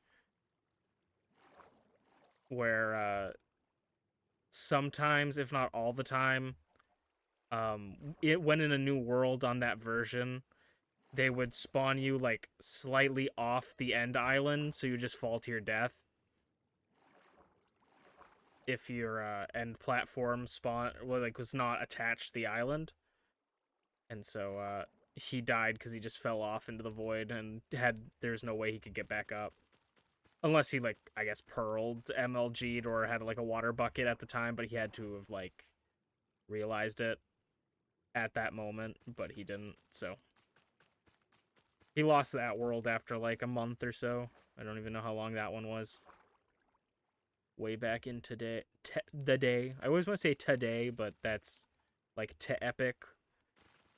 where sometimes, if not all the time, it went in a new world on that version. They would spawn you like slightly off the end island, so you just fall to your death. If your end platform spawn was not attached to the island, and so he died because he just fell off into the void and there's no way he could get back up unless he like I guess pearled MLG'd or had like a water bucket at the time, but he had to have like realized it at that moment, but he didn't. So he lost that world after like a month or so. I don't even know how long that one was. Way back in the day. I always want to say today, but that's like to epic,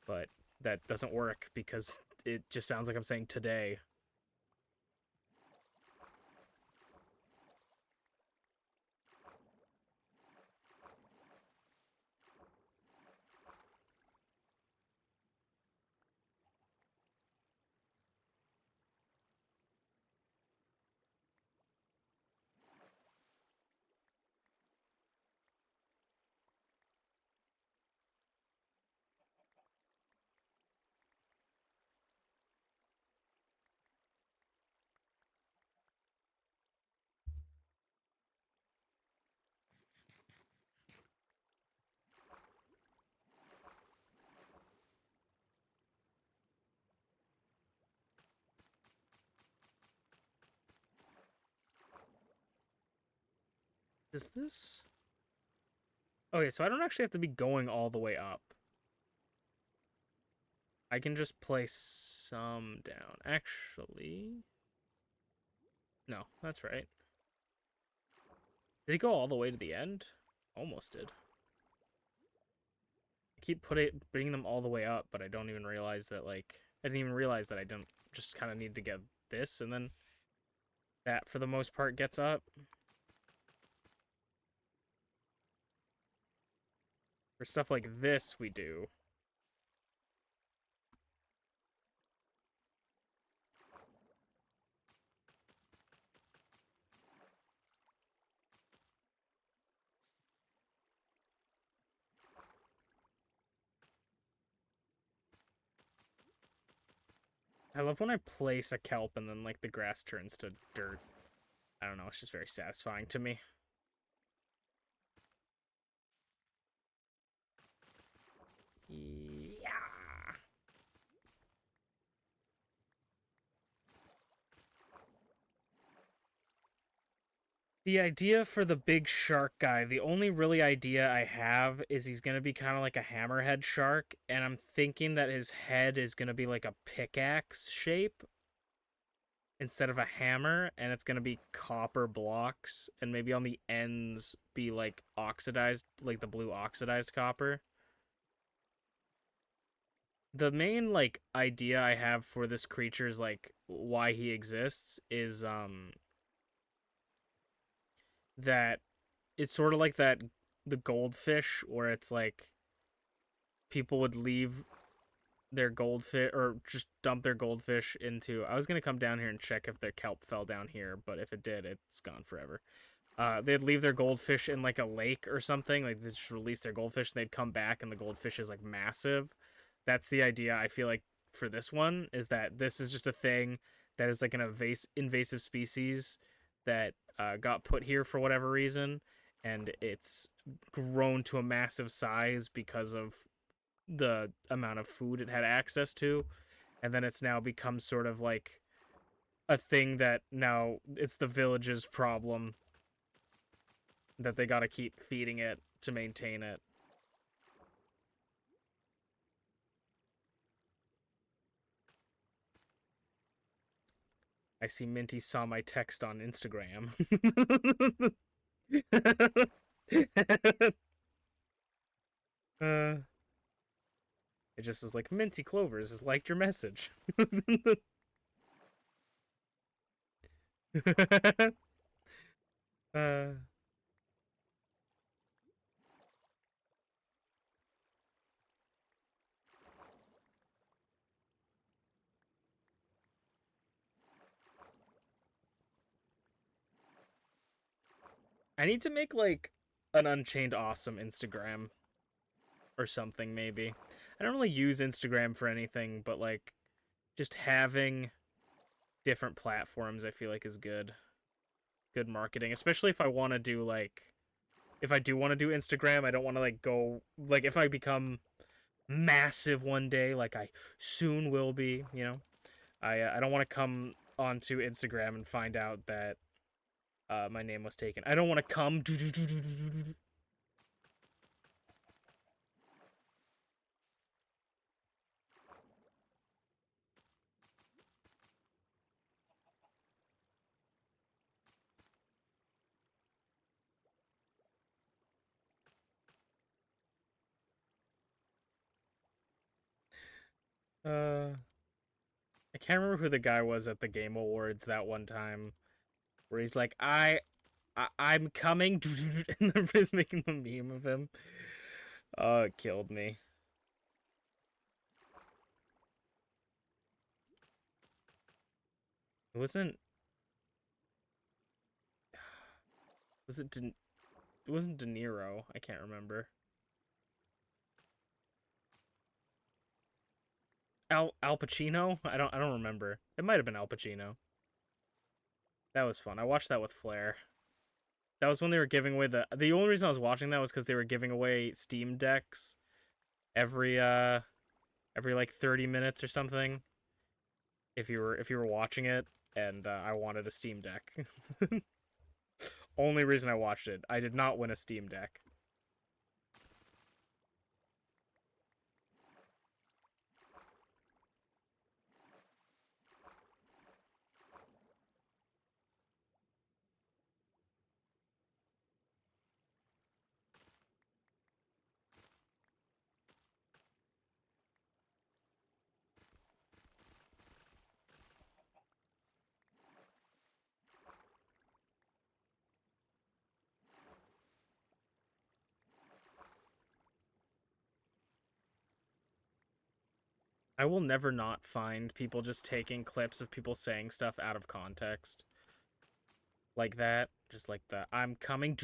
but that doesn't work because it just sounds like I'm saying today. Is this... Okay, so I don't actually have to be going all the way up. I can just place some down. Actually... No, that's right. Did he go all the way to the end? Almost did. I keep bringing them all the way up, but I don't even realize that, like... I didn't even realize that I don't just kind of need to get this, and then that, for the most part, gets up. For stuff like this, we do. I love when I place a kelp and then, like, the grass turns to dirt. I don't know, it's just very satisfying to me. Yeah. The idea for the big shark guy, the only really idea I have is he's going to be kind of like a hammerhead shark, and I'm thinking that his head is going to be like a pickaxe shape instead of a hammer, and it's going to be copper blocks, and maybe on the ends be like oxidized, like the blue oxidized copper. The main like idea I have for this creature's like why he exists is that it's sort of like that the goldfish where it's like people would leave their goldfish or just dump their goldfish into. I was gonna come down here and check if the kelp fell down here, but if it did, it's gone forever. They'd leave their goldfish in like a lake or something, like they just release their goldfish and they'd come back and the goldfish is like massive. That's the idea I feel like for this one, is that this is just a thing that is like an invasive species that got put here for whatever reason, and it's grown to a massive size because of the amount of food it had access to, and then it's now become sort of like a thing that now it's the village's problem that they gotta keep feeding it to maintain it. I see Minty saw my text on Instagram. It just is like, Minty Clovers has liked your message. uh, I need to make like an Unchained Awesome Instagram or something, maybe. I don't really use Instagram for anything, but like just having different platforms I feel like is good marketing, especially if I want to do like if I do want to do Instagram, I don't want to like go like if I become massive one day like I soon will be, you know. I don't want to come onto Instagram and find out that my name was taken. I don't want to come I can't remember who the guy was at the Game Awards that one time where he's like, I'm coming, and everybody's making the meme of him. Oh, it killed me. It wasn't. Was it? It wasn't De Niro. I can't remember. Al Pacino. I don't remember. It might have been Al Pacino. That was fun. I watched that with Flair. That was when they were giving away the only reason I was watching that was because they were giving away Steam decks every every like 30 minutes or something. If you were watching it, and I wanted a Steam Deck. Only reason I watched it. I did not win a Steam Deck. I will never not find people just taking clips of people saying stuff out of context. Like that. Just like the I'm coming.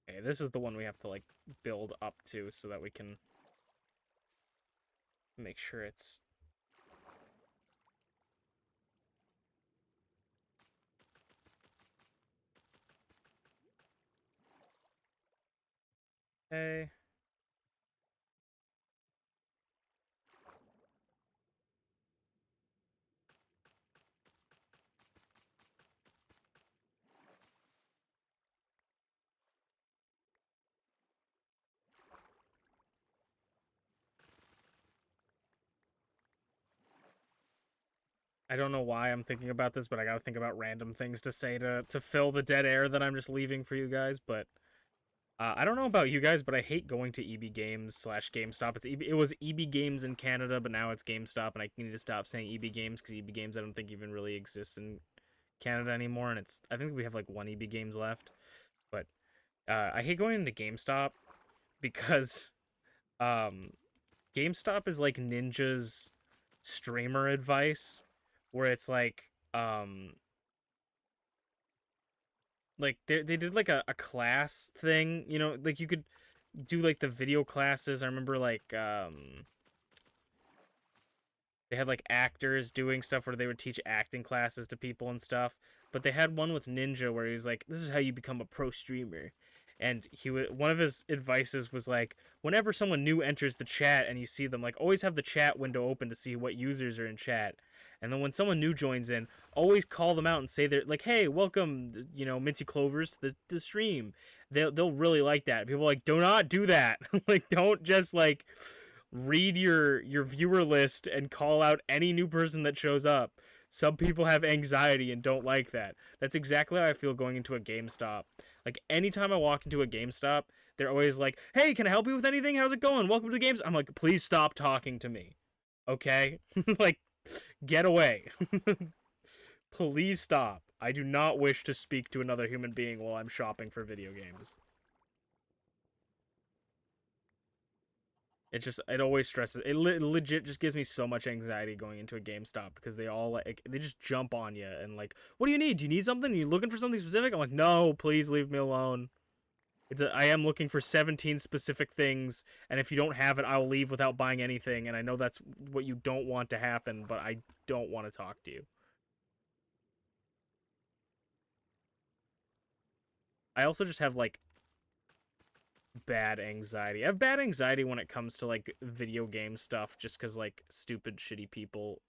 Okay, this is the one we have to like build up to so that we can make sure it's okay. I don't know why I'm thinking about this, but I gotta think about random things to say to fill the dead air that I'm just leaving for you guys. But I don't know about you guys, but I hate going to EB Games slash GameStop. It was EB Games in Canada, but now it's GameStop, and I need to stop saying EB Games because EB Games I don't think even really exists in Canada anymore, and I think we have like one EB Games left. But I hate going into GameStop because um, GameStop is like Ninja's streamer advice, where it's like they did like a class thing, you know, like you could do like the video classes. I remember like they had like actors doing stuff where they would teach acting classes to people and stuff. But they had one with Ninja where he was like, "This is how you become a pro streamer," and one of his advices was like, whenever someone new enters the chat and you see them, like, always have the chat window open to see what users are in chat. And then when someone new joins in, always call them out and say they're like, "Hey, welcome, Minty Clovers to the stream." They'll really like that. People are like, do not do that. Like, don't just like read your viewer list and call out any new person that shows up. Some people have anxiety and don't like that. That's exactly how I feel going into a GameStop. Like, anytime I walk into a GameStop, they're always like, "Hey, can I help you with anything? How's it going? Welcome to the games." I'm like, "Please stop talking to me." Okay? Like, get away. Please stop. I do not wish to speak to another human being while I'm shopping for video games. It always stresses. Legit just gives me so much anxiety going into a GameStop because they all like they just jump on you and like, "What do you need? Do you need something? Are you looking for something specific?" I'm like, "No, please leave me alone. I am looking for 17 specific things, and if you don't have it, I'll leave without buying anything." And I know that's what you don't want to happen, but I don't want to talk to you. I also just have like bad anxiety. I have bad anxiety when it comes to like video game stuff just cuz like stupid shitty people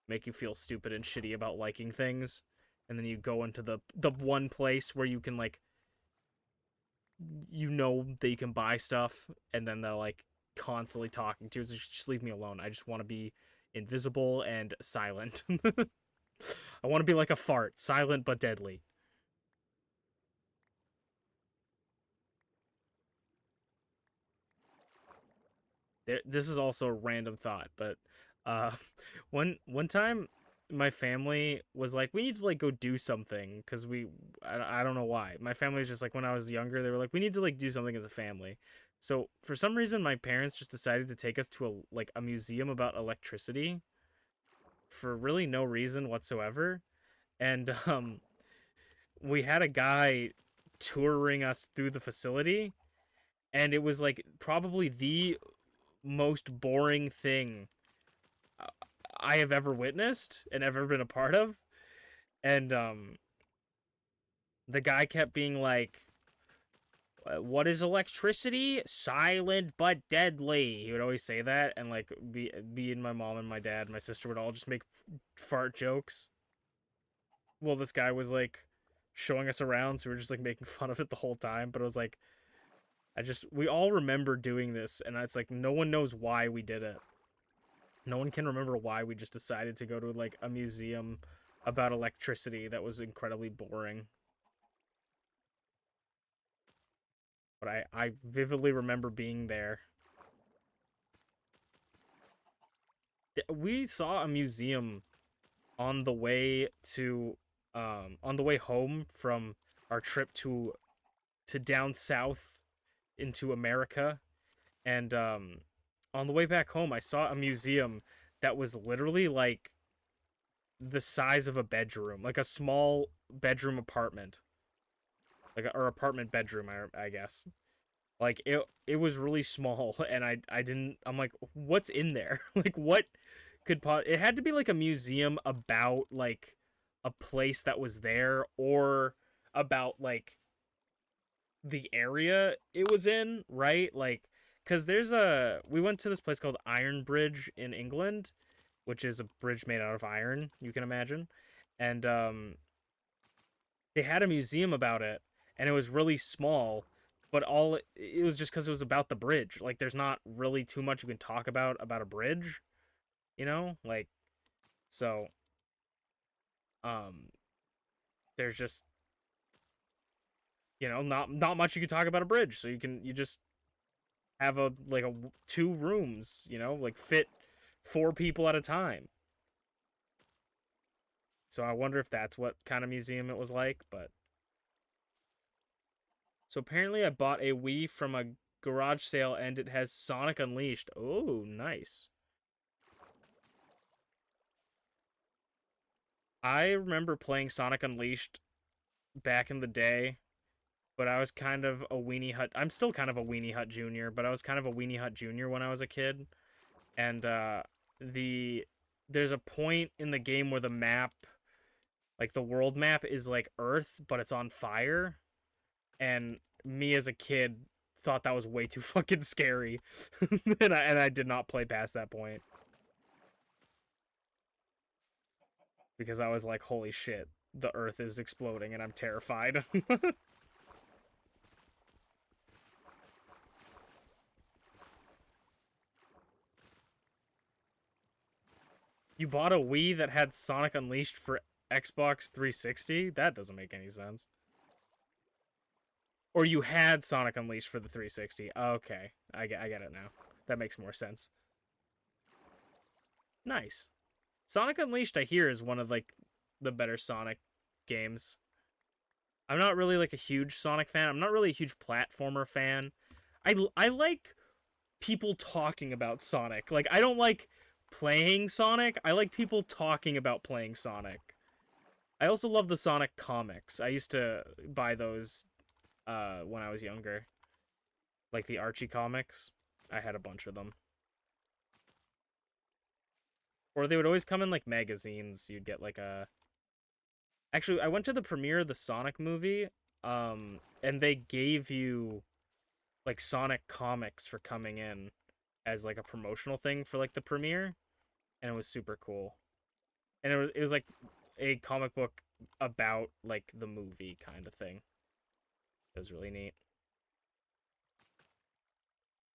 make you feel stupid and shitty about liking things, and then you go into the one place where you can like that you can buy stuff, and then they're like constantly talking to you. So just leave me alone. I just want to be invisible and silent. I want to be like a fart, silent but deadly. This is also a random thought, but uh, one time my family was like, we need to like go do something because I don't know why. My family was just like, when I was younger, they were like, we need to like do something as a family. So for some reason, my parents just decided to take us to a museum about electricity for really no reason whatsoever, and we had a guy touring us through the facility, and it was like probably the most boring thing I have ever witnessed and ever been a part of. And the guy kept being like, "What is electricity? Silent but deadly." He would always say that, and like me and my mom and my dad, and my sister would all just make fart jokes. Well, this guy was like showing us around, so we were just like making fun of it the whole time. But it was like, we all remember doing this, and it's like no one knows why we did it. No one can remember why we just decided to go to like a museum about electricity that was incredibly boring. But I vividly remember being there. We saw a museum on the way to on the way home from our trip to down south into America, and on the way back home I saw a museum that was literally like the size of a bedroom, like a small bedroom apartment, or apartment bedroom, I guess. Like it was really small, and I didn't. I'm like, what's in there? Like, what it had to be like a museum about like a place that was there, or about like the area it was in, right? Like, because we went to this place called Iron Bridge in England, which is a bridge made out of iron, you can imagine. And they had a museum about it, and it was really small, but it was just because it was about the bridge. Like, there's not really too much you can talk about a bridge, like, so um there's just, not much you can talk about a bridge. So you just have a two rooms, like fit four people at a time. So I wonder if that's what kind of museum it was like. But so apparently I bought a Wii from a garage sale, and it has Sonic Unleashed. Oh, nice. I remember playing Sonic Unleashed back in the day, but I was kind of a Weenie Hut. I'm still kind of a Weenie Hut Junior, but I was kind of a Weenie Hut Junior when I was a kid. And the there's a point in the game where the map, like the world map, is like Earth, but it's on fire, and me as a kid thought that was way too fucking scary. And I did not play past that point. Because I was like, holy shit, the earth is exploding and I'm terrified. You bought a Wii that had Sonic Unleashed for Xbox 360? That doesn't make any sense. Or you had Sonic Unleashed for the 360. Okay, I get it now. That makes more sense. Nice. Sonic Unleashed, I hear, is one of like the better Sonic games. I'm not really like a huge Sonic fan. I'm not really a huge platformer fan. I like people talking about Sonic. Like I don't like playing Sonic. I like people talking about playing Sonic. I also love the Sonic comics. I used to buy those when I was younger. Like the Archie comics. I had a bunch of them. Or they would always come in like magazines. You'd get like a Actually, I went to the premiere of the Sonic movie, and they gave you like Sonic comics for coming in as like a promotional thing for like the premiere, and it was super cool. And it was like a comic book about like the movie kind of thing. It was really neat.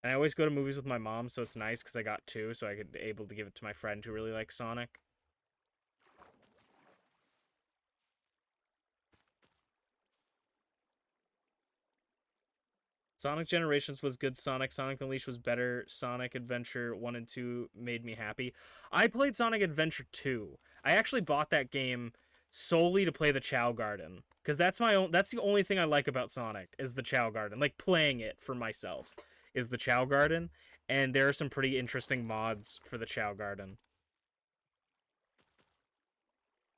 And I always go to movies with my mom, so it's nice because I got two, so I could able to give it to my friend who really likes Sonic. Sonic Generations was good Sonic. Sonic Unleashed was better. Sonic Adventure 1 and 2 made me happy. I played Sonic Adventure 2. I actually bought that game solely to play the Chao Garden. Because that's the only thing I like about Sonic is the Chao Garden. Like playing it for myself is the Chao Garden. And there are some pretty interesting mods for the Chao Garden.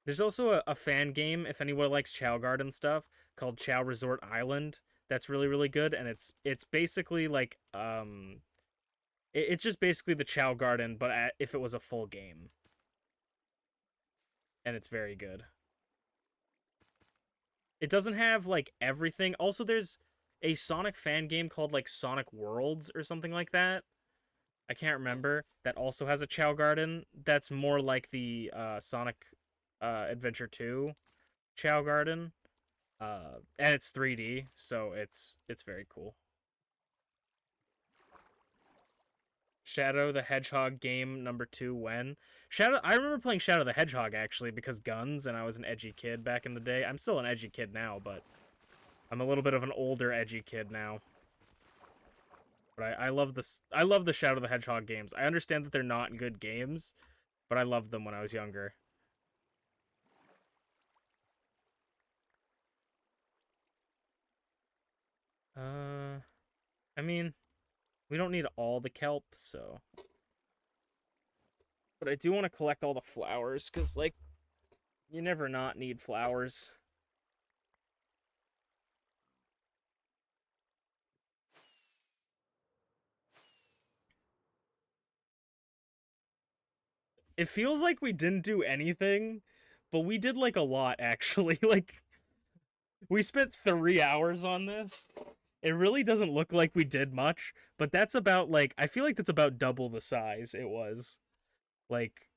There's also a fan game, if anyone likes Chao Garden stuff, called Chao Resort Island. That's really, really good, and it's basically like it's just basically the Chao Garden, but if it was a full game, and it's very good. It doesn't have like everything. Also, there's a Sonic fan game called like Sonic Worlds or something like that. I can't remember. That also has a Chao Garden. That's more like the Sonic Adventure 2 Chao Garden. And it's 3D, so it's very cool. Shadow the Hedgehog game number 2 when? I remember playing Shadow the Hedgehog actually because guns and I was an edgy kid back in the day. I'm still an edgy kid now, but I'm a little bit of an older edgy kid now. But I love this I love the Shadow the Hedgehog games. I understand that they're not good games, but I loved them when I was younger. I mean, we don't need all the kelp, so but I do want to collect all the flowers cuz like you never not need flowers. It feels like we didn't do anything, but we did like a lot actually. Like we spent 3 hours on this. It really doesn't look like we did much, but that's about like I feel like that's about double the size it was. Like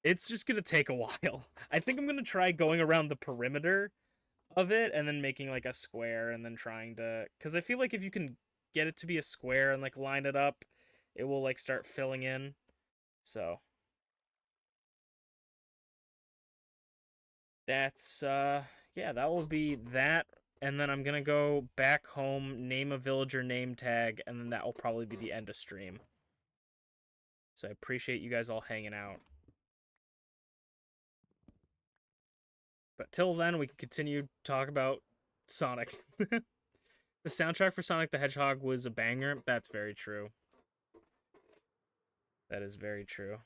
it's just going to take a while. I think I'm going to try going around the perimeter of it and then making like a square and then trying to cuz I feel like if you can get it to be a square and like line it up, it will like start filling in. So, that's yeah, that will be that, and then I'm gonna go back home, name a villager name tag, and then that will probably be the end of stream. So I appreciate you guys all hanging out. But till then, we can continue to talk about Sonic. The soundtrack for Sonic the Hedgehog was a banger. That's very true. That is very true.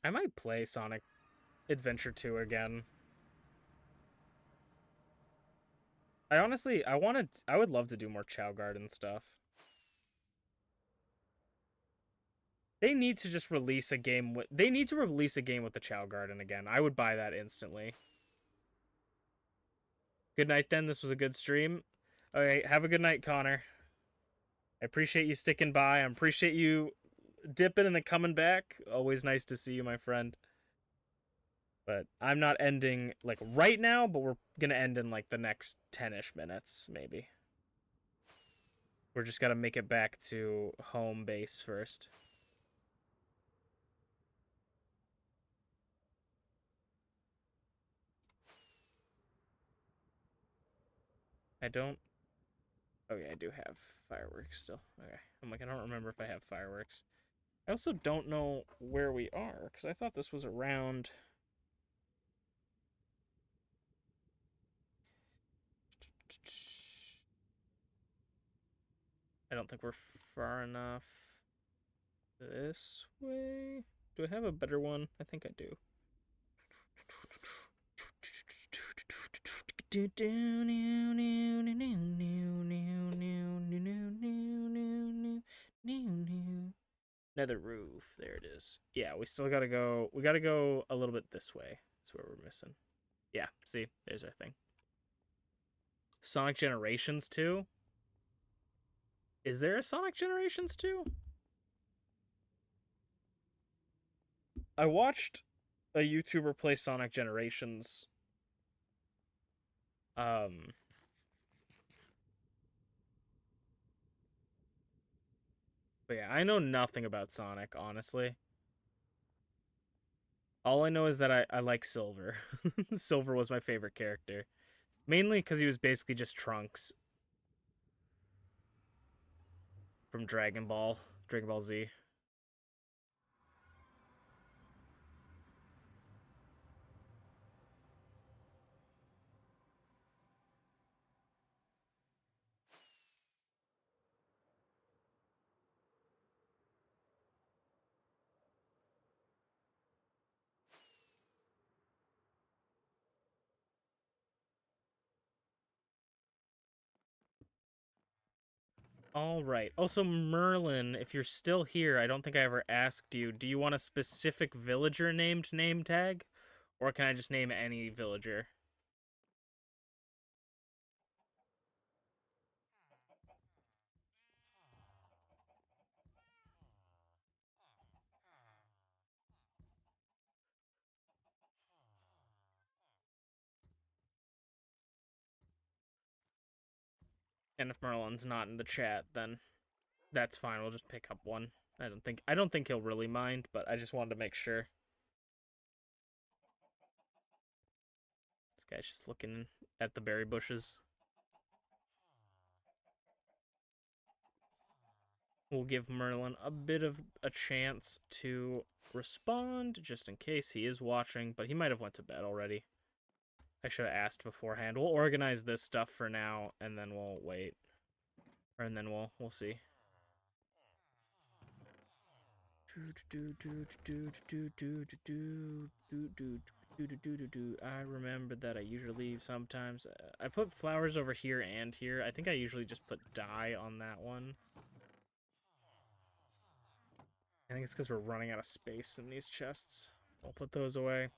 I might play Sonic Adventure 2 again. I would love to do more Chao Garden stuff. They need to just release a game with. They need to release a game with the Chow Garden again. I would buy that instantly. Good night, then. This was a good stream. Okay, have a good night, Connor. I appreciate you sticking by. I appreciate you dipping and then coming back. Always nice to see you, my friend. But I'm not ending like right now, but we're gonna end in like the next 10-ish minutes, maybe. We're just gotta make it back to home base first. I don't. Oh yeah, I do have fireworks still. Okay, I'm like I don't remember if I have fireworks. I also don't know where we are because I thought this was around. I don't think we're far enough this way. Do I have a better one? I think I do. Nether roof. There it is. Yeah, we still gotta go. We gotta go a little bit this way. That's where we're missing. Yeah, see, there's our thing. Sonic Generations 2? Is there a Sonic Generations 2? I watched a YouTuber play Sonic Generations. But yeah, I know nothing about Sonic, honestly. All I know is that I like Silver. Silver was my favorite character. Mainly because he was basically just Trunks from Dragon Ball Z. All right. Also, Merlin, if you're still here, I don't think I ever asked you. Do you want a specific villager named name tag? Or can I just name any villager? And if Merlin's not in the chat, then that's fine. We'll just pick up one. I don't think he'll really mind, but I just wanted to make sure. This guy's just looking at the berry bushes. We'll give Merlin a bit of a chance to respond, just in case he is watching, but he might have went to bed already. I should have asked beforehand. We'll organize this stuff for now, and then we'll wait. And then we'll see. I remember that I usually leave sometimes. I put flowers over here and here. I think I usually just put dye on that one. I think it's because we're running out of space in these chests. I'll put those away.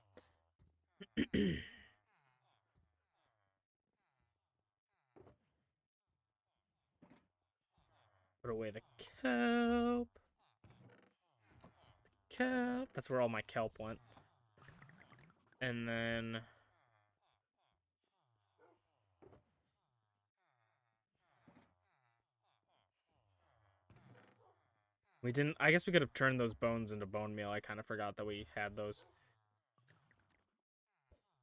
Put away the kelp. Kelp. That's where all my kelp went. And then we didn't. I guess we could have turned those bones into bone meal. I kind of forgot that we had those.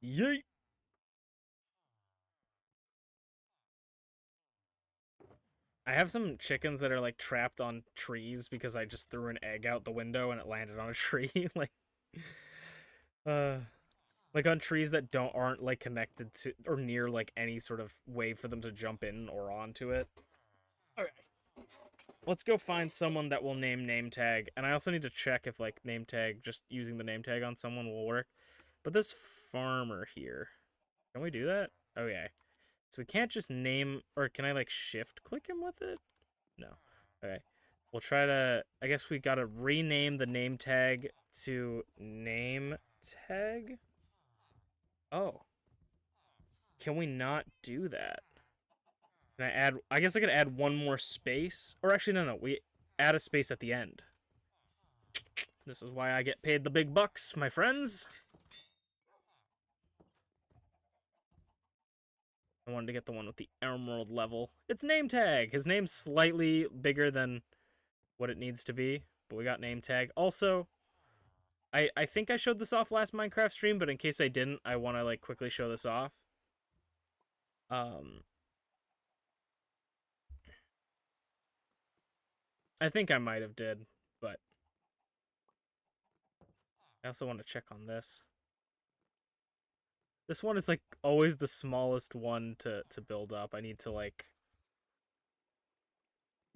Yeet. I have some chickens that are like trapped on trees because I just threw an egg out the window and it landed on a tree. uh, like on trees that aren't like connected to or near like any sort of way for them to jump in or onto it. Okay. Let's go find someone that will name tag, and I also need to check if like name tag, just using the name tag on someone will work. But this farmer here, can we do that? Okay. So we can't just name, or can I like shift click him with it? No. Okay. We'll try to, I guess we gotta rename the name tag to name tag? Oh, can we not do that? Can I add, I guess I could add one more space. Or actually, no, we add a space at the end. This is why I get paid the big bucks, my friends. I wanted to get the one with the emerald level. It's name tag. His name's slightly bigger than what it needs to be, but we got name tag. Also, I think I showed this off last Minecraft stream, but in case I didn't, I want to like quickly show this off. Um, I think I might have did, but I also want to check on this. This one is like always the smallest one to build up. I need to like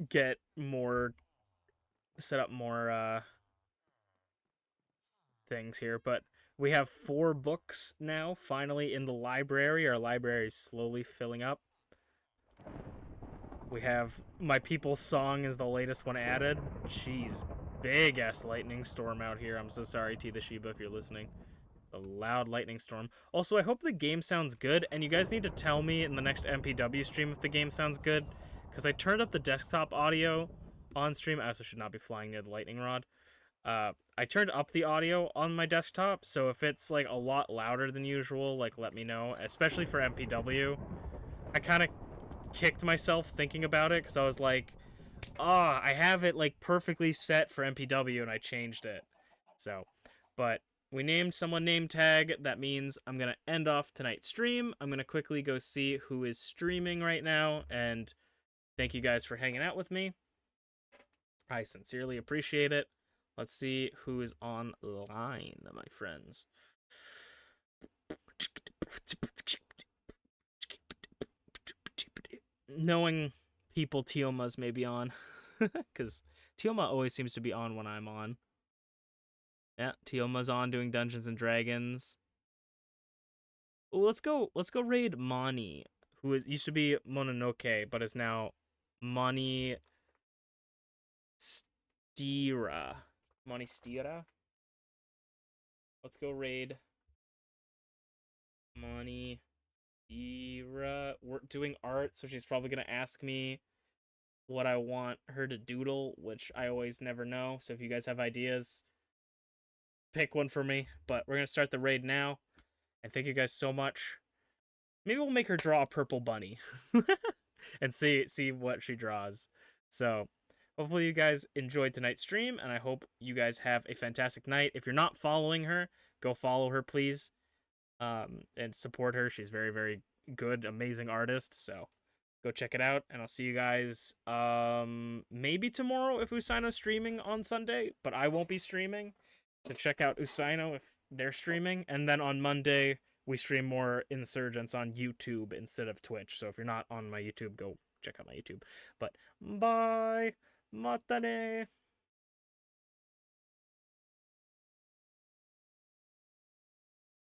get more, set up more things here, but we have 4 books now finally in the library. Our library is slowly filling up. We have My People's Song is the latest one added. Jeez, big ass lightning storm out here. I'm so sorry, T the Shiba, if you're listening. A loud lightning storm. Also, I hope the game sounds good, and you guys need to tell me in the next MPW stream if the game sounds good, because I turned up the desktop audio on stream. I also should not be flying near the lightning rod. I turned up the audio on my desktop, so if it's like a lot louder than usual, like let me know, especially for MPW. I kind of kicked myself thinking about it because I was like, I have it like perfectly set for MPW and I changed it. So, but we named someone name tag. That means I'm going to end off tonight's stream. I'm going to quickly go see who is streaming right now, and thank you guys for hanging out with me. I sincerely appreciate it. Let's see who is online, my friends. Knowing people, Tielma's may be on. Because Tielma always seems to be on when I'm on. Yeah, Tielma's on doing Dungeons and Dragons. Ooh, let's go raid Mani, who used to be Mononoke, but is now Mani Stira. Mani Stira? Let's go raid Mani Stira. We're doing art, so she's probably gonna ask me what I want her to doodle, which I always never know. So if you guys have ideas, pick one for me. But we're gonna start the raid now. And thank you guys so much. Maybe we'll make her draw a purple bunny. And see what she draws. So hopefully you guys enjoyed tonight's stream, and I hope you guys have a fantastic night. If you're not following her, go follow her, please. And support her. She's very, very good, amazing artist. So go check it out, and I'll see you guys maybe tomorrow if Usaino's streaming on Sunday, but I won't be streaming. So check out Usaino if they're streaming, and then on Monday we stream more Insurgents on YouTube instead of Twitch. So if you're not on my YouTube, go check out my YouTube. But bye, matane.